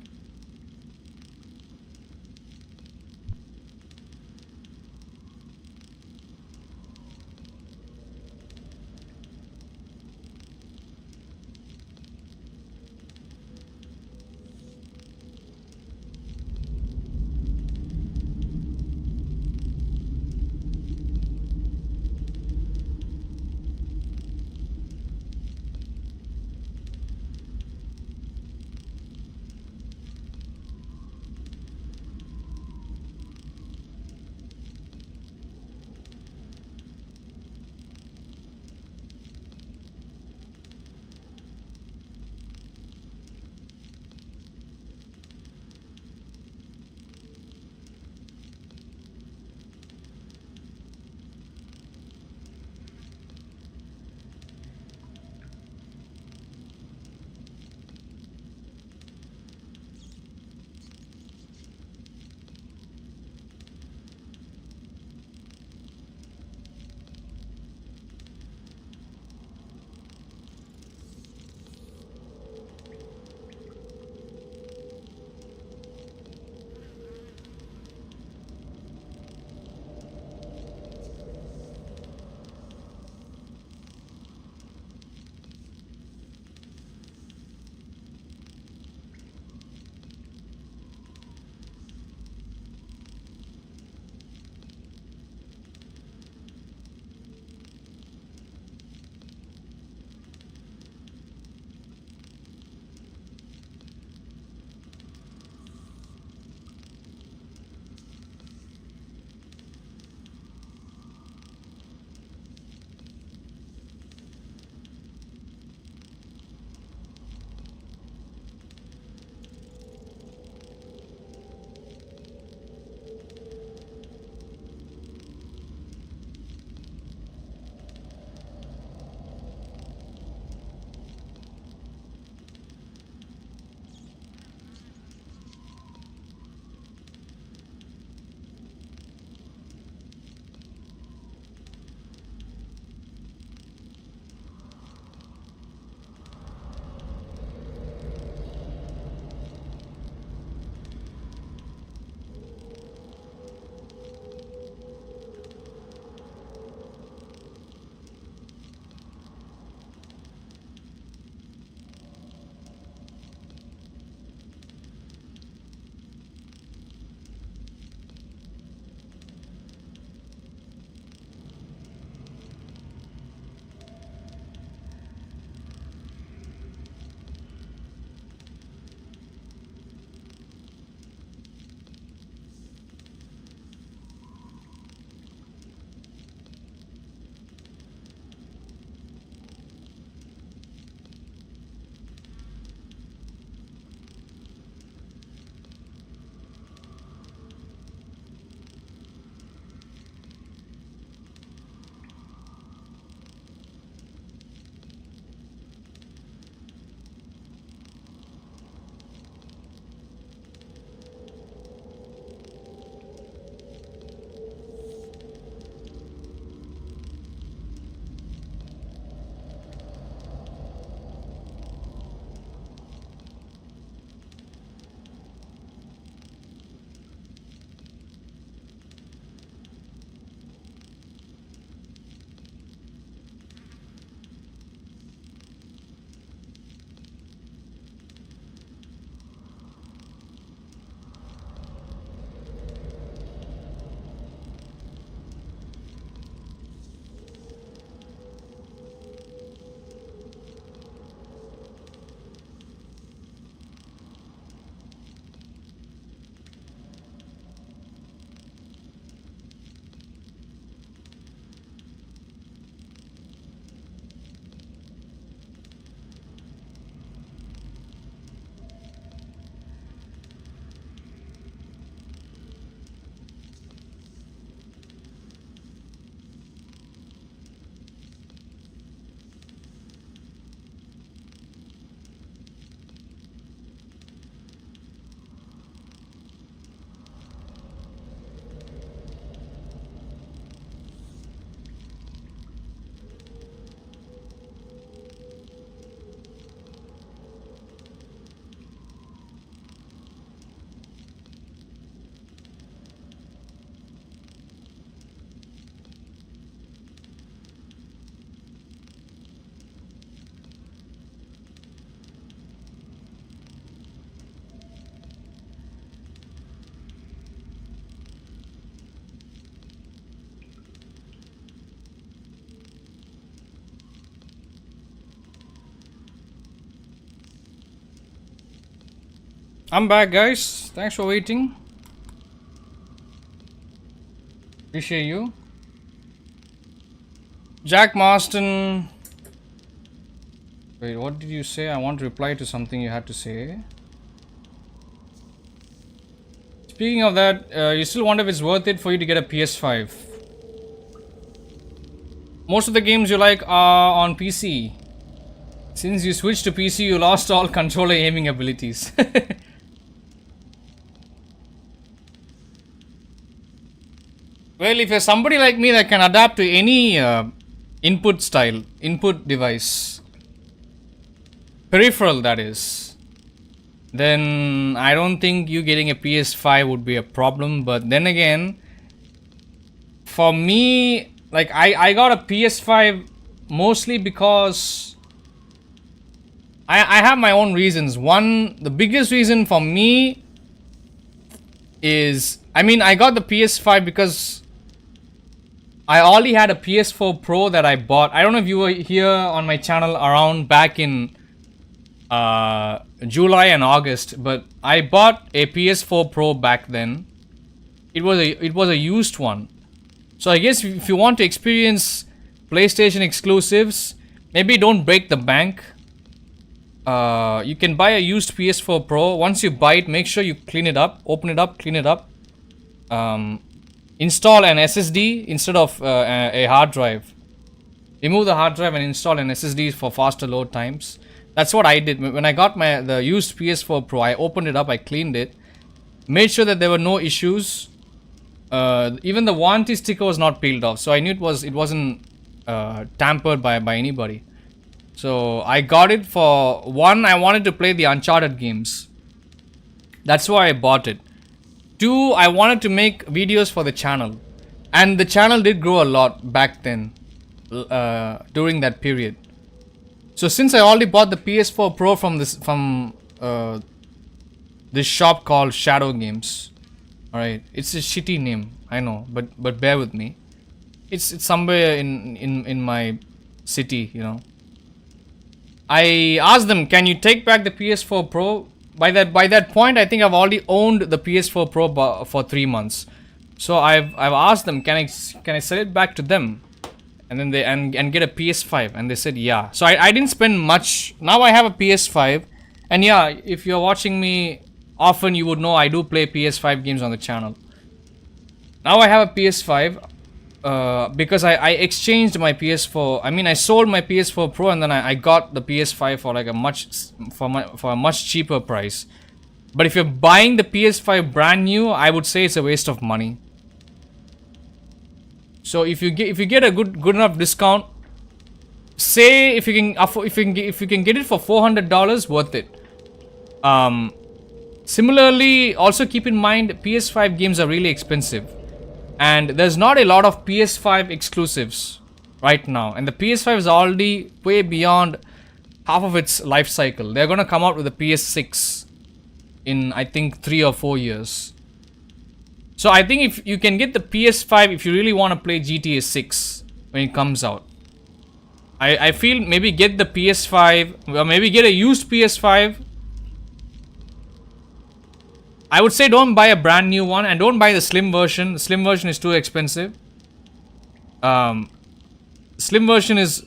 I'm back, guys. Thanks for waiting. Appreciate you. Jack Marston. Wait, what did you say? I want to reply to something you had to say. Speaking of that, you still wonder if it's worth it for you to get a PS5. Most of the games you like are on PC. Since you switched to PC, you lost all controller aiming abilities. Well, if you're somebody like me that can adapt to any input style, input device, peripheral that is, then I don't think you getting a PS5 would be a problem. But then again, for me, like I got a PS5 mostly because I have my own reasons. One, the biggest reason for me is, I mean, I got the PS5 because I already had a PS4 Pro that I bought. I don't know if you were here on my channel around back in July and August, but I bought a PS4 Pro back then. It was a used one. So I guess if you want to experience PlayStation exclusives, maybe don't break the bank. You can buy a used PS4 Pro. Once you buy it, make sure you clean it up, open it up, clean it up. Install an SSD instead of a hard drive. Remove the hard drive and install an SSD for faster load times. That's what I did. When I got the used PS4 Pro, I opened it up, I cleaned it, made sure that there were no issues. Even the warranty sticker was not peeled off, so I knew it wasn't tampered by anybody. So I got it for one. I wanted to play the Uncharted games. That's why I bought it. Two, I wanted to make videos for the channel, and the channel did grow a lot back then, during that period. So since I already bought the PS4 Pro from this shop called Shadow Games, all right, it's a shitty name, I know, but bear with me. It's somewhere in my city, you know. I asked them, can you take back the PS4 Pro? By that point, I think I've already owned the PS4 Pro for 3 months. So I've asked them, can I sell it back to them, and then they and get a PS5, and they said yeah. So I didn't spend much. Now I have a PS5, and yeah, if you're watching me often, you would know I do play PS5 games on the channel. Now I have a PS5. Because I exchanged my PS4. I mean, I sold my PS4 Pro and then I got the PS5 for like a much cheaper price. But if you're buying the PS5 brand new, I would say it's a waste of money. So if you get a good enough discount, say if you can get it for $400, worth it. Similarly, also keep in mind PS5 games are really expensive. And there's not a lot of PS5 exclusives right now. And the PS5 is already way beyond half of its life cycle. They're going to come out with the PS6 in, I think, 3 or 4 years. So I think if you can get the PS5 if you really want to play GTA 6 when it comes out. I feel maybe get the PS5, or maybe get a used PS5. I would say don't buy a brand new one, and don't buy the slim version. The slim version is too expensive. Slim version is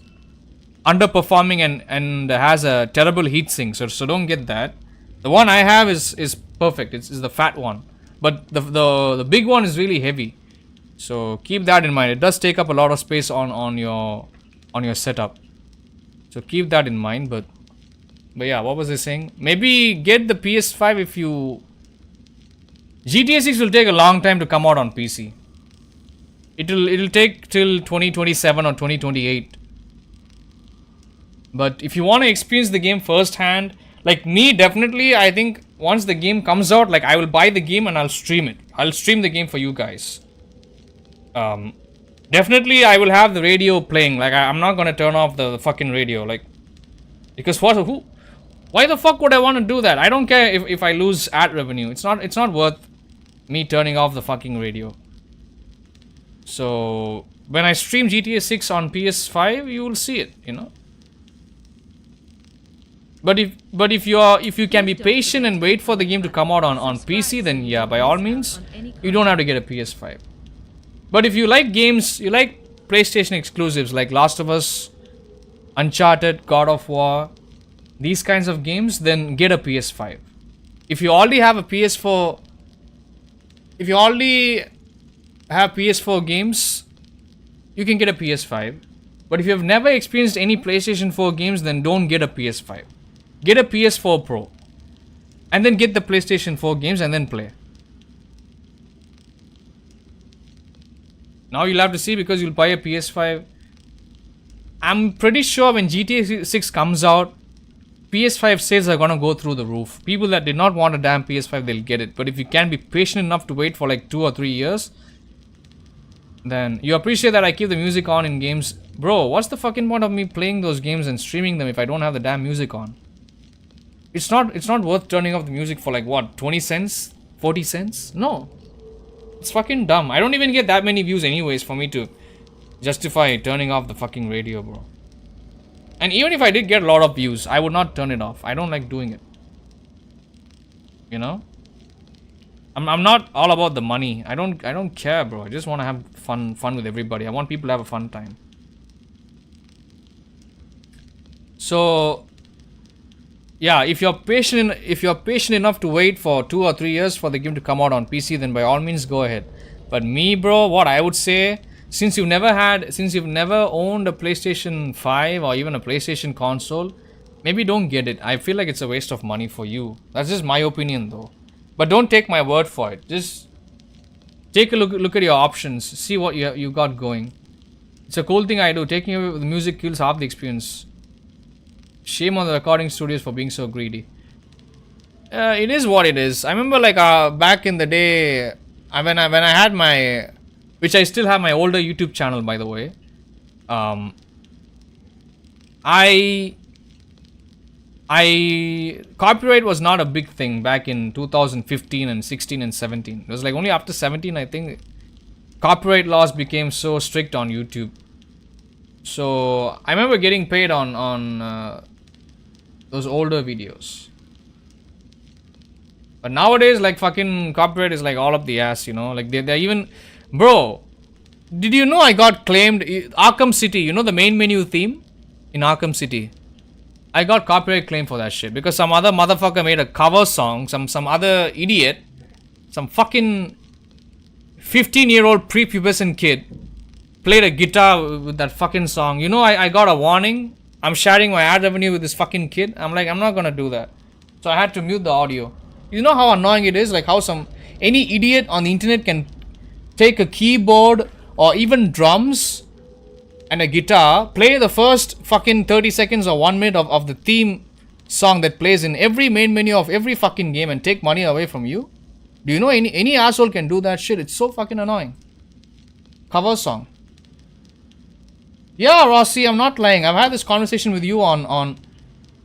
underperforming and has a terrible heatsink, so don't get that. The one I have is perfect. It's the fat one, but the big one is really heavy. So keep that in mind. It does take up a lot of space on your setup. So keep that in mind. But yeah, what was I saying? Maybe get the PS5 if you. GTA 6 will take a long time to come out on PC. It'll take till 2027 or 2028. But if you want to experience the game firsthand, like me, definitely, I think once the game comes out, like I will buy the game and I'll stream it. I'll stream the game for you guys. Definitely, I will have the radio playing. Like I'm not gonna turn off the fucking radio, like, because why the fuck would I want to do that? I don't care if I lose ad revenue. It's not worth me turning off the fucking radio. So when I stream GTA 6 on PS5, you will see it, you know. But if you can be patient and wait for the game to come out on PC, then yeah, by all means, you don't have to get a PS5. But if you like games, you like PlayStation exclusives like Last of Us, Uncharted, God of War, these kinds of games, then get a PS5. If you already have a PS4, if you already have PS4 games, you can get a PS5. But if you have never experienced any PlayStation 4 games, then don't get a PS5. Get a PS4 Pro. And then get the PlayStation 4 games and then play. Now you'll have to see because you'll buy a PS5. I'm pretty sure when GTA 6 comes out, PS5 sales are gonna go through the roof. People that did not want a damn PS5, they'll get it. But if you can be patient enough to wait for like 2 or 3 years, then you appreciate that I keep the music on in games. Bro, what's the fucking point of me playing those games and streaming them if I don't have the damn music on? It's not worth turning off the music for like what, 20 cents? 40 cents? No. It's fucking dumb. I don't even get that many views anyways for me to justify turning off the fucking radio, bro. And even if I did get a lot of views, I would not turn it off. I don't like doing it. You know? I'm not all about the money. I don't care, bro. I just want to have fun with everybody. I want people to have a fun time. So yeah, if you're patient enough to wait for 2 or 3 years for the game to come out on PC, then by all means go ahead. But me, bro, what I would say, since you've never owned a PlayStation 5 or even a PlayStation console, maybe don't get it. I feel like it's a waste of money for you. That's just my opinion though. But don't take my word for it. Just take a look at your options. See what you got going. It's a cool thing I do. Taking away the music kills half the experience. Shame on the recording studios for being so greedy. It is what it is. I remember like back in the day, when I had my, which I still have my older YouTube channel by the way. Copyright was not a big thing back in 2015 and 16 and 17. It was like only after 17 I think copyright laws became so strict on YouTube. So I remember getting paid on those older videos. But nowadays like fucking copyright is like all up the ass, you know, like they're even, bro, did you know I got claimed Arkham City, you know the main menu theme in Arkham City? I got copyright claim for that shit because some other motherfucker made a cover song, some other idiot, some fucking 15-year-old prepubescent kid played a guitar with that fucking song. You know, I got a warning. I'm sharing my ad revenue with this fucking kid. I'm like, I'm not gonna do that. So I had to mute the audio. You know how annoying it is? Like how any idiot on the internet can take a keyboard or even drums and a guitar, play the first fucking 30 seconds or 1 minute of the theme song that plays in every main menu of every fucking game and take money away from you? Do you know any asshole can do that shit? It's so fucking annoying. Cover song. Yeah, Rossi, I'm not lying. I've had this conversation with you on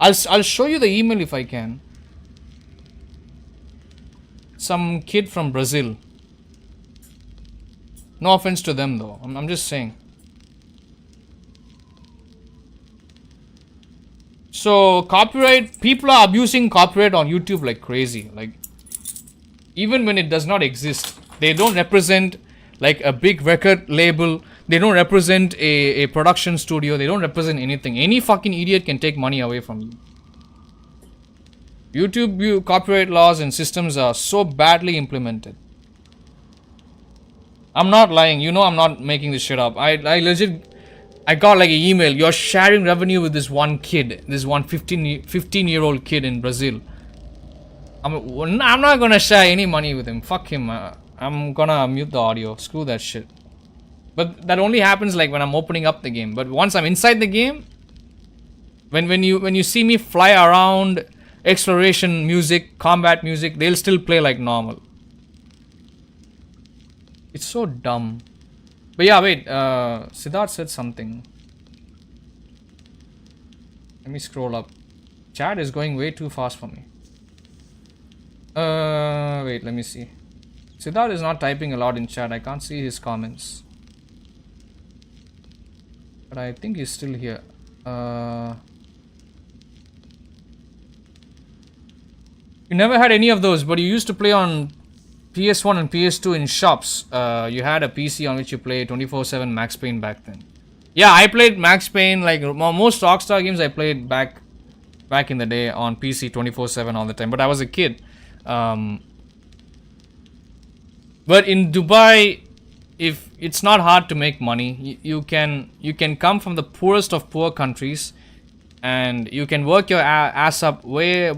I'll show you the email if I can. Some kid from Brazil. No offense to them though. I'm just saying. So copyright, people are abusing copyright on YouTube like crazy. Like even when it does not exist, they don't represent like a big record label. They don't represent a production studio. They don't represent anything. Any fucking idiot can take money away from you. YouTube copyright laws and systems are so badly implemented. I'm not lying. You know I'm not making this shit up. I legit, I got like an email. You're sharing revenue with this one kid. This one 15-year-old kid in Brazil. I'm not gonna share any money with him. Fuck him. I'm gonna mute the audio. Screw that shit. But that only happens like when I'm opening up the game. But once I'm inside the game, when you see me fly around, exploration music, combat music, they'll still play like normal. It's so dumb. But yeah, wait, Siddharth said something. Let me scroll up. Chat is going way too fast for me. Wait, let me see. Siddharth is not typing a lot in chat. I can't see his comments. But I think he's still here. You never had any of those, but you used to play on PS1 and PS2 in shops. You had a PC on which you played 24/7 Max Payne back then. Yeah, I played Max Payne, like most Rockstar games I played back in the day on PC 24/7 all the time. But I was a kid. But in Dubai, if it's not hard to make money, you can come from the poorest of poor countries, and you can work your ass up way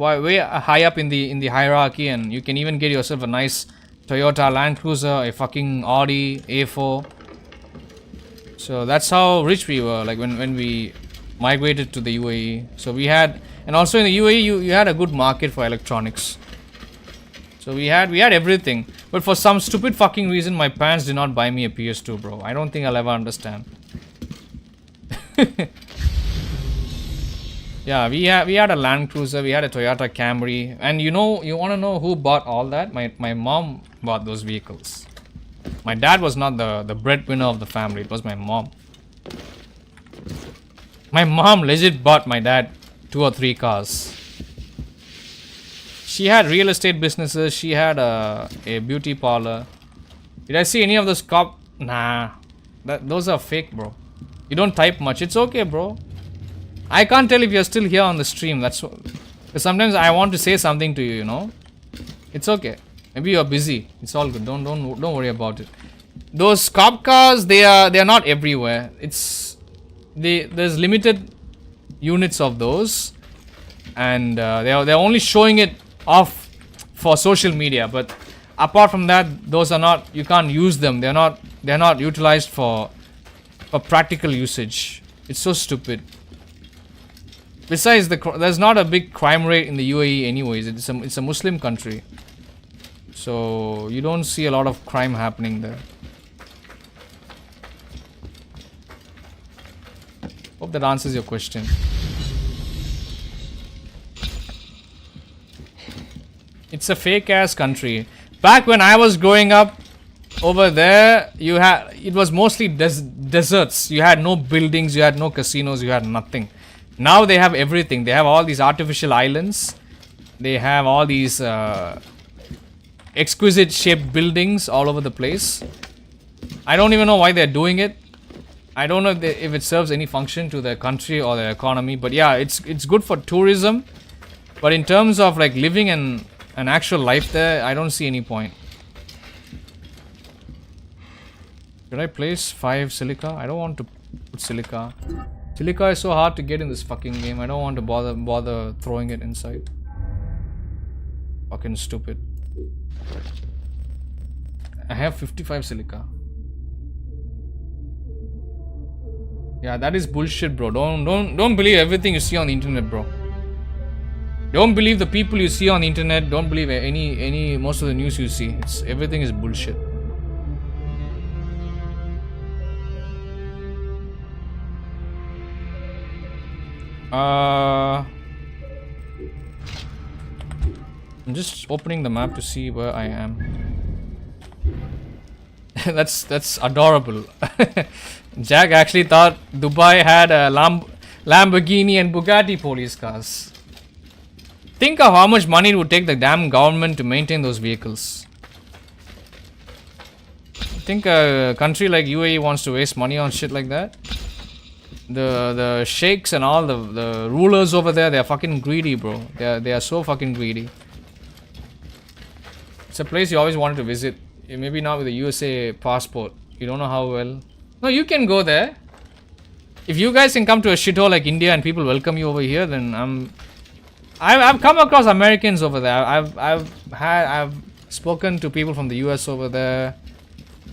high up in the hierarchy, and you can even get yourself a nice Toyota Land Cruiser, a fucking Audi A4. So that's how rich we were, like when we migrated to the UAE. So we had, and also in the UAE you had a good market for electronics. So we had everything. But for some stupid fucking reason, my parents did not buy me a PS2, bro. I don't think I'll ever understand. Yeah, we had a Land Cruiser, we had a Toyota Camry, and you want to know who bought all that? My mom bought those vehicles. My dad was not the breadwinner of the family. It was my mom. My mom legit bought my dad 2 or 3 cars. She had real estate businesses. She had a beauty parlor. Did I see any of those cop? Nah, those are fake, bro. You don't type much. It's okay, bro. I can't tell if you're still here on the stream. That's what, because sometimes I want to say something to you. You know, it's okay. Maybe you're busy. It's all good. Don't worry about it. Those cop cars, they are not everywhere. There's limited units of those, and they're only showing it off for social media. But apart from that, those are not. You can't use them. They're not utilized for practical usage. It's so stupid. Besides, there's not a big crime rate in the UAE anyways. It's a Muslim country, so you don't see a lot of crime happening there. Hope that answers your question. It's a fake ass country. Back when I was growing up over there, it was mostly deserts. You had no buildings, you had no casinos, you had nothing. Now they have everything. They have all these artificial islands. They have all these exquisite shaped buildings all over the place. I don't even know why they're doing it. I don't know if it serves any function to their country or their economy. But yeah, it's good for tourism. But in terms of like living an actual life there, I don't see any point. Should I place 5 silica? I don't want to put silica. Silica is so hard to get in this fucking game. I don't want to bother throwing it inside. Fucking stupid. I have 55 silica. Yeah, that is bullshit, bro. Don't believe everything you see on the internet, bro. Don't believe the people you see on the internet. Don't believe most of the news you see. Everything is bullshit. I'm just opening the map to see where I am. that's adorable. Jack actually thought Dubai had a Lamborghini and Bugatti police cars. Think of how much money it would take the damn government to maintain those vehicles. Think a country like UAE wants to waste money on shit like that? The sheikhs and all the rulers over there, they're fucking greedy, bro. They are so fucking greedy. It's a place you always wanted to visit. Maybe not with a USA passport. You don't know how well. No, you can go there. If you guys can come to a shithole like India and people welcome you over here, then I've come across Americans over there. I've spoken to people from the US over there,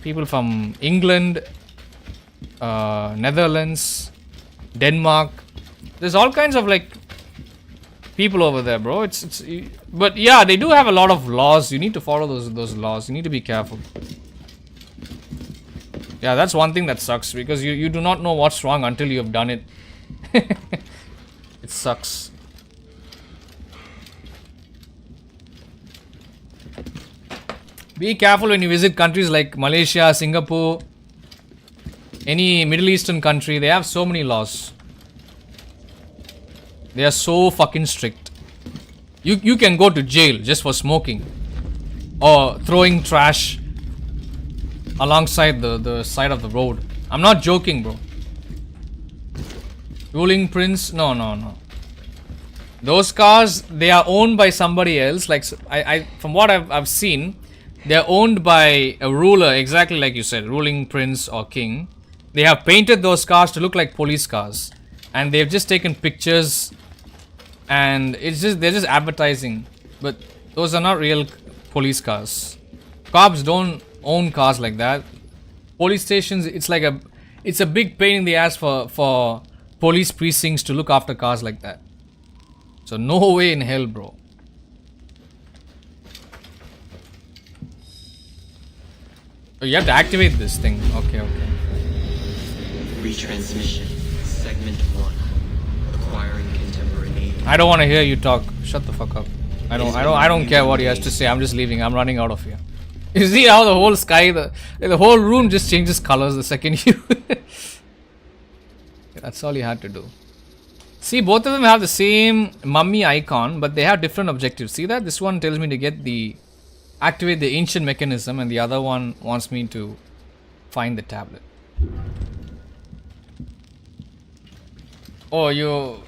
people from England, Netherlands, Denmark. There's all kinds of like people over there, bro. But yeah, they do have a lot of laws. You need to follow those laws. You need to be careful. Yeah, that's one thing that sucks, because you do not know what's wrong until you have done it. It sucks. Be careful when you visit countries like Malaysia, Singapore, any Middle Eastern country. They have so many laws. They are so fucking strict. You can go to jail just for smoking or throwing trash alongside the side of the road. I'm not joking, bro. Ruling prince? No. Those cars, they are owned by somebody else. Like I from what I've seen, they're owned by a ruler, exactly like you said, ruling prince or king. They have painted those cars to look like police cars, and they've just taken pictures, and they're just advertising. But those are not real police cars. Cops don't own cars like that. Police stations, it's a big pain in the ass for police precincts to look after cars like that. So no way in hell, bro. Oh, you have to activate this thing. Okay. Retransmission. Segment 1. Acquiring contemporary. I don't want to hear you talk. Shut the fuck up. I don't care what he has to say. I'm just leaving. I'm running out of here. You see how the whole sky, the whole room just changes colors the second you. That's all you had to do. See, both of them have the same mummy icon, but they have different objectives. See that? This one tells me to activate the ancient mechanism, and the other one wants me to find the tablet. Oh,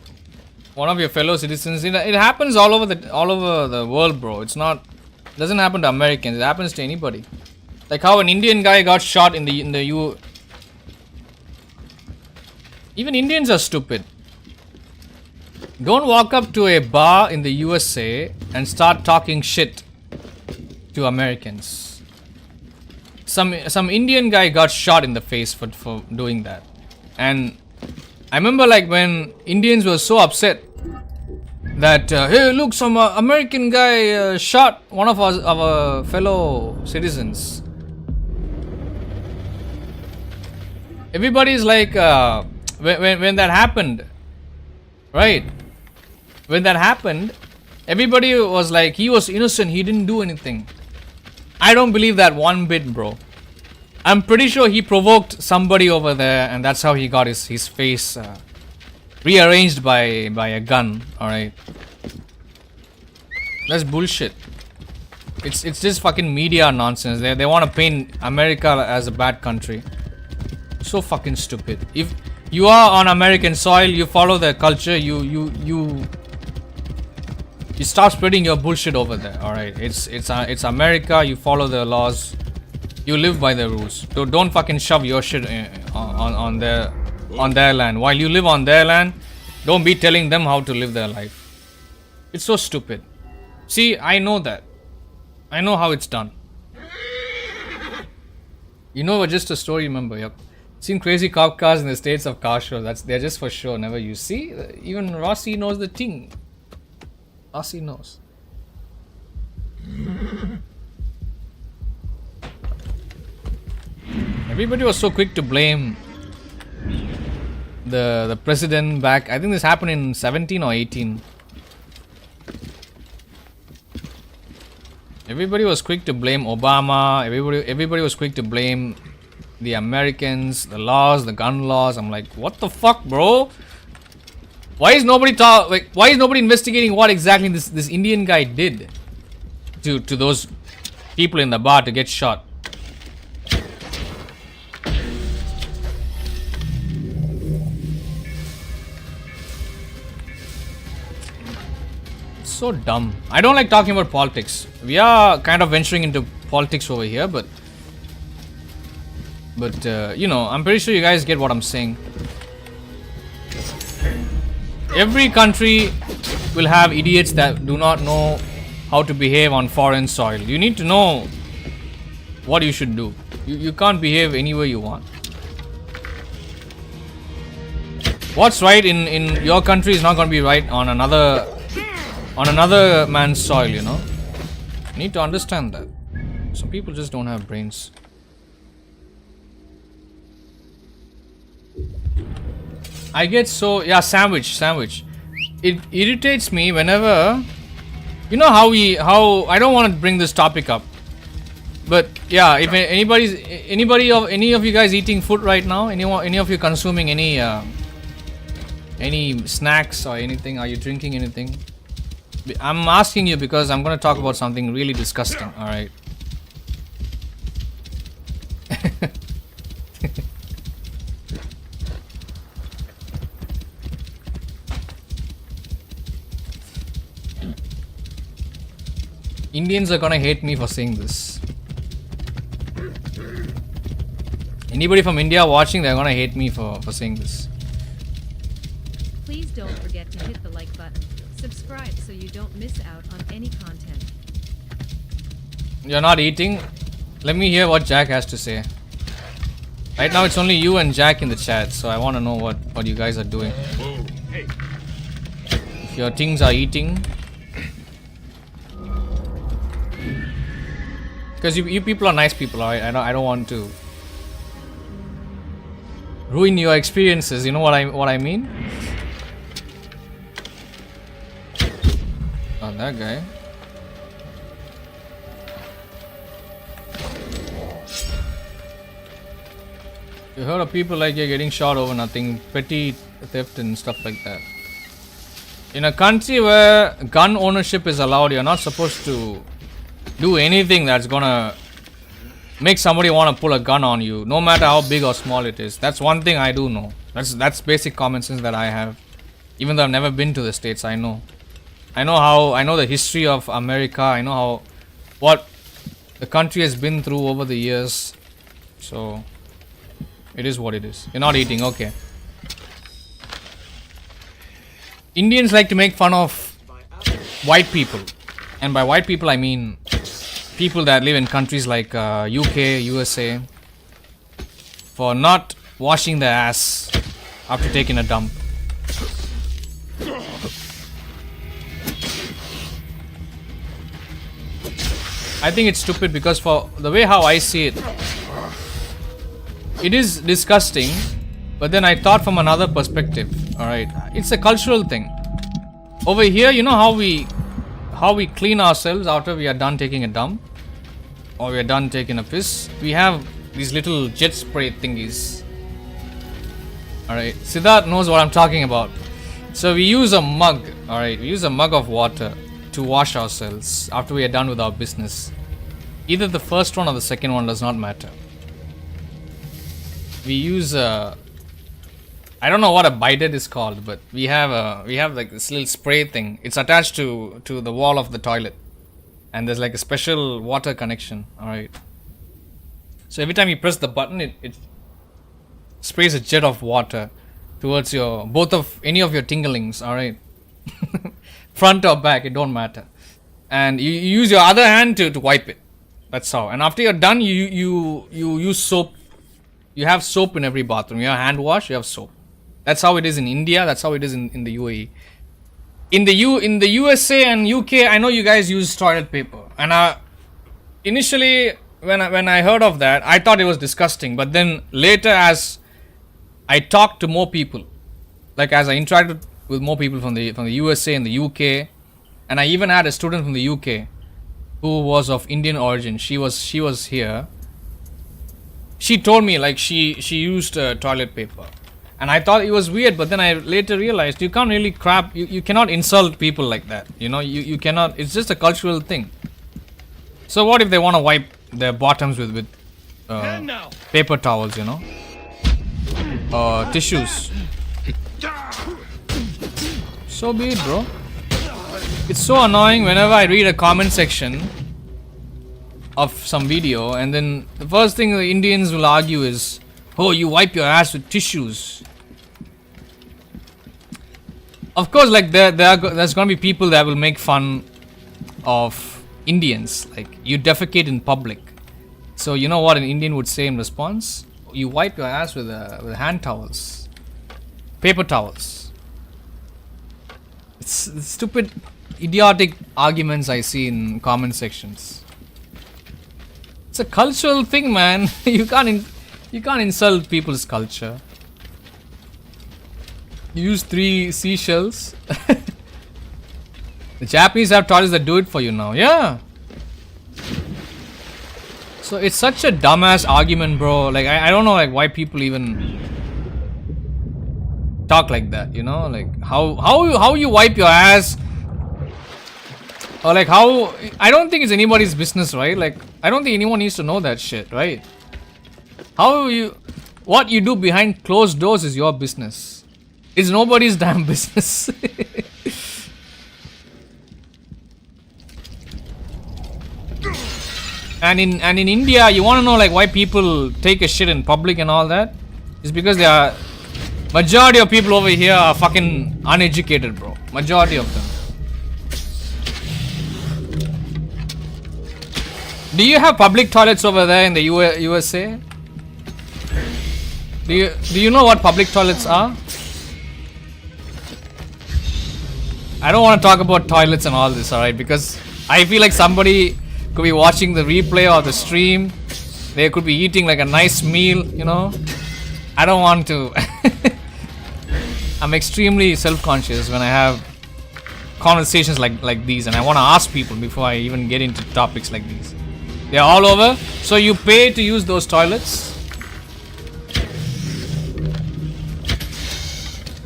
one of your fellow citizens. It happens all over the world, bro. It doesn't happen to Americans. It happens to anybody. Like how an Indian guy got shot in the U. Even Indians are stupid. Don't walk up to a bar in the USA and start talking shit to Americans. Some Indian guy got shot in the face for doing that. And I remember like when Indians were so upset that hey look, some American guy shot one of our fellow citizens. Everybody's like when that happened, right? When that happened, everybody was like, he was innocent, he didn't do anything. I don't believe that one bit, bro. I'm pretty sure he provoked somebody over there, and that's how he got his face rearranged by a gun. Alright. That's bullshit. It's just fucking media nonsense. They want to paint America as a bad country. So fucking stupid. If you are on American soil, you follow their culture, you start spreading your bullshit over there. Alright. It's America, you follow the laws. You live by the rules. So don't fucking shove your shit on their land. While you live on their land, don't be telling them how to live their life. It's so stupid. See, I know that. I know how it's done. You know, just a story, remember. Yep. Seen crazy cop cars in the states of car show. They're just for sure. Never you see. Even Rossi knows the thing. Rossi knows. Everybody was so quick to blame the president back. I think this happened in 17 or 18. Everybody was quick to blame Obama. Everybody was quick to blame the Americans, the laws, the gun laws. I'm like, what the fuck, bro? Why is nobody why is nobody investigating what exactly this Indian guy did to those people in the bar to get shot? So dumb. I don't like talking about politics. We are kind of venturing into politics over here, but you know, I'm pretty sure you guys get what I'm saying. Every country will have idiots that do not know how to behave on foreign soil. You need to know what you should do. You can't behave any way you want. What's right in your country is not going to be right on another man's soil, you know. You need to understand that. Some people just don't have brains. I get so sandwich. It irritates me whenever, you know how I don't want to bring this topic up, but yeah, if any of you guys eating food right now, any of you consuming any snacks or anything, are you drinking anything? I'm asking you because I'm going to talk about something really disgusting. All right. Indians are gonna hate me for saying this. Anybody from India watching, they're gonna hate me for saying this. Please don't forget to hit the like button. Subscribe so you don't miss out on any content. You're not eating? Let me hear what Jack has to say. Right now it's only you and Jack in the chat, so I want to know what you guys are doing. If your things are eating. Because you people are nice people, alright? I don't want to ruin your experiences. You know what I mean? Oh, that guy. You heard of people like you're getting shot over nothing, petty theft and stuff like that. In a country where gun ownership is allowed, you're not supposed to do anything that's gonna make somebody want to pull a gun on you, no matter how big or small it is. That's one thing I do know. That's basic common sense that I have. Even though I've never been to the States, I know the history of America. I know what the country has been through over the years. So it is what it is. You're not eating, okay. Indians like to make fun of white people, and by white people I mean people that live in countries like UK, USA, for not washing their ass after taking a dump. I think it's stupid because for the way how I see it, it is disgusting, but then I thought from another perspective. Alright, it's a cultural thing. Over here, you know how we clean ourselves after we are done taking a dump or we are done taking a piss? We have these little jet spray thingies. Alright, Siddharth knows what I'm talking about. So we use a mug, alright, we use a mug of water to wash ourselves after we are done with our business. Either the first one or the second one, does not matter. We use I don't know what a bidet is called, but we have like this little spray thing. It's attached to the wall of the toilet, and there's like a special water connection. All right. So every time you press the button, it sprays a jet of water towards any of your tinglings. All right. Front or back, it don't matter. And you use your other hand to wipe it. That's how. And after you're done, you use soap. You have soap in every bathroom. You have hand wash, you have soap. That's how it is in India. That's how it is in the UAE. In the USA and UK, I know you guys use toilet paper. And initially, when I heard of that, I thought it was disgusting. But then later, as I talked to more people, like as I interacted with more people from the USA and the UK, and I even had a student from the UK who was of Indian origin. She was here. She told me like she used toilet paper, and I thought it was weird. But then I later realized you can't really you cannot insult people like that. You know, you cannot. It's just a cultural thing. So what if they want to wipe their bottoms with paper towels? You know, tissues. So be it, bro. It's so annoying whenever I read a comment section of some video, and then the first thing the Indians will argue is, oh, you wipe your ass with tissues. Of course, like there's gonna be people that will make fun of Indians, like you defecate in public. So you know what an Indian would say in response? You wipe your ass with hand towels, paper towels. It's stupid, idiotic arguments I see in comment sections. It's a cultural thing, man. You can't insult people's culture. You use 3 seashells. The Japanese have toilets that do it for you now. Yeah. So it's such a dumbass argument, bro. Like I don't know like why people even talk like that. You know, like how you wipe your ass Or like how, I don't think it's anybody's business, right? Like, I don't think anyone needs to know that shit, right? How you, what you do behind closed doors is your business. It's nobody's damn business. And in India, you want to know like why people take a shit in public and all that? It's because they are, majority of people over here are fucking uneducated, bro. Majority of them. Do you have public toilets over there in the USA? Do you know what public toilets are? I don't want to talk about toilets and all this, alright? Because I feel like somebody could be watching the replay or the stream. They could be eating like a nice meal, you know? I don't want to. I'm extremely self-conscious when I have conversations like these, and I want to ask people before I even get into topics like these. They're all over. So you pay to use those toilets.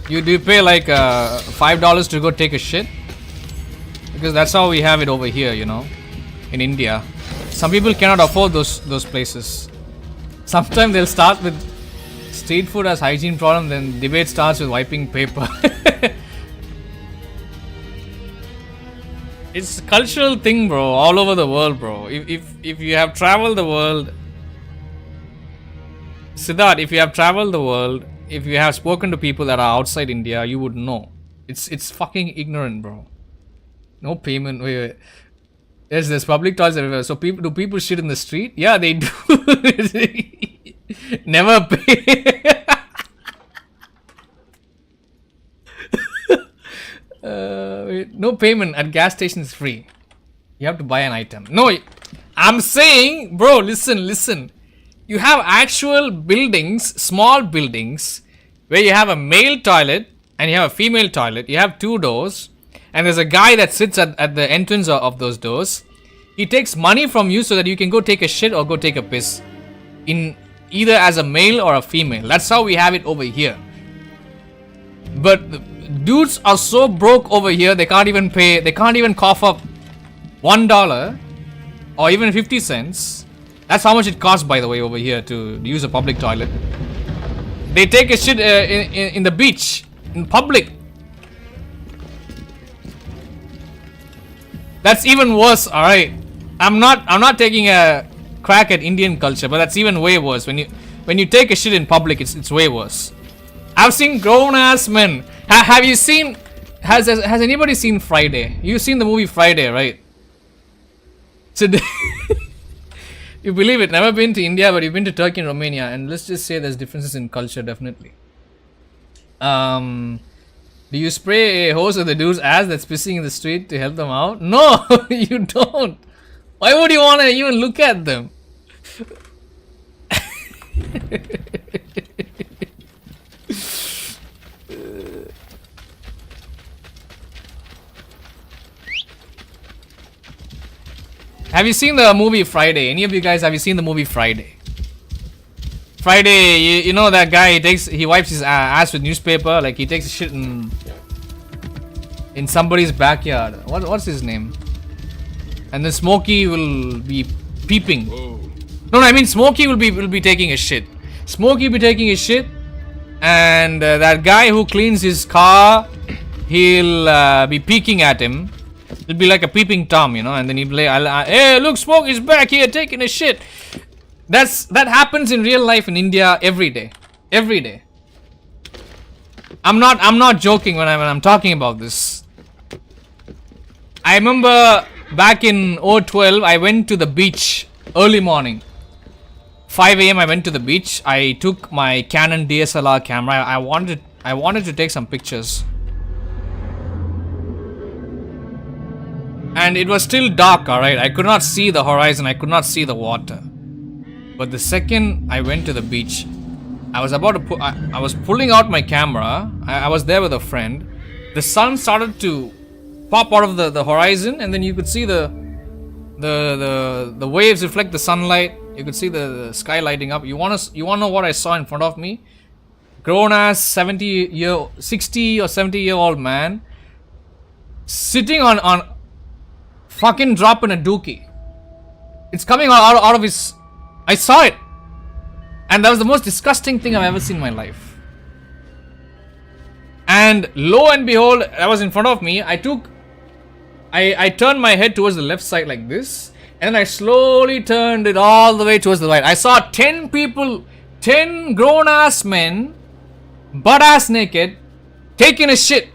Do you pay like $5 to go take a shit? Because that's how we have it over here, you know, in India. Some people cannot afford those places. Sometimes they'll start with street food as hygiene problem, then debate starts with wiping paper. It's a cultural thing, bro, all over the world, bro. If you have traveled the world, Siddharth, if you have traveled the world, if you have spoken to people that are outside India, you would know. It's fucking ignorant, bro. No payment. Wait. There's public toilets everywhere. So do people shit in the street? Yeah, they do. Never pay. No payment at gas stations, free. You have to buy an item. No, I'm saying, bro, listen. You have actual buildings, small buildings, where you have a male toilet and you have a female toilet. You have 2 doors, and there's a guy that sits at the entrance of those doors. He takes money from you so that you can go take a shit or go take a piss, in either as a male or a female. That's how we have it over here. But dudes are so broke over here, they can't even pay, they can't even cough up $1 or even 50 cents. That's how much it costs, by the way, over here to use a public toilet. They take a shit in the beach, in public. That's even worse, alright. I'm not taking a crack at Indian culture, but that's even way worse. When you take a shit in public, it's way worse. I've seen grown ass men. Have you seen? Has anybody seen Friday? You've seen the movie Friday, right? So you believe it? Never been to India, but you've been to Turkey and Romania, and let's just say there's differences in culture, definitely. Do you spray a hose of the dude's ass that's pissing in the street to help them out? No, you don't. Why would you want to even look at them? Have you seen the movie Friday? Any of you guys, have you seen the movie Friday? Friday, you know that guy, he wipes his ass with newspaper, like he takes a shit in somebody's backyard. What's his name? And then Smokey will be peeping. No, I mean Smokey will be taking a shit. Smokey will be taking a shit, and that guy who cleans his car, he'll be peeking at him. It'll be like a peeping Tom, you know, and then he'll be like, hey, look, Smokey's back here taking a shit. That happens in real life in India every day. Every day. I'm not joking when I'm talking about this. I remember back in 2012, I went to the beach early morning. 5 a.m. I went to the beach. I took my Canon DSLR camera. I wanted to take some pictures. And it was still dark, alright. I could not see the horizon. I could not see the water. But the second I went to the beach, I was about to I was pulling out my camera. I was there with a friend. The sun started to pop out of the horizon, and then you could see the waves reflect the sunlight. You could see the sky lighting up. You wanna know what I saw in front of me? Grown ass 60 or 70 year old man sitting on fucking dropping a dookie. It's coming out of his... I saw it. And that was the most disgusting thing I've ever seen in my life. And lo and behold, that was in front of me. I turned my head towards the left side like this. And then I slowly turned it all the way towards the right. I saw 10 people, 10 grown-ass men, butt-ass naked, taking a shit.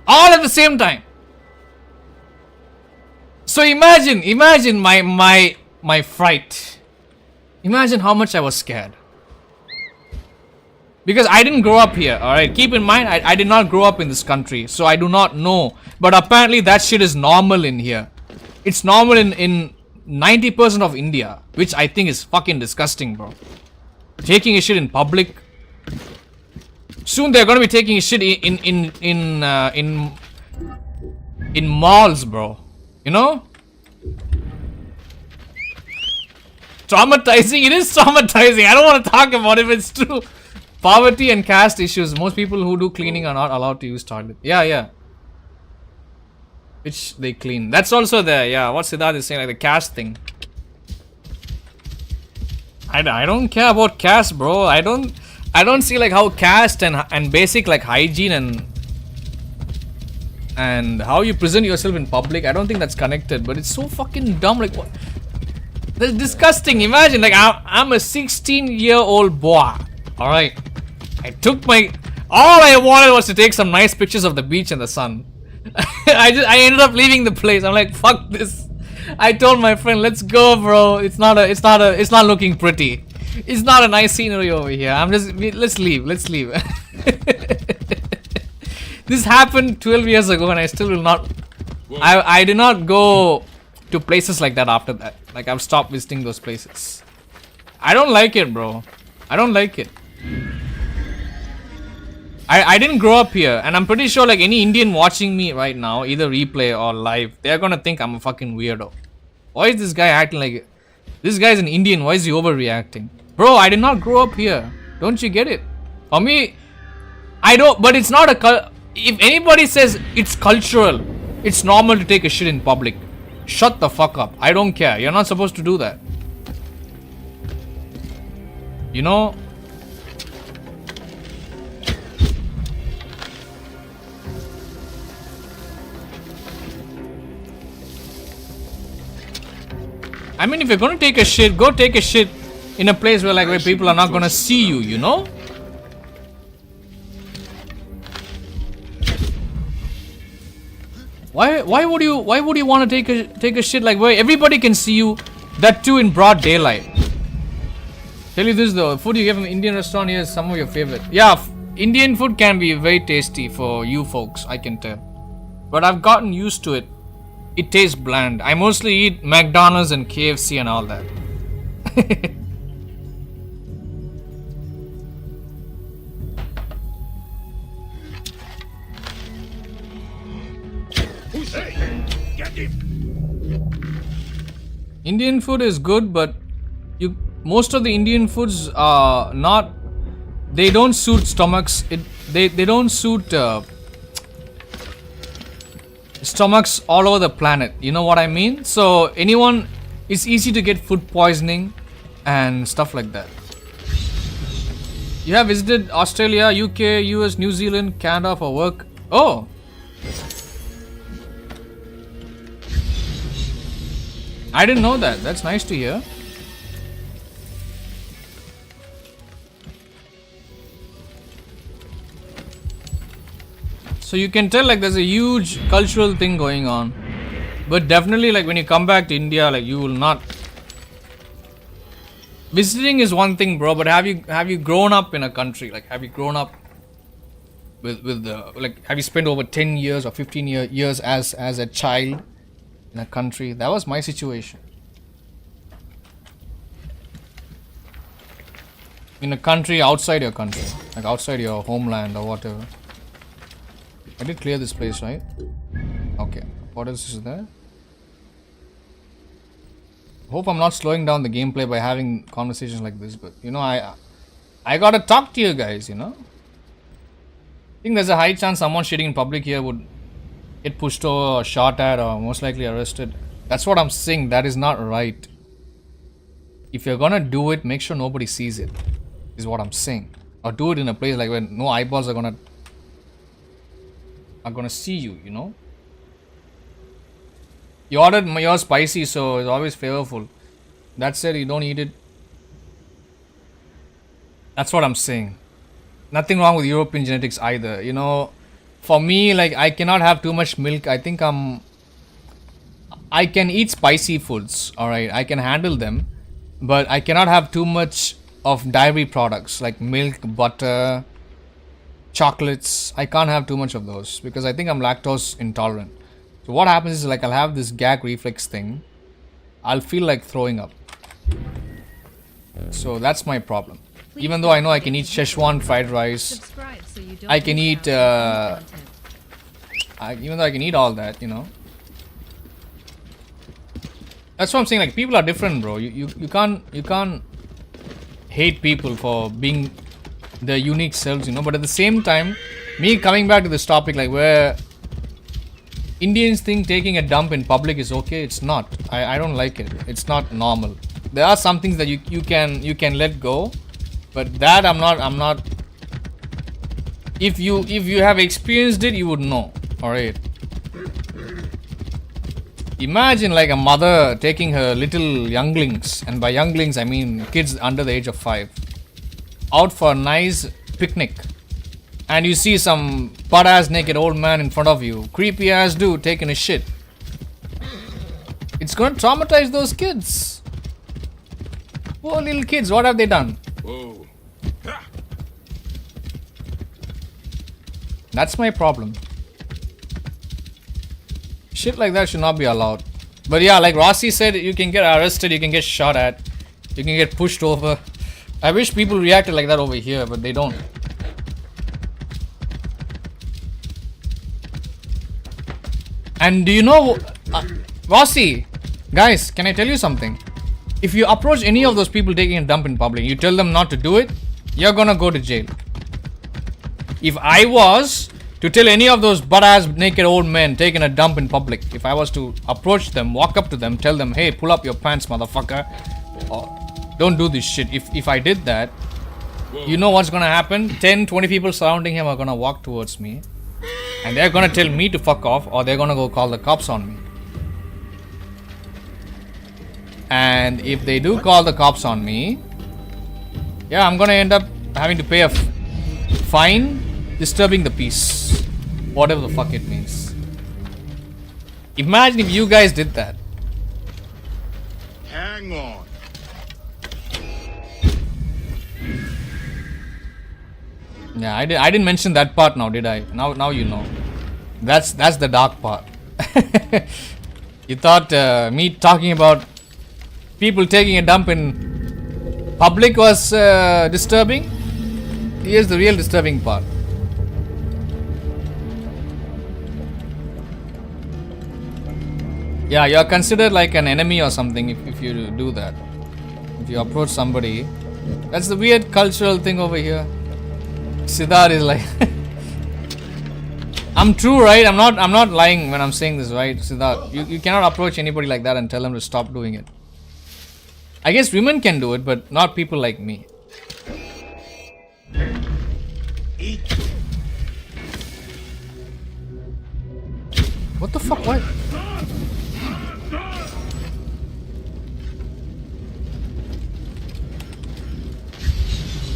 All at the same time. So imagine my fright. Imagine how much I was scared. Because I didn't grow up here, alright? Keep in mind, I did not grow up in this country. So I do not know. But apparently that shit is normal in here. It's normal in 90% of India. Which I think is fucking disgusting, bro. Taking a shit in public. Soon they're gonna be taking a shit in malls, bro. You know? Traumatizing. It is traumatizing. I don't want to talk about it, but it's true. Poverty and caste issues. Most people who do cleaning are not allowed to use toilet. Yeah. Which they clean. That's also there. Yeah, what Siddharth is saying, like the caste thing. I don't care about caste, bro. I don't see like how caste and basic like hygiene and how you present yourself in public. I don't think that's connected, but it's so fucking dumb. Like what? That's disgusting. Imagine like I'm a 16-year-old boy. All right, all I wanted was to take some nice pictures of the beach and the sun. I ended up leaving the place. I'm like, fuck this. I told my friend, let's go, bro. It's not looking pretty. It's not a nice scenery over here. Let's leave. This happened 12 years ago and I still will not. I did not go to places like that after that. Like I've stopped visiting those places. I don't like it, bro. I don't like it. I didn't grow up here, and I'm pretty sure like any Indian watching me right now, either replay or live, they're gonna think I'm a fucking weirdo. Why is this guy acting like... This guy's an Indian, why is he overreacting? Bro, I did not grow up here. Don't you get it? For me, I don't... But it's not a... If anybody says it's cultural, it's normal to take a shit in public, shut the fuck up. I don't care. You're not supposed to do that. You know... I mean, if you're gonna take a shit, go take a shit in a place where people are not gonna see you, you know? Why would you want to take a shit like where everybody can see you, that too in broad daylight? Tell you this though, food you get from an Indian restaurant here is some of your favorite. Yeah, Indian food can be very tasty for you folks, I can tell. But I've gotten used to it. It tastes bland. I mostly eat McDonald's and KFC and all that. Indian food is good, but most of the Indian foods are not... They don't suit stomachs. They don't suit... stomachs all over the planet, you know what I mean? So anyone, it's easy to get food poisoning and stuff like that. You have visited Australia, UK, US, New Zealand, Canada for work. Oh, I didn't know that. That's nice to hear. So you can tell like there's a huge cultural thing going on. But definitely like when you come back to India, like you will not... Visiting is one thing, bro, but have you grown up in a country? Like have you grown up with like have you spent over 10 years or 15 years as a child in a country? That was my situation. In a country outside your country, like outside your homeland or whatever. I did clear this place, right? Okay. What else is there? Hope I'm not slowing down the gameplay by having conversations like this, but you know, I gotta talk to you guys, you know? I think there's a high chance someone shitting in public here would get pushed over or shot at or most likely arrested. That's what I'm saying. That is not right. If you're gonna do it, make sure nobody sees it, is what I'm saying. Or do it in a place like where no eyeballs are gonna see you, you know. You ordered yours spicy, so it's always flavorful. That said, you don't eat it. That's what I'm saying. Nothing wrong with European genetics either. You know, for me, like, I cannot have too much milk. I think I can eat spicy foods, alright. I can handle them. But I cannot have too much of dairy products like milk, butter, chocolates. I can't have too much of those because I think I'm lactose intolerant. So what happens is, like, I'll have this gag reflex thing. I'll feel like throwing up. So that's my problem. Please Even though I know I don't can eat forget to Szechuan fried rice. Subscribe so you don't I can miss eat, out on any content. even though I can eat all that, you know. That's what I'm saying. Like, people are different, bro. You can't hate people for being their unique selves, you know. But at the same time, me coming back to this topic, like, where Indians think taking a dump in public is okay. It's not. I don't like it. It's not normal. There are some things that you can let go, but that I'm not. If you have experienced it, you would know. All right. Imagine like a mother taking her little younglings, and by younglings I mean kids under the age of 5, out for a nice picnic. And you see some butt-ass naked old man in front of you, creepy ass dude taking a shit. It's going to traumatize those kids. Poor little kids, what have they done? Whoa. That's my problem. Shit like that should not be allowed. But yeah, like Rossi said, you can get arrested, you can get shot at, you can get pushed over. I wish people reacted like that over here, but they don't. And do you know, Rossi, guys, can I tell you something? If you approach any of those people taking a dump in public, you tell them not to do it, you're gonna go to jail. If I was to tell any of those butt-ass naked old men taking a dump in public, if I was to approach them, walk up to them, tell them, hey, pull up your pants, motherfucker, or don't do this shit. If I did that, you know what's gonna happen? 10, 20 people surrounding him are gonna walk towards me. And they're gonna tell me to fuck off, or they're gonna go call the cops on me. And if they do call the cops on me, yeah, I'm gonna end up having to pay a fine, disturbing the peace, whatever the fuck it means. Imagine if you guys did that. Hang on. Yeah, I didn't mention that part now, did I? Now you know. That's the dark part. You thought me talking about people taking a dump in public was disturbing? Here's the real disturbing part. Yeah, you're considered like an enemy or something if you do that. If you approach somebody. That's the weird cultural thing over here. Siddharth is like I'm true, right? I'm not lying when I'm saying this, right? Siddharth, you cannot approach anybody like that and tell them to stop doing it. I guess women can do it, but not people like me. What the fuck? What?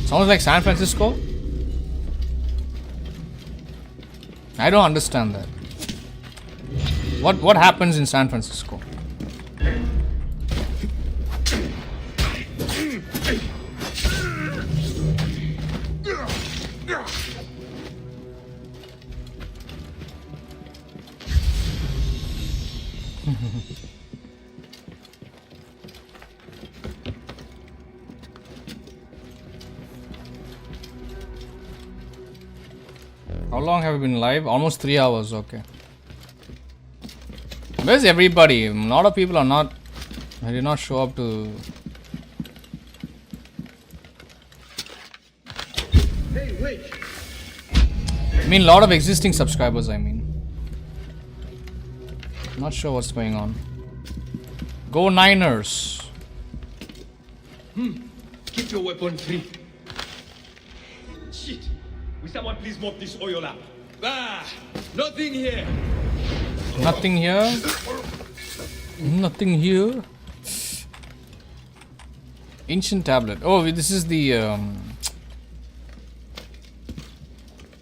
Sounds like San Francisco? I don't understand that. What happens in San Francisco? How long have we been live? Almost 3 hours, okay. Where's everybody? A lot of people are not... I did not show up to... Hey, wait. I mean, a lot of existing subscribers, I mean. Not sure what's going on. Go Niners! Keep your weapon free. Shit! Will someone please mop this oil up? Ah! Nothing here! Nothing here. Nothing here. Ancient tablet. Oh, this is the.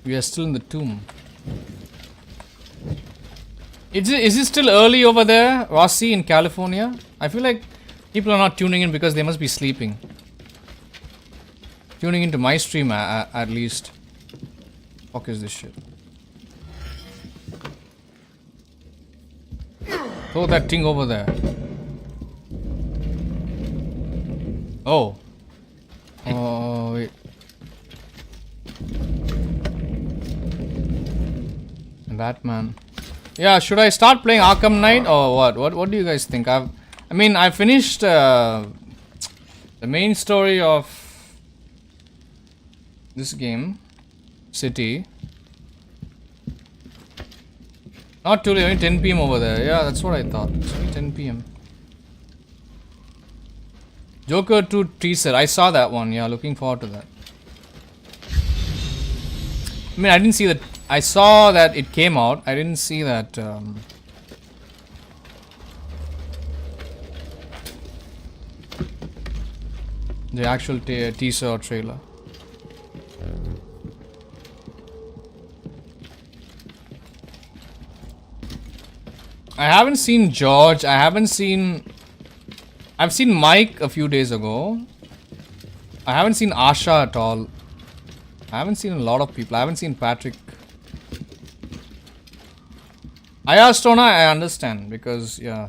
We are still in the tomb. Is it still early over there, Rossi, in California? I feel like people are not tuning in because they must be sleeping. Tuning into my stream at least. Fuck is this shit? Throw that thing over there. Oh. Oh, wait. Batman. Yeah, should I start playing Arkham Knight or what? What do you guys think? I finished the main story of this game, City. Not too late, only 10 PM over there. Yeah, that's what I thought. It's only 10 PM. Joker 2 teaser. I saw that one. Yeah, looking forward to that. I mean, I didn't see that. I saw that it came out. I didn't see that. The actual teaser or trailer. I haven't seen George. I've seen Mike a few days ago. I haven't seen Asha at all. I haven't seen a lot of people. I haven't seen Patrick. Aya Stona, I understand because yeah.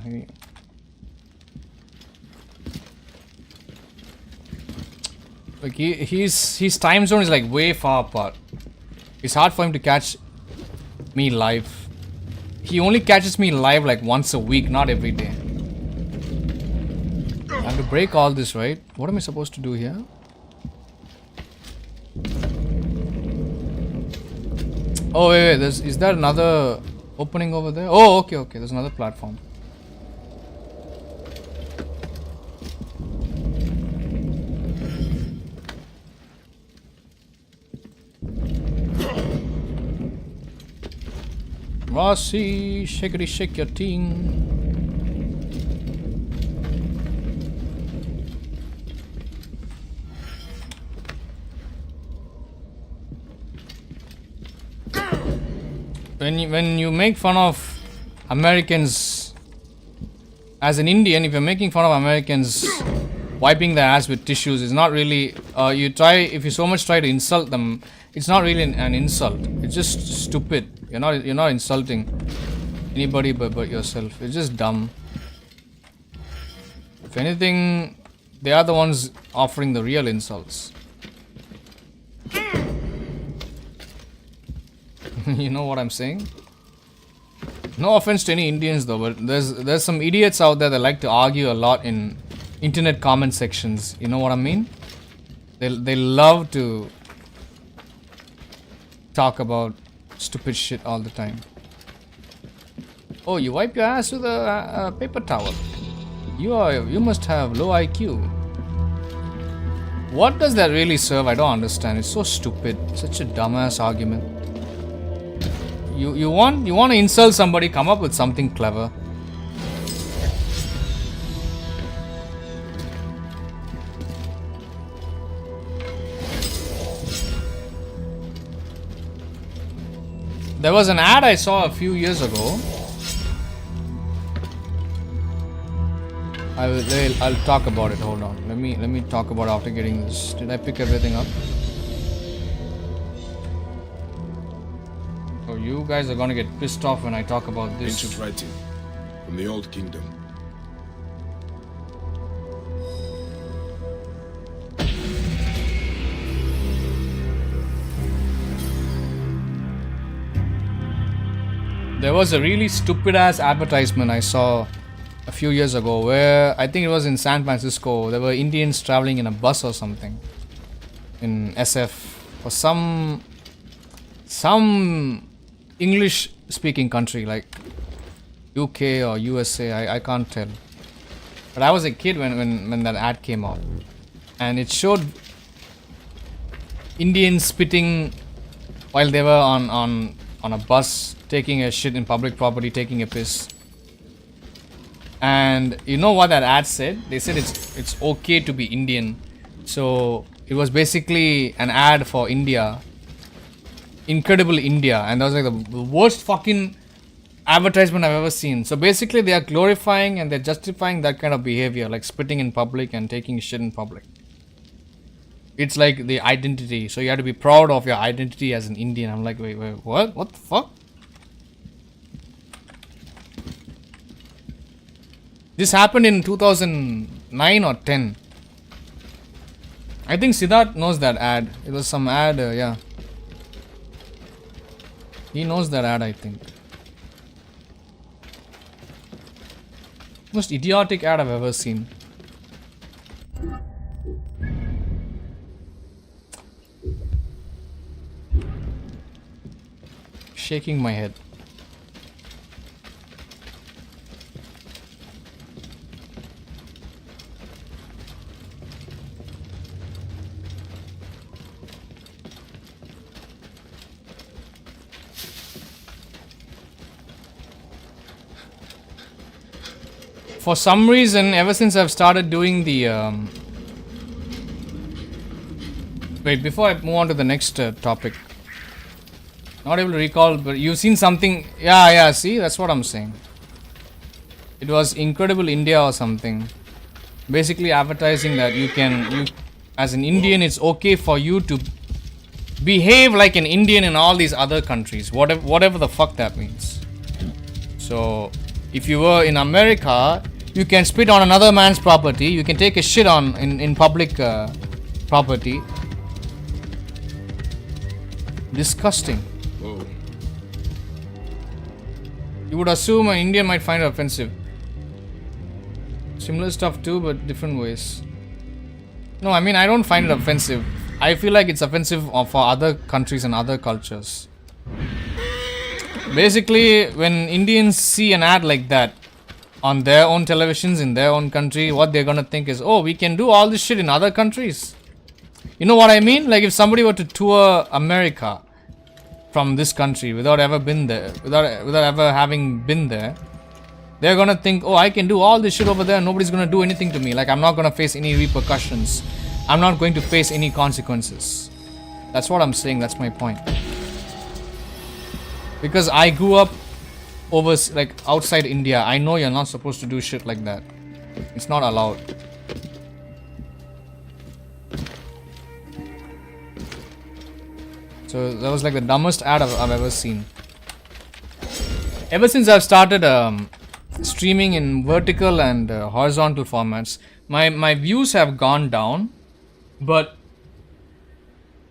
Like his time zone is like way far apart. It's hard for him to catch me live. He only catches me live like once a week, not every day. I have to break all this, right? What am I supposed to do here? Oh wait, is there another opening over there? Oh, okay, there's another platform. Rossi, shakety shake your ting. When you make fun of Americans, as an Indian, if you're making fun of Americans wiping their ass with tissues, it's not really. If you so much try to insult them, it's not really an insult. It's just stupid. You're not insulting anybody but yourself. It's just dumb. If anything, they are the ones offering the real insults. You know what I'm saying? No offense to any Indians though, but there's some idiots out there that like to argue a lot in internet comment sections. You know what I mean? They love to talk about stupid shit all the time. Oh, you wipe your ass with a paper towel. You must have low IQ. What does that really serve? I don't understand. It's so stupid. Such a dumbass argument. You want to insult somebody, come up with something clever. There was an ad I saw a few years ago. I'll talk about it. Hold on. Let me talk about it after getting this. Did I pick everything up? Oh, you guys are gonna get pissed off when I talk about this. Ancient writing from the Old Kingdom. There was a really stupid ass advertisement I saw a few years ago where I think it was in San Francisco. There were Indians traveling in a bus or something in SF or some English speaking country. Like UK or USA, I can't tell. But I was a kid when that ad came out. And it showed Indians spitting while they were on a bus, taking a shit in public property, taking a piss. And you know what that ad said? They said it's okay to be Indian. So it was basically an ad for India. Incredible India. And that was like the worst fucking advertisement I've ever seen. So basically they are glorifying and they're justifying that kind of behavior, like spitting in public and taking shit in public. It's like the identity. So you have to be proud of your identity as an Indian. I'm like, wait, what? What the fuck? This happened in 2009 or 10. I think Siddharth knows that ad. It was some ad, yeah. He knows that ad, I think. Most idiotic ad I've ever seen. Shaking my head. For some reason, ever since I've started doing the wait, before I move on to the next topic, not able to recall, but you've seen something. Yeah, see, that's what I'm saying. It was Incredible India or something, basically advertising that you as an Indian, it's okay for you to behave like an Indian in all these other countries, whatever the fuck that means. So if you were in America, you can spit on another man's property, you can take a shit in public property. Disgusting. Whoa. You would assume an Indian might find it offensive. Similar stuff too, but different ways. No, I mean, I don't find it offensive. I feel like it's offensive for other countries and other cultures. Basically, when Indians see an ad like that on their own televisions in their own country, what they're gonna think is, oh, we can do all this shit in other countries. You know what I mean? Like if somebody were to tour America from this country without ever been there, without ever having been there, they're gonna think, oh, I can do all this shit over there and nobody's gonna do anything to me. Like I'm not gonna face any repercussions. I'm not going to face any consequences. That's what I'm saying. That's my point. Because I grew up over, like, outside India. I know you're not supposed to do shit like that. It's not allowed. So that was like the dumbest ad I've ever seen. Ever since I've started streaming in vertical and horizontal formats, my views have gone down, but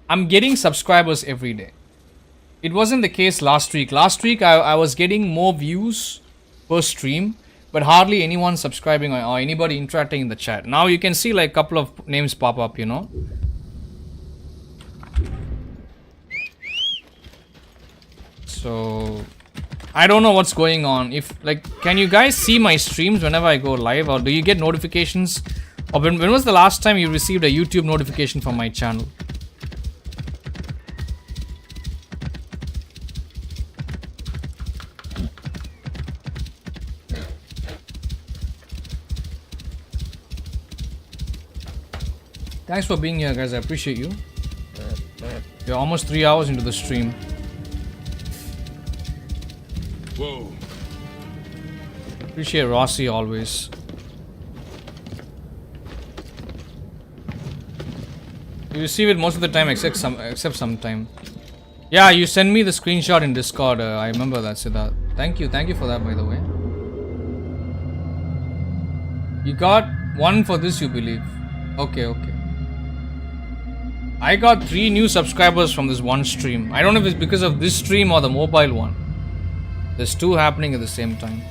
I'm getting subscribers every day. It wasn't the case last week. Last week I was getting more views per stream, but hardly anyone subscribing or anybody interacting in the chat. Now you can see like a couple of names pop up, you know. So I don't know what's going on. If like, can you guys see my streams whenever I go live, or do you get notifications? Or when was the last time you received a YouTube notification from my channel? Thanks for being here, guys. I appreciate you. You're almost 3 hours into the stream. Whoa. Appreciate Rossi always. You receive it most of the time, except sometime. Yeah, you send me the screenshot in Discord. I remember that, Siddharth. Thank you for that, by the way. You got one for this, you believe? Okay. I got 3 new subscribers from this one stream. I don't know if it's because of this stream or the mobile one. There's 2 happening at the same time.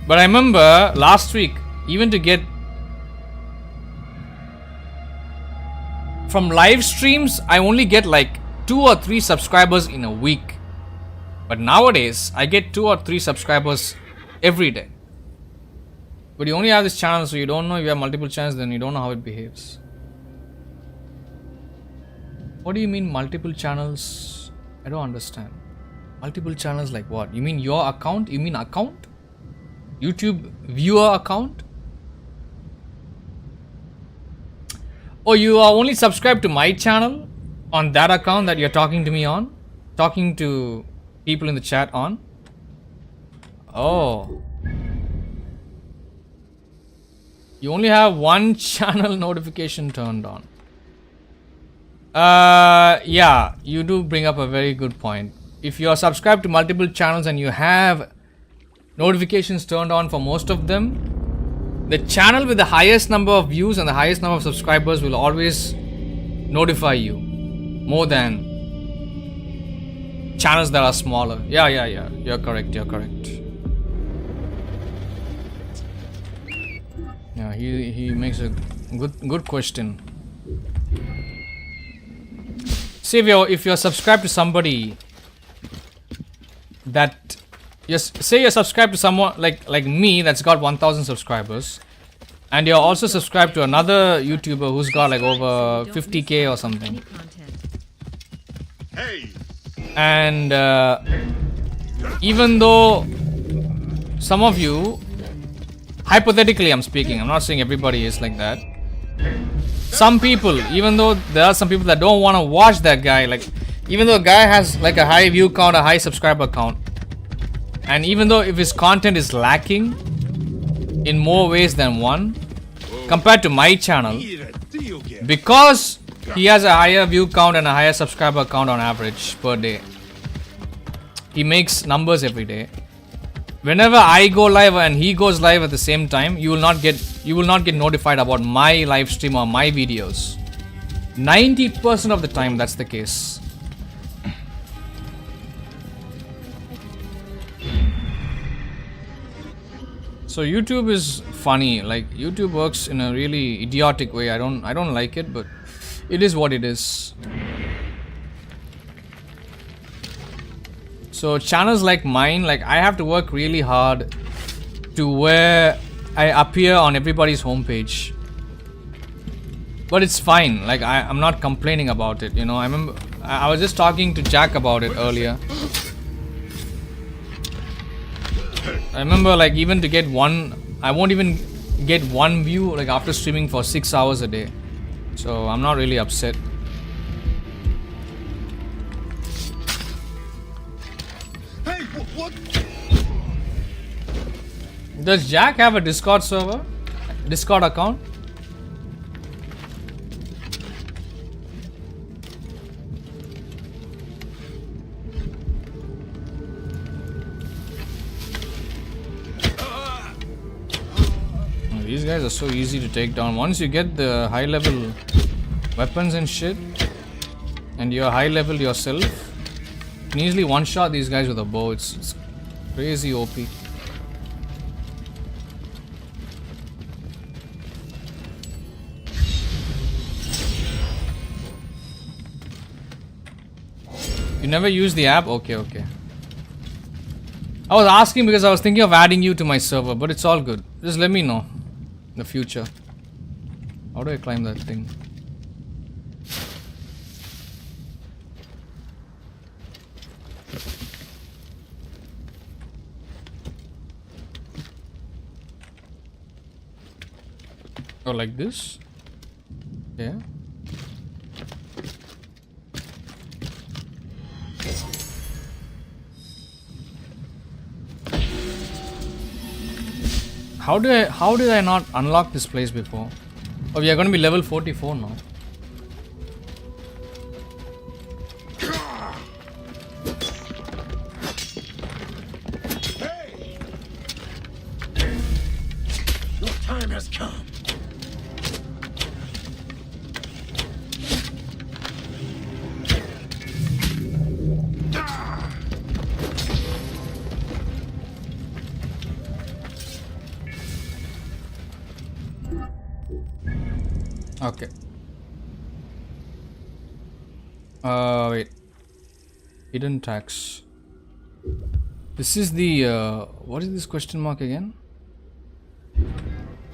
But I remember last week, even to get from live streams, I only get like 2 or 3 subscribers in a week. But nowadays, I get 2 or 3 subscribers every day. But you only have this channel, so you don't know if you have multiple channels, then you don't know how it behaves. What do you mean multiple channels? I don't understand. Multiple channels like what? You mean your account? You mean account? YouTube viewer account? Oh, you are only subscribed to my channel on that account that you're talking to me on? Talking to people in the chat on? Oh. You only have one channel notification turned on. Yeah, you do bring up a very good point. If you are subscribed to multiple channels and you have notifications turned on for most of them, the channel with the highest number of views and the highest number of subscribers will always notify you more than channels that are smaller. Yeah. You're correct. Yeah, he makes a good question. See, if you're subscribed to somebody that say you're subscribed to someone like me that's got 1,000 subscribers, and you're also subscribed to another YouTuber who's got like over 50k or something. Hey! And even though some of you, hypothetically I'm speaking, I'm not saying everybody is like that. Some people, even though there are some people that don't want to watch that guy, like even though a guy has like a high view count, a high subscriber count, and even though if his content is lacking in more ways than one compared to my channel, because he has a higher view count and a higher subscriber count on average per day, he makes numbers every day. Whenever I go live and he goes live at the same time, you will not get notified about my live stream or my videos. 90% of the time that's the case. So YouTube is funny. Like YouTube works in a really idiotic way. I don't like it, but it is what it is. So channels like mine, like I have to work really hard to where I appear on everybody's homepage. But it's fine. Like I'm not complaining about it. You know, I remember I was just talking to Jack about it earlier. I remember like even to get one, I won't even get one view like after streaming for 6 hours a day. So I'm not really upset. Hey, what? Does Jack have a Discord server? Discord account? These guys are so easy to take down. Once you get the high level weapons and shit, and you're high level yourself, you can easily one shot these guys with a bow. It's crazy OP. You never use the app? Okay. I was asking because I was thinking of adding you to my server, but it's all good. Just let me know in the future. How do I climb that thing? Oh, like this? Yeah. How did I not unlock this place before? Oh, we are going to be level 44 now. Hey! Your time has come. Okay. Wait. Hidden tax. This is the what is this question mark again?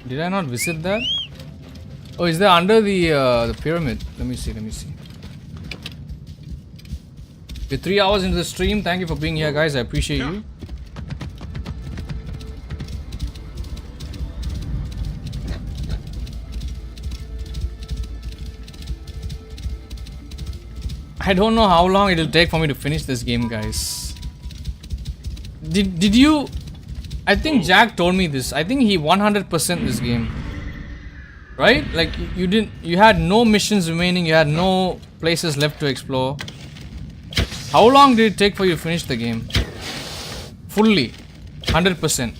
Did I not visit that? Oh, is that under the pyramid? Let me see. We're 3 hours into the stream. Thank you for being here, guys. I appreciate you. I don't know how long it'll take for me to finish this game, guys. Did you? I think Jack told me this. I think he 100% this game. Right? Like you had no missions remaining, you had no places left to explore. How long did it take for you to finish the game? Fully. 100%.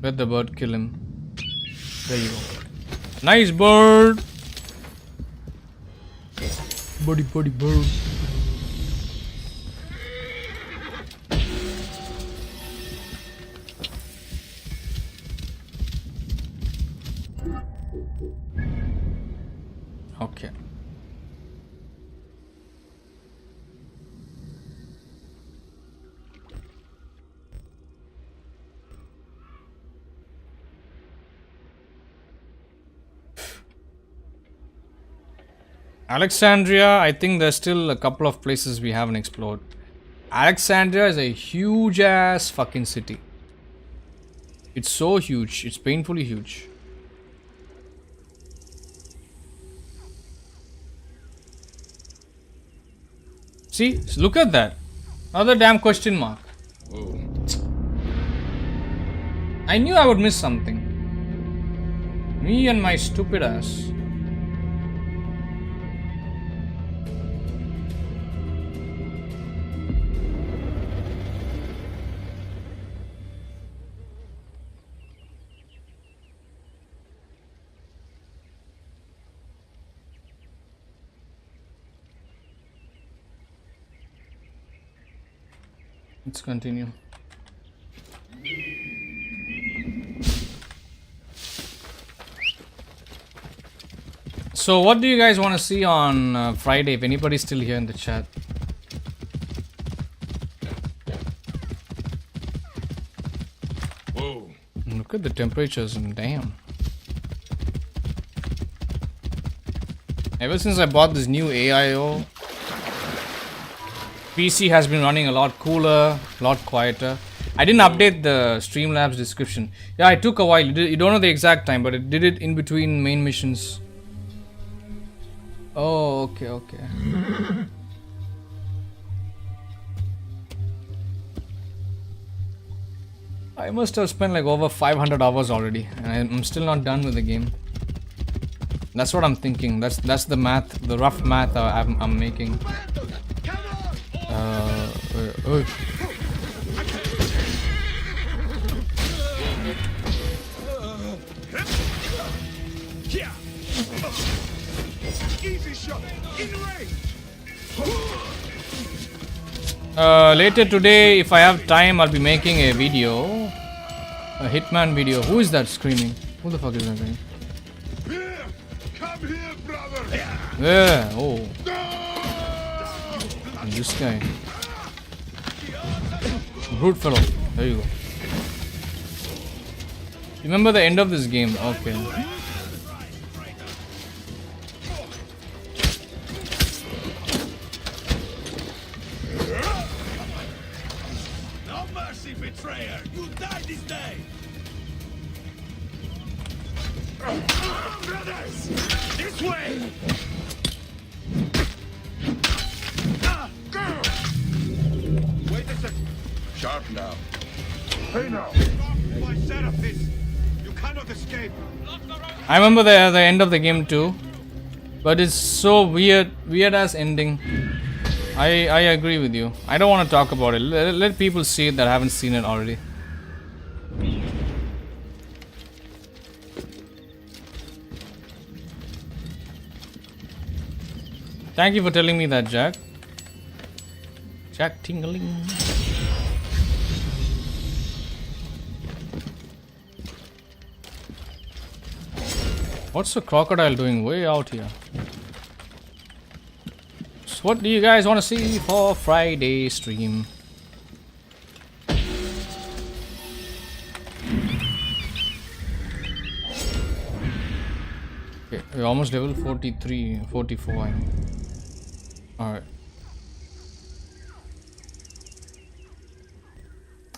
Let the bird kill him. There you go. Nice bird! Buddy bird. Okay. Alexandria, I think there's still a couple of places we haven't explored. Alexandria is a huge ass fucking city. It's so huge, it's painfully huge. See, look at that. Another damn question mark. Whoa. I knew I would miss something. Me and my stupid ass. Let's continue. So what do you guys want to see on Friday, if anybody's still here in the chat? Whoa. Look at the temperatures and damn. Ever since I bought this new AIO, PC has been running a lot cooler, a lot quieter. I didn't update the Streamlabs description. Yeah, it took a while. You don't know the exact time, but it did it in between main missions. Oh, okay. I must have spent like over 500 hours already, and I'm still not done with the game. That's what I'm thinking. That's the math, the rough math I'm making. Easy shot. In range. Later today, if I have time, I'll be making a video, a Hitman video. Who is that screaming? Who the fuck is that guy? Here. Come here, brother. Yeah. Oh. And this guy. Brute fellow. There you go. Remember the end of this game. Okay. No mercy, betrayer. You die this day. Brothers, this way. Wait a second. Sharp now. Hey now. My Seraphis. You cannot escape. I remember the end of the game too, but it's so weird ass ending. I agree with you. I don't want to talk about it. Let people see it that haven't seen it already. Thank you for telling me that, Jack. Jack tingling. What's the crocodile doing way out here? So What do you guys want to see for Friday stream? Okay, we're almost level 43, 44. I mean. Alright.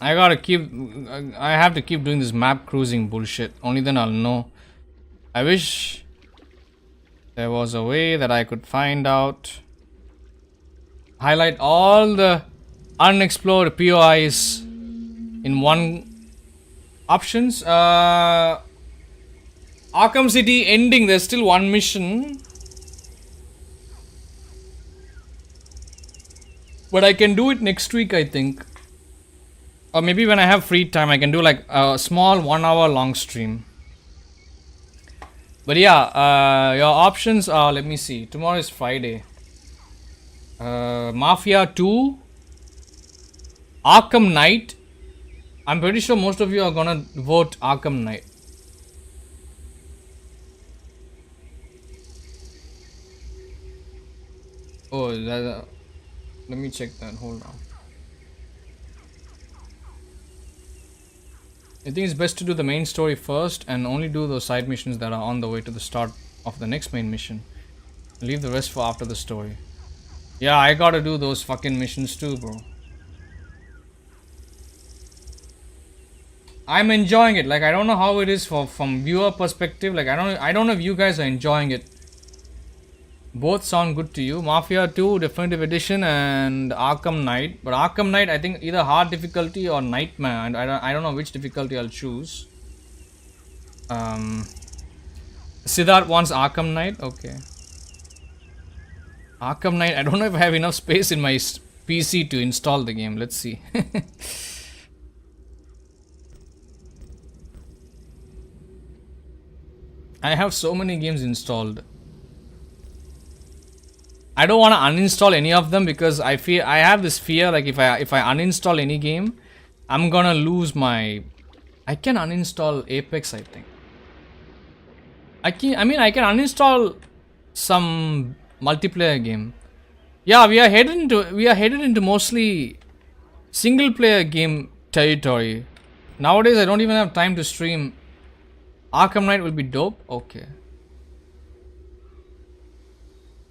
I have to keep doing this map cruising bullshit. Only then I'll know. I wish there was a way that I could find out. Highlight all the unexplored POIs in one options. Arkham City ending, there's still one mission. But I can do it next week, I think. Or maybe when I have free time, I can do like a small 1 hour long stream. But yeah, your options are, let me see. Tomorrow is Friday. Mafia 2. Arkham Knight. I'm pretty sure most of you are gonna vote Arkham Knight. Oh, let me check that. Hold on. I think it's best to do the main story first and only do those side missions that are on the way to the start of the next main mission. Leave the rest for after the story. Yeah, I gotta do those fucking missions too, bro. I'm enjoying it. Like, I don't know how it is from viewer perspective. Like, I don't know if you guys are enjoying it. Both sound good to you. Mafia 2 Definitive Edition and Arkham Knight. But Arkham Knight, I think either hard difficulty or nightmare. And I don't know which difficulty I'll choose. Siddharth wants Arkham Knight. Okay. Arkham Knight, I don't know if I have enough space in my PC to install the game. Let's see. I have so many games installed. I don't want to uninstall any of them because I have this fear, like if I uninstall any game, I'm gonna lose my. I can uninstall Apex, I think. I can uninstall some multiplayer game. Yeah, we are headed into mostly single player game territory. Nowadays I don't even have time to stream. Arkham Knight will be dope. Okay.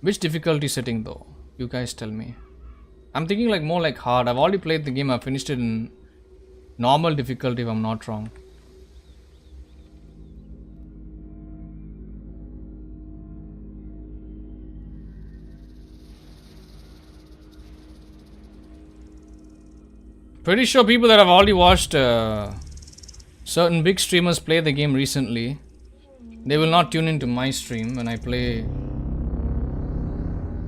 Which difficulty setting though? You guys tell me. I'm thinking like more like hard. I've already played the game. I finished it in normal difficulty if I'm not wrong. Pretty sure people that have already watched certain big streamers play the game recently, they will not tune into my stream when I play.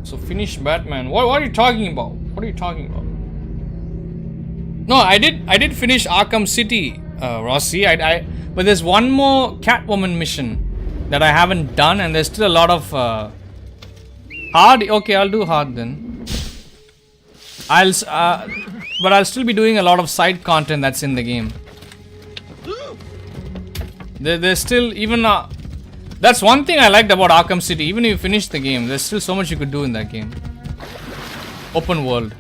So finish Batman. What are you talking about? What are you talking about? No, I did finish Arkham City, Rossi. But there's one more Catwoman mission that I haven't done, and there's still a lot of hard. Okay, I'll do hard then. But I'll still be doing a lot of side content that's in the game. There's still even that's one thing I liked about Arkham City. Even if you finish the game, there's still so much you could do in that game. Open world.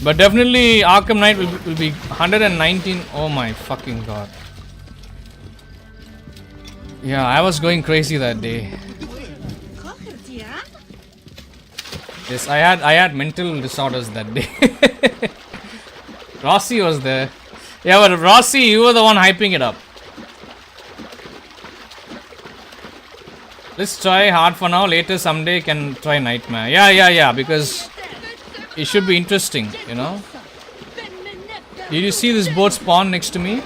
But definitely Arkham Knight will be 119. Oh my fucking god. Yeah, I was going crazy that day. Yes, I had mental disorders that day. Rossi was there. Yeah, but Rossi, you were the one hyping it up. Let's try hard for now. Later someday can try nightmare. Yeah, because it should be interesting, you know. Did you see this boat spawn next to me?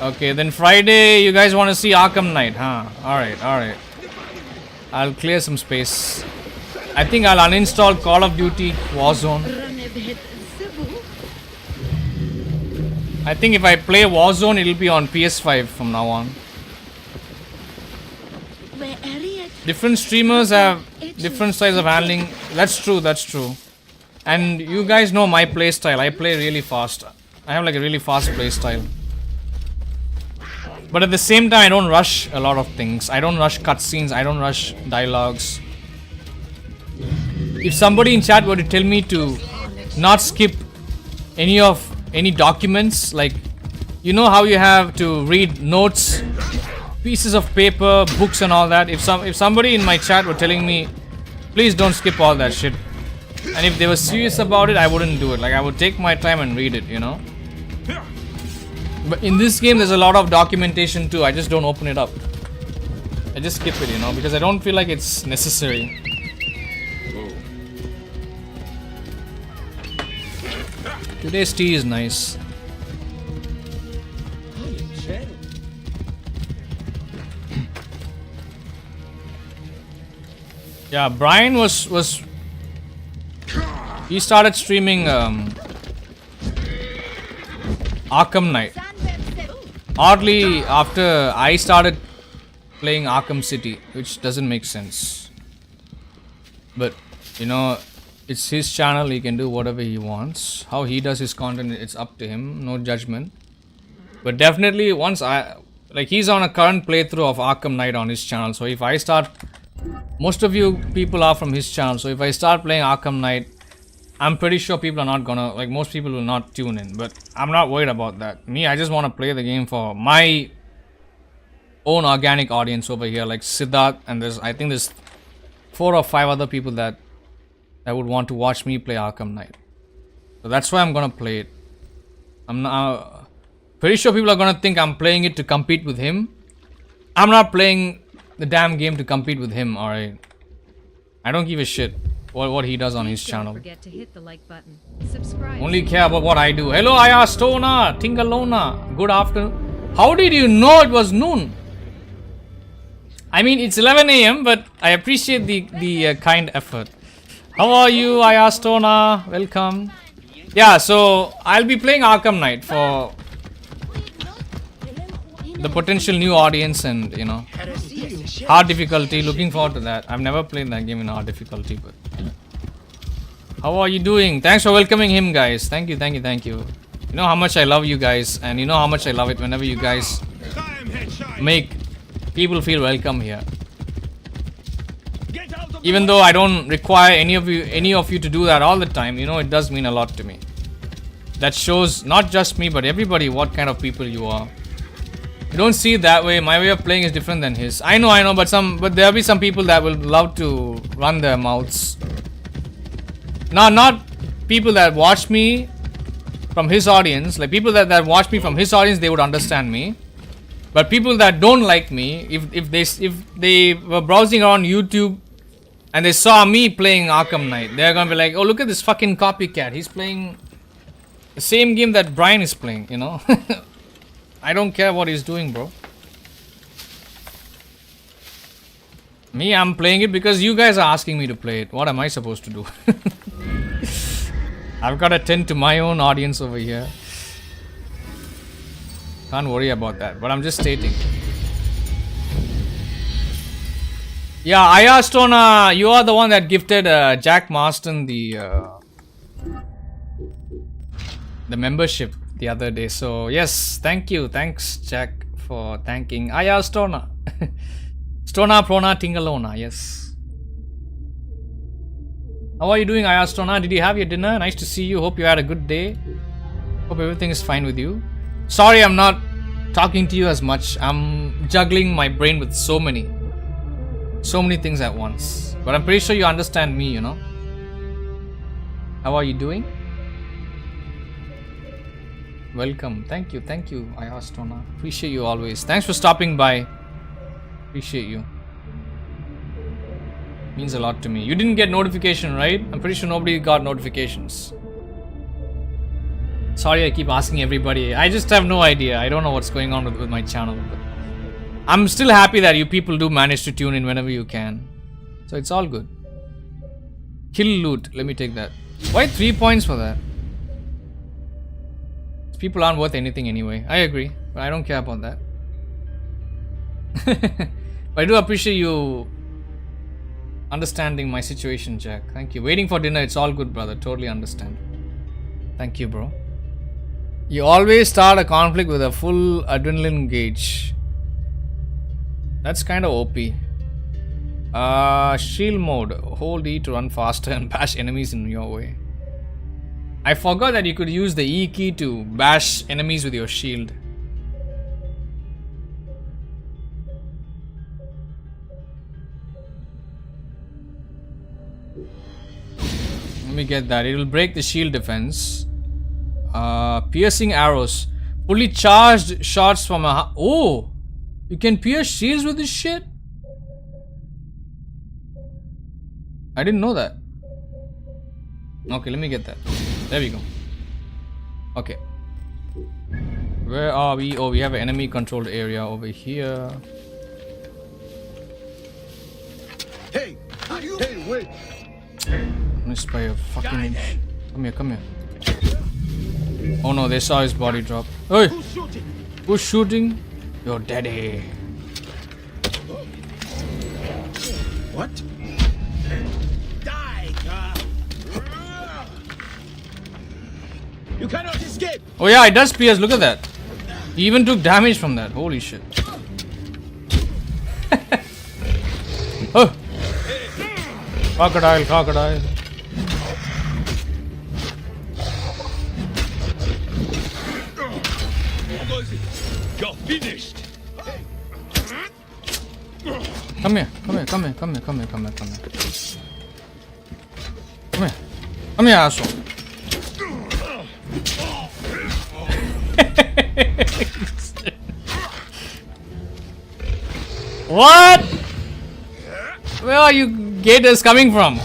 Okay, then Friday you guys want to see Arkham Knight, huh? Alright. I'll clear some space. I think I'll uninstall Call of Duty Warzone. I think if I play Warzone, it'll be on PS5 from now on. Different streamers have different styles of handling. That's true. And you guys know my playstyle. I play really fast. I have like a really fast playstyle. But at the same time, I don't rush a lot of things. I don't rush cutscenes. I don't rush dialogues. If somebody in chat were to tell me to not skip any documents, like, you know how you have to read notes, pieces of paper, books and all that. If somebody in my chat were telling me, please don't skip all that shit, and if they were serious about it, I wouldn't do it. Like, I would take my time and read it, you know. But in this game, there's a lot of documentation too. I just don't open it up. I just skip it, you know, because I don't feel like it's necessary. Today's tea is nice. Yeah, Brian was he started streaming Arkham Knight. Oddly, after I started playing Arkham City, which doesn't make sense. But, you know, it's his channel, he can do whatever he wants. How he does his content, it's up to him, no judgment. But definitely, once he's on a current playthrough of Arkham Knight on his channel. So if I start, most of you people are from his channel. So if I start playing Arkham Knight, I'm pretty sure people are not gonna, like, most people will not tune in. But I'm not worried about that. Me, I just want to play the game for my own organic audience over here, like Siddharth, and I think there's 4 or 5 other people that would want to watch me play Arkham Knight. So that's why I'm gonna play it. I'm not pretty sure people are gonna think I'm playing it to compete with him. I'm not playing the damn game to compete with him, alright? I don't give a shit what he does on his channel. Don't forget to hit the like button. Subscribe. Only care about what I do. Hello, Aya Stona, Tingalona. Good afternoon. How did you know it was noon? I mean, it's 11 AM, but I appreciate the kind effort. How are you, Aya Stona? Welcome. Yeah, so I'll be playing Arkham Knight for the potential new audience and, you know, hard difficulty. Looking forward to that. I've never played that game in hard difficulty, but how are you doing? Thanks for welcoming him, guys. Thank you. You know how much I love you guys, and you know how much I love it whenever you guys make people feel welcome here. Even though I don't require any of you to do that all the time, you know, it does mean a lot to me. That shows not just me, but everybody what kind of people you are. You don't see it that way. My way of playing is different than his. I know, but there'll be some people that will love to run their mouths. Not people that watch me from his audience. Like, people that watch me from his audience, they would understand me. But people that don't like me, if they were browsing around YouTube and they saw me playing Arkham Knight, they're gonna be like, oh, look at this fucking copycat. He's playing the same game that Brian is playing, you know. I don't care what he's doing, bro. Me, I'm playing it because you guys are asking me to play it. What am I supposed to do? I've got to tend to my own audience over here. Can't worry about that, but I'm just stating. Yeah, I asked on, you are the one that gifted Jack Marston the membership the other day. So yes, thank you. Thanks, Jack, for thanking Aya Stona. Stona Prona Tingalona, yes. How are you doing, Aya Stona? Did you have your dinner? Nice to see you. Hope you had a good day. Hope everything is fine with you. Sorry I'm not talking to you as much. I'm juggling my brain with so many things at once. But I'm pretty sure you understand me, you know. How are you doing? Welcome. Thank you, Aya Stona. Appreciate you always. Thanks for stopping by. Appreciate you. Means a lot to me. You didn't get notification, right? I'm pretty sure nobody got notifications. Sorry, I keep asking everybody. I just have no idea. I don't know what's going on with my channel. But I'm still happy that you people do manage to tune in whenever you can. So it's all good. Kill loot. Let me take that. Why 3 points for that? People aren't worth anything anyway. I agree. But I don't care about that. But I do appreciate you understanding my situation, Jack. Thank you. Waiting for dinner. It's all good, brother. Totally understand. Thank you, bro. You always start a conflict with a full adrenaline gauge. That's kind of OP. Shield mode. Hold E to run faster and bash enemies in your way. I forgot that you could use the E key to bash enemies with your shield. Let me get that. It will break the shield defense. Piercing arrows. Fully charged shots from a... Oh! You can pierce shields with this shit? I didn't know that. Okay, let me get that. There we go. Okay. Where are we? Oh, we have an enemy controlled area over here. Hey! Hey, wait! Missed by a fucking... Come here, come here. Oh no, they saw his body drop. Hey! Who's shooting? Who's shooting? Your daddy. What? Die! You cannot escape! Oh yeah, it does pierce. Look at that. He even took damage from that. Holy shit. Oh! Crocodile, crocodile. You're finished. Come here, come here, come here, come here, come here, come here, come here. Come here. Come here, asshole. What? Where are you gators coming from?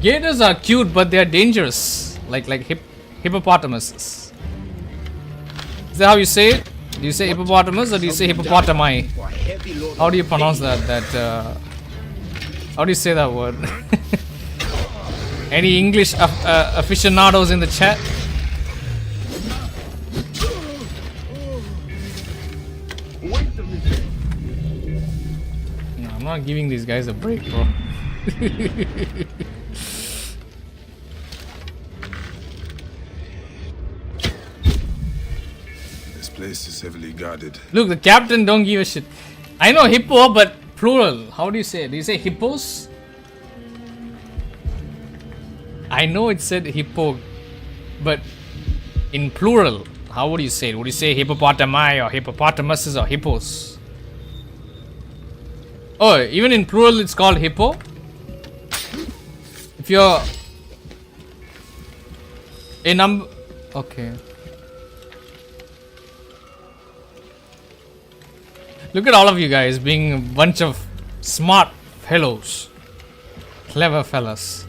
Gators are cute, but they are dangerous, like hippopotamuses. Is that how you say it? Do you say hippopotamus or do you say hippopotami? How do you pronounce that? How do you say that word? Any English aficionados in the chat? No, I'm not giving these guys a break, bro. This place is heavily guarded. Look, the captain don't give a shit. I know hippo, but plural. How do you say it? Do you say hippos? I know it said hippo, but in plural, how would you say it? Would you say hippopotami or hippopotamuses or hippos? Oh, even in plural it's called hippo? If you're a number... Okay. Look at all of you guys being a bunch of smart fellows. Clever fellas.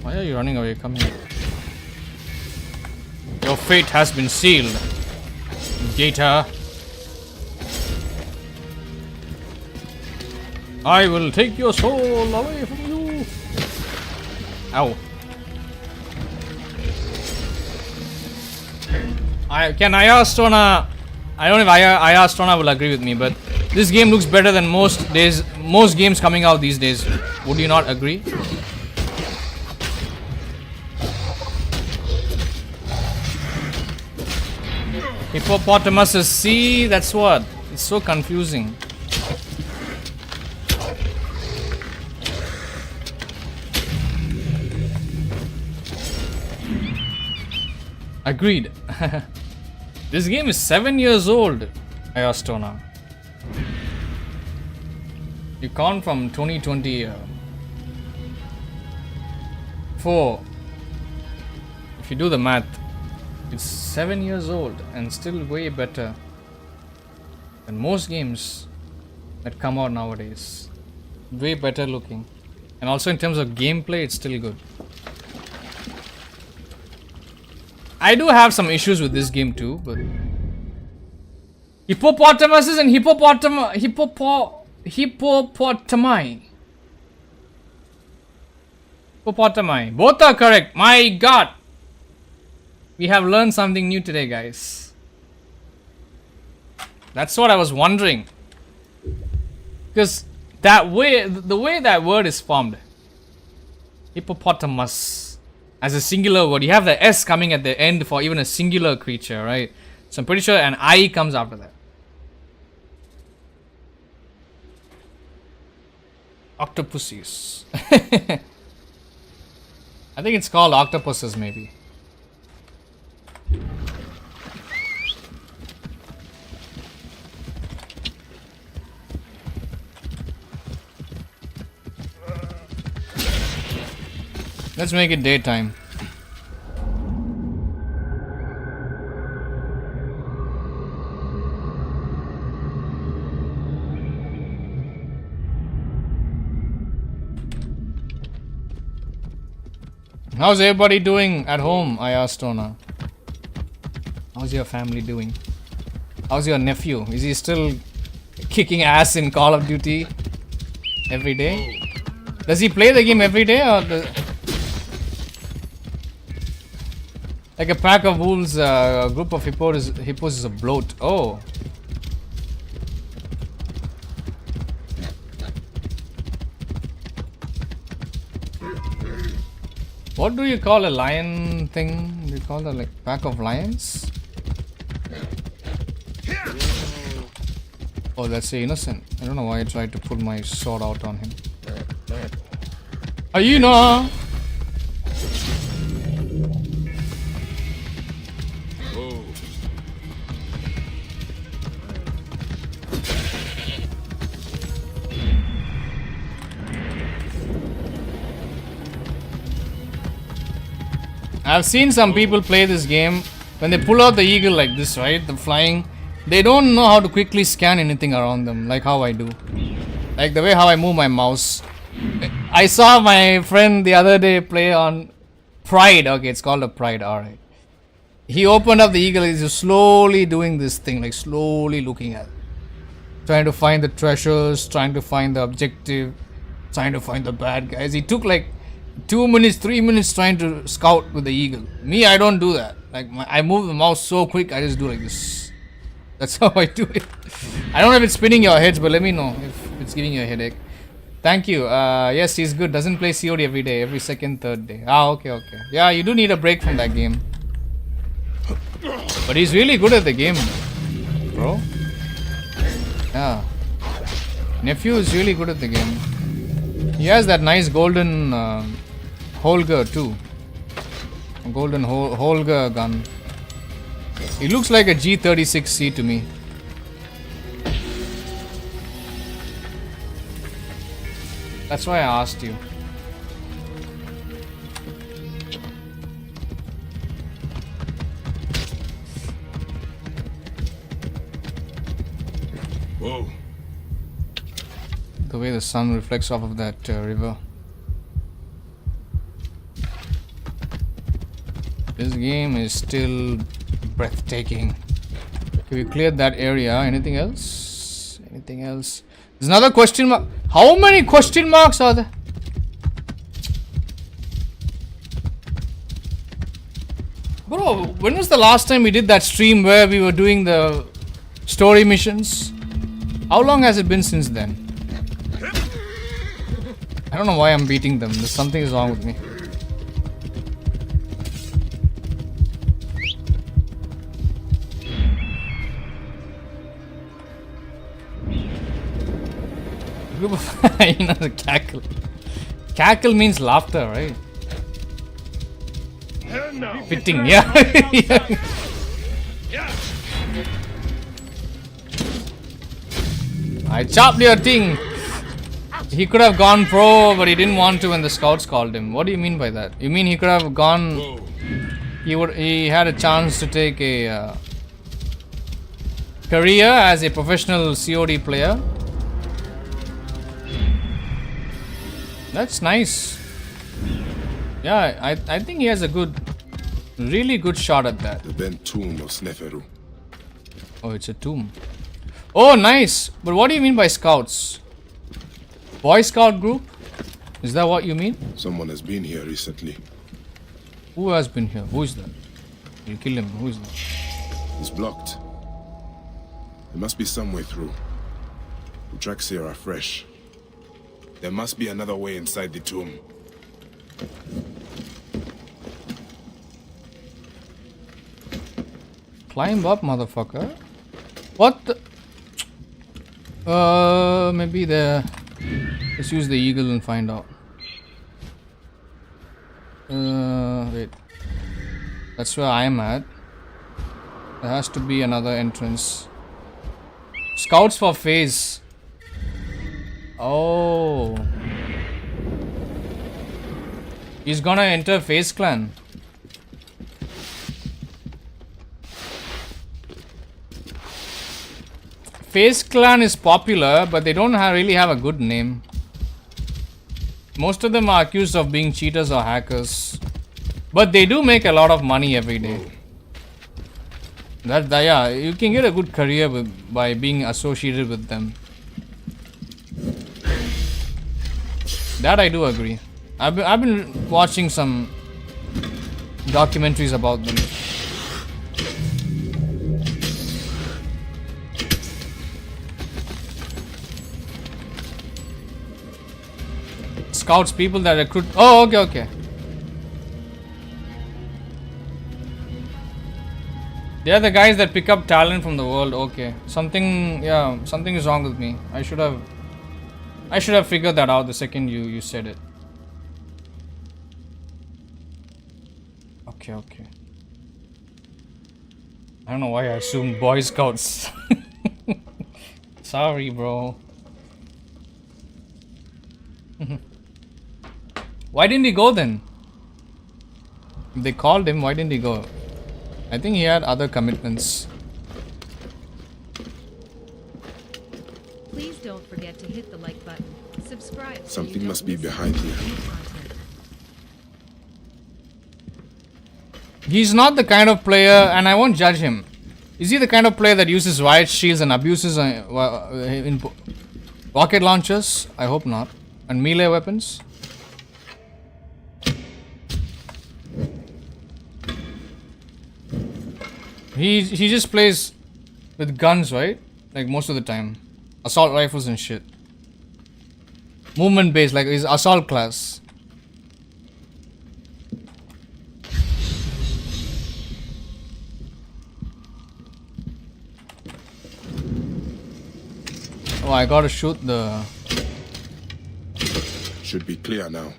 Why are you running away? Come here. Your fate has been sealed, Gator. I will take your soul away from you. Ow. Can Aya Stona... I don't know if Aya Stona will agree with me, but this game looks better than most games coming out these days. Would you not agree? Hippopotamuses, see, that's what. It's so confusing. Agreed. This game is 7 years old, Ayastona. You count from 2024. If you do the math, it's 7 years old and still way better than most games that come out nowadays. Way better looking. And also in terms of gameplay, it's still good. I do have some issues with this game too, but Hippopotamuses and hippopotami. Both are correct. My God. We have learned something new today, guys. That's what I was wondering. Because the way that word is formed, hippopotamus, as a singular word, you have the S coming at the end for even a singular creature, right? So I'm pretty sure an I comes after that. Octopuses. I think it's called octopuses, maybe. Let's make it daytime. How's everybody doing at home? I asked Ona. How's your family doing? How's your nephew? Is he still kicking ass in Call of Duty every day? Does he play the game every day, or like a pack of wolves, a group of hippos is a bloat? Oh. What do you call a lion thing? Do you call that like pack of lions? Oh, that's the innocent. I don't know why I tried to pull my sword out on him. Hyena! I've seen some people play this game. When they pull out the eagle like this, right? The flying. They don't know how to quickly scan anything around them. Like how I do. Like the way how I move my mouse. I saw my friend the other day play on Pride. Okay, it's called a Pride. Alright. He opened up the eagle. He's just slowly doing this thing. Like slowly looking at it. Trying to find the treasures. Trying to find the objective. Trying to find the bad guys. He took like 2 minutes, 3 minutes trying to scout with the eagle. Me, I don't do that. Like I move the mouse so quick, I just do like this. That's how I do it. I don't know if it's spinning your heads, but let me know if it's giving you a headache. Thank you. Yes, he's good. Doesn't play COD every day, every second, third day. Ah, okay. Yeah, you do need a break from that game. But he's really good at the game, bro. Yeah. Nephew is really good at the game. He has that nice golden Holger too. A golden Holger gun. It looks like a G36C to me. That's why I asked you. Whoa. The way the sun reflects off of that river. This game is still breathtaking. Okay, we cleared that area. Anything else? Anything else? There's another question mark. How many question marks are there? Bro, when was the last time we did that stream where we were doing the story missions? How long has it been since then? I don't know why I'm beating them. There's something is wrong with me. Group of hyenas cackle. Cackle means laughter, right? Fitting, yeah. I chopped your thing. He could have gone pro, but he didn't want to when the scouts called him. What do you mean by that? You mean he could have gone? He had a chance to take a career as a professional COD player. That's nice. Yeah, I think he has a really good shot at that. The bent tomb of Sneferu. Oh, it's a tomb. Oh, nice. But what do you mean by scouts? Boy Scout group? Is that what you mean? Someone has been here recently. Who has been here? Who is that? You'll kill him. Who is that? It's blocked. There must be some way through. The tracks here are fresh. There must be another way inside the tomb. Climb up, motherfucker. What the? Maybe the... Let's use the eagle and find out. Wait. That's where I'm at. There has to be another entrance. Scouts for phase. Oh. He's gonna enter Phase Clan. Phase Clan is popular, but they don't really have a good name. Most of them are accused of being cheaters or hackers. But they do make a lot of money every day. Yeah, you can get a good career by being associated with them. That I do agree. I've been watching some documentaries about them. Scouts, people that recruit. Oh, okay. They are the guys that pick up talent from the world. Okay, something is wrong with me. I should have figured that out the second you said it. Okay. I don't know why I assumed Boy Scouts. Sorry, bro. Why didn't he go then? If they called him, why didn't he go? I think he had other commitments. Please don't forget to hit the like button. Subscribe. So Something you must don't be miss behind out on here. any content. He's not the kind of player, and I won't judge him. Is he the kind of player that uses riot shields and abuses in rocket launchers? I hope not. And melee weapons? He just plays with guns, right? Like most of the time. Assault rifles and shit. Movement based, like his assault class. Oh, I gotta shoot the... Should be clear now.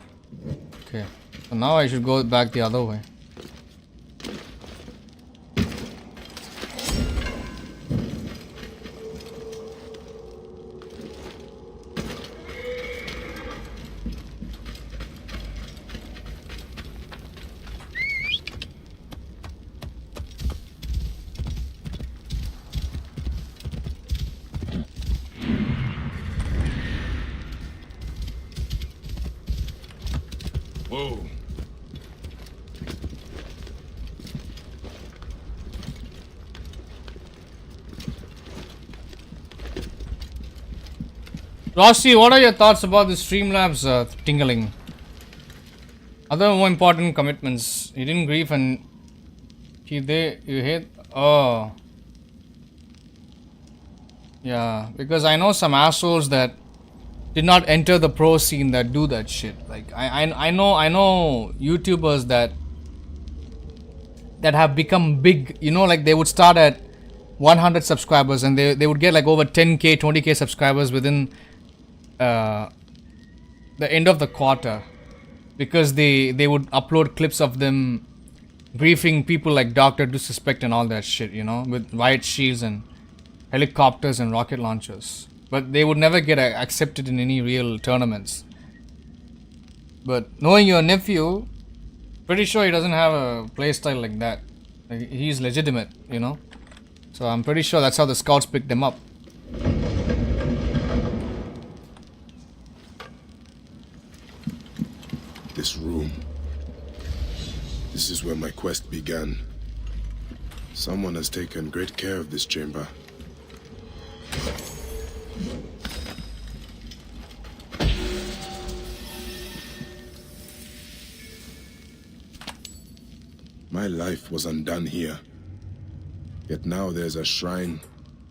Okay. So now I should go back the other way. Whoa. Rossi, what are your thoughts about the Streamlabs tingling? Other more important commitments. You didn't grieve and you hate. Oh. Yeah, because I know some assholes that did not enter the pro scene that do that shit. Like I know YouTubers that have become big, you know, like they would start at 100 subscribers and they would get like over 10k 20k subscribers within the end of the quarter, because they would upload clips of them briefing people like Dr. Disrespect and all that shit, you know, with riot shields and helicopters and rocket launchers. But they would never get accepted in any real tournaments. But knowing your nephew, pretty sure he doesn't have a playstyle like that. Like, he's legitimate, you know. So I'm pretty sure that's how the scouts picked him up. This room. This is where my quest began. Someone has taken great care of this chamber. My life was undone here. Yet now there's a shrine,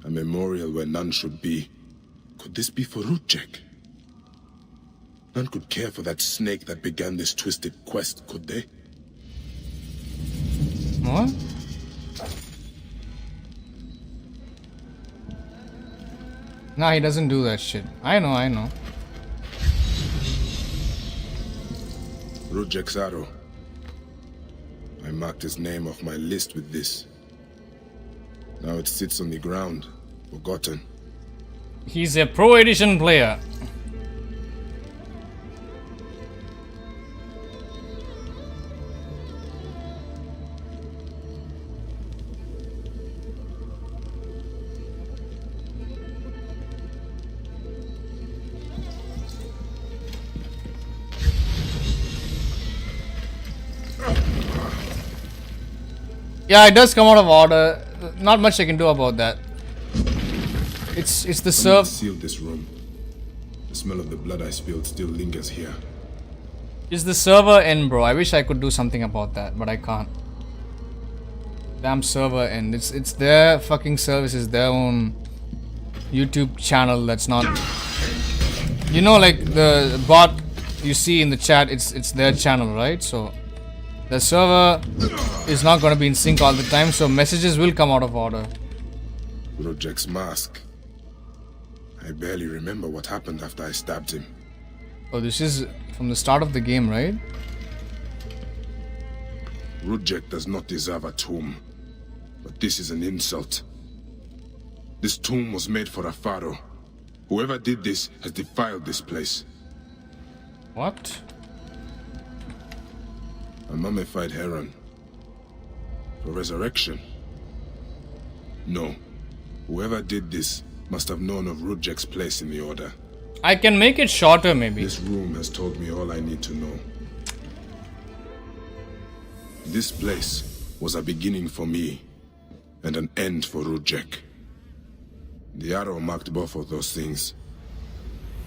a memorial where none should be. Could this be for Rudjek? None could care for that snake that began this twisted quest, could they? What? Nah, he doesn't do that shit. I know. Rudjek's arrow. I marked his name off my list with this. Now it sits on the ground, forgotten. He's a pro edition player. Yeah, it does come out of order. Not much I can do about that. It's the Someone serve. sealed this room. The smell of the blood I spilled still lingers here. It's the server end, bro. I wish I could do something about that, but I can't. Damn server end. It's their fucking service. It's their own YouTube channel. That's not. You know, like the bot you see in the chat. It's their channel, right? So the server is not going to be in sync all the time. So messages will come out of order. Rudjek's mask. I barely remember what happened after I stabbed him. Oh, this is from the start of the game, right? Rudjek does not deserve a tomb. But this is an insult. This tomb was made for a pharaoh. Whoever did this has defiled this place. What? A mummified heron. For resurrection? No. Whoever did this must have known of Rudjek's place in the Order. I can make it shorter, maybe. This room has told me all I need to know. This place was a beginning for me, and an end for Rudjek. The arrow marked both of those things.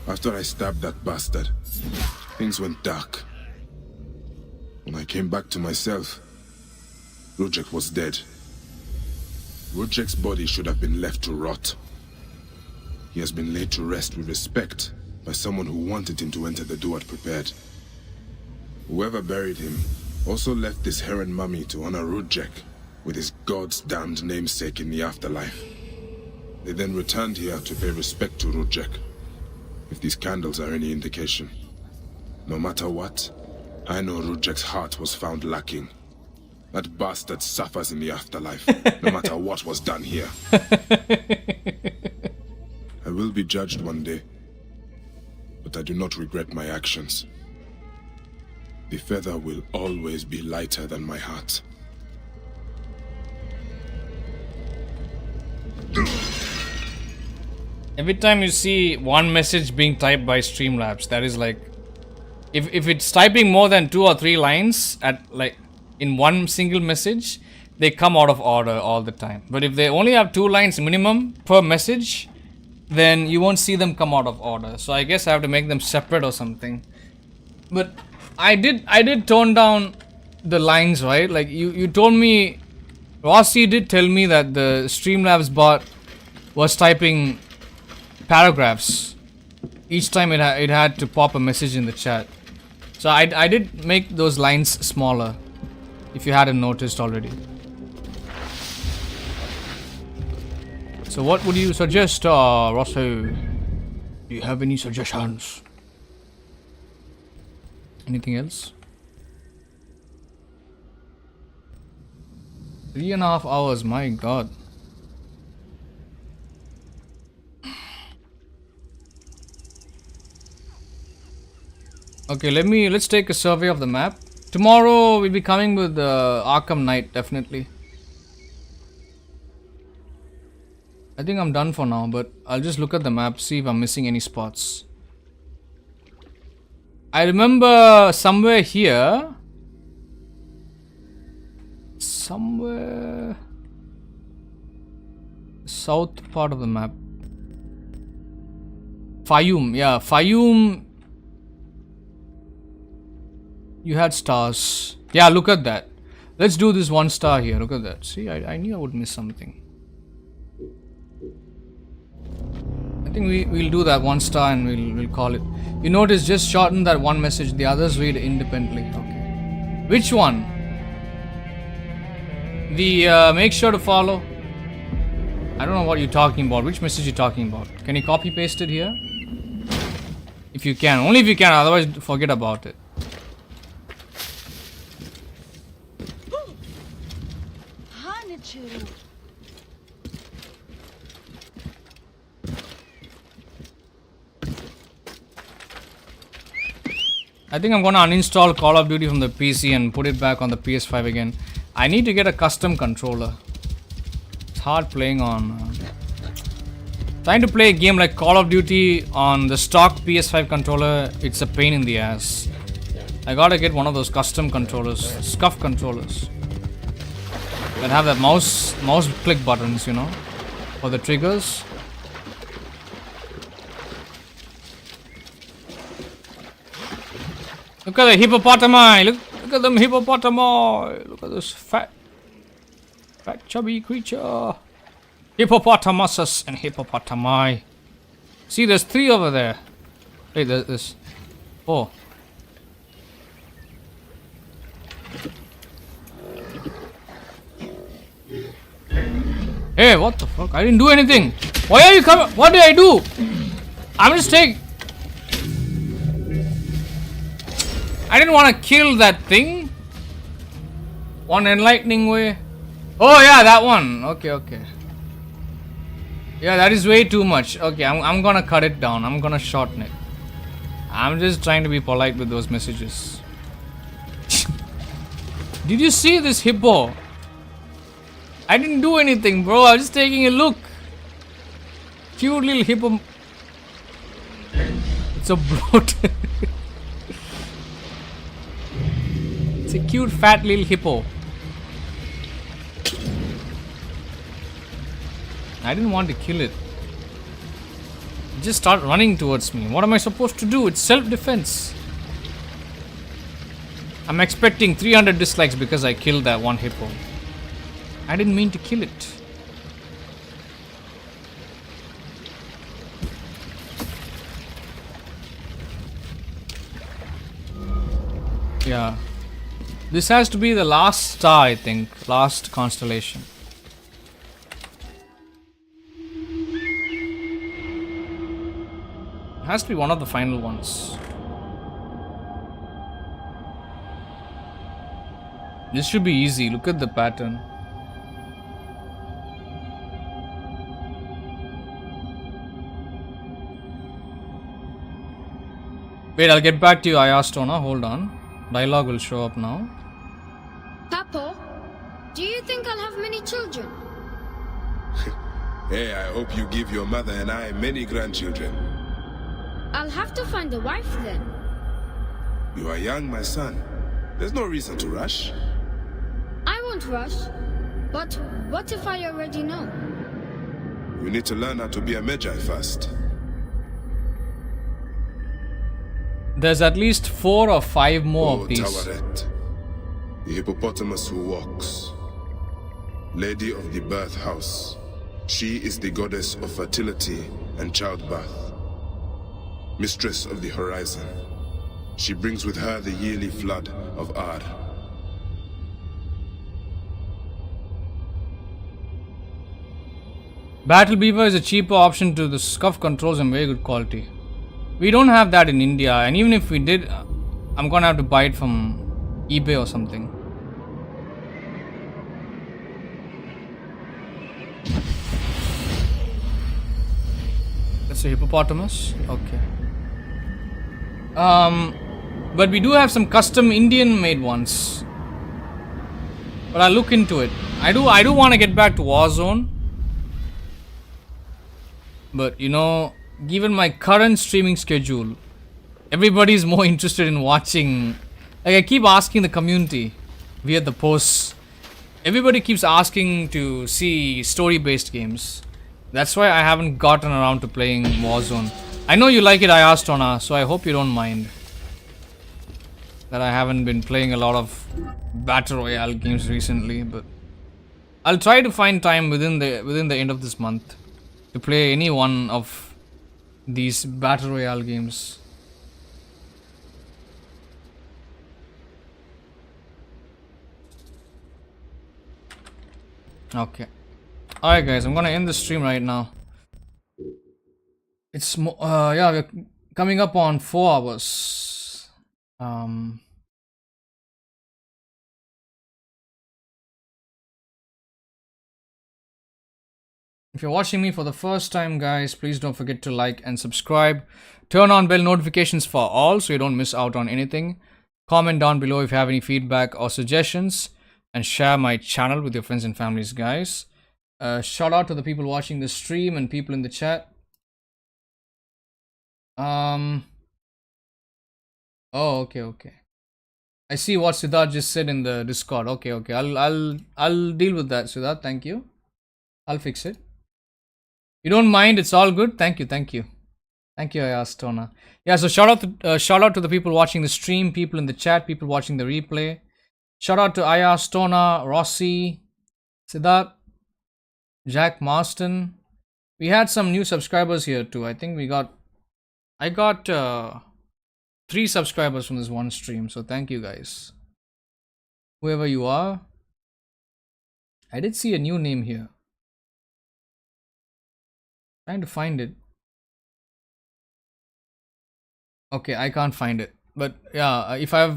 After I stabbed that bastard, things went dark. When I came back to myself, Rudjek was dead. Rudjek's body should have been left to rot. He has been laid to rest with respect by someone who wanted him to enter the Duat prepared. Whoever buried him also left this heron mummy to honor Rudjek with his god's damned namesake in the afterlife. They then returned here to pay respect to Rudjek, if these candles are any indication. No matter what, I know Rudjek's heart was found lacking. That bastard suffers in the afterlife, no matter what was done here. I will be judged one day, but I do not regret my actions. The feather will always be lighter than my heart. Every time you see one message being typed by Streamlabs, that is like, if it's typing more than 2 or 3 lines at like in one single message, they come out of order all the time. But if they only have 2 lines minimum per message, then you won't see them come out of order. So I guess I have to make them separate or something. But I did tone down the lines, right? Like you told me, Rossi did tell me that the Streamlabs bot was typing paragraphs each time it had to pop a message in the chat. So I did make those lines smaller, if you hadn't noticed already. So what would you suggest, Rosso? Do you have any suggestions? Anything else? 3.5 hours, my god. Okay, let's take a survey of the map. Tomorrow we'll be coming with Arkham Knight, definitely. I think I'm done for now, but I'll just look at the map, see if I'm missing any spots. I remember somewhere here, somewhere south part of the map. Fayum, yeah, Fayum. You had stars. Yeah, look at that. Let's do this 1 star here. Look at that. See, I knew I would miss something. I think we'll do that 1 star and we'll call it. You notice, just shorten that one message. The others read independently. Okay. Which one? The make sure to follow. I don't know what you're talking about. Which message you're talking about? Can you copy paste it here? If you can. Only if you can. Otherwise, forget about it. I think I'm gonna uninstall Call of Duty from the PC and put it back on the PS5 again. I need to get a custom controller. It's hard playing on. Trying to play a game like Call of Duty on the stock PS5 controller, it's a pain in the ass. I gotta get one of those custom controllers, scuff controllers. That have that mouse click buttons, you know, for the triggers. Look at the hippopotami! Look at them hippopotami! Look at this fat chubby creature. Hippopotamuses and hippopotami. See, there's 3 over there. Wait, there's 4. Hey, what the fuck? I didn't do anything. Why are you coming? What did I do? I'm just taking. I didn't want to kill that thing. One enlightening way. Oh yeah, that one. Okay. Yeah, that is way too much. Okay, I'm gonna cut it down. I'm gonna shorten it. I'm just trying to be polite with those messages. Did you see this hippo? I didn't do anything, bro. I was just taking a look. Cute little hippo. It's a bloat. It's a cute fat little hippo. I didn't want to kill it. It just started running towards me. What am I supposed to do? It's self-defense. I'm expecting 300 dislikes because I killed that one hippo. I didn't mean to kill it. Yeah. This has to be the last star, I think. Last constellation. It has to be one of the final ones. This should be easy. Look at the pattern. Wait, I'll get back to you, Ayastona. Hold on. Dialogue will show up now. Papa, do you think I'll have many children? Hey, I hope you give your mother and I many grandchildren. I'll have to find a wife then. You are young, my son. There's no reason to rush. I won't rush. But what if I already know? You need to learn how to be a Medjay first. There's at least 4 or 5 more of these. Tawaret, the hippopotamus who walks. Lady of the birth house. She is the goddess of fertility and childbirth. Mistress of the horizon. She brings with her the yearly flood of Ar. Battle Beaver is a cheaper option to the scuff controls and very good quality. We don't have that in India, and even if we did, I'm gonna have to buy it from eBay or something. That's a hippopotamus? Okay. But we do have some custom Indian made ones. But I'll look into it. I do want to get back to Warzone. But you know, given my current streaming schedule, everybody's more interested in watching. Like, I keep asking the community via the posts. Everybody keeps asking to see story-based games. That's why I haven't gotten around to playing Warzone. I know you like it, I asked Ona, so I hope you don't mind that I haven't been playing a lot of Battle Royale games recently, but I'll try to find time within the end of this month to play any one of these Battle Royale games. Okay. Alright guys, I'm gonna end the stream right now. It's yeah, we're coming up on 4 hours. If you're watching me for the first time, guys, please don't forget to like and subscribe. Turn on bell notifications for all so you don't miss out on anything. Comment down below if you have any feedback or suggestions, and share my channel with your friends and families, guys. Shout out to the people watching the stream and people in the chat. Oh, okay. I see what Siddharth just said in the Discord. Okay. I'll deal with that, Siddharth. Thank you. I'll fix it. You don't mind? It's all good. Thank you. Thank you, Ayastona. Yeah. So shout out to the people watching the stream, people in the chat, people watching the replay. Shout out to Ayastona, Rossi, Siddharth, Jack Marston. We had some new subscribers here too. I think I got 3 subscribers from this one stream, so thank you guys. Whoever you are. I did see a new name here. Trying to find it. Okay, I can't find it. But yeah, if I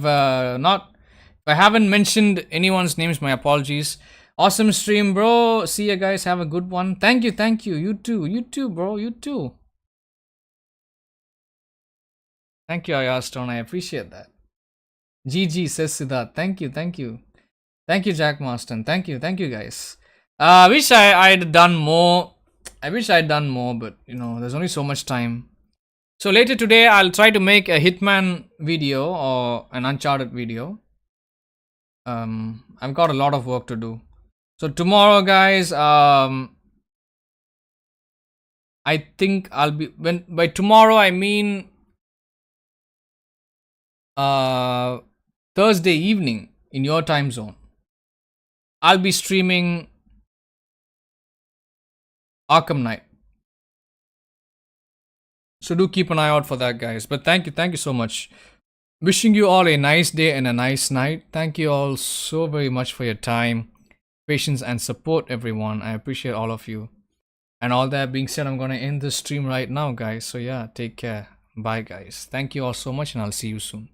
haven't mentioned anyone's names, my apologies. Awesome stream, bro. See you guys. Have a good one. Thank you. You too, bro. You too. Thank you, Ayastone. I appreciate that. GG, says Siddharth. Thank you. Thank you, Jack Marston. Thank you, guys. I wish I'd done more. But you know, there's only so much time. So later today, I'll try to make a Hitman video or an Uncharted video. I've got a lot of work to do. So tomorrow, guys, I think I'll be by tomorrow I mean Thursday evening in your time zone. I'll be streaming Arkham Knight. So do keep an eye out for that, guys. But thank you so much. Wishing you all a nice day and a nice night. Thank you all so very much for your time, patience, and support, everyone. I appreciate all of you. And all that being said, I'm going to end the stream right now, guys. So yeah, take care. Bye, guys. Thank you all so much, and I'll see you soon.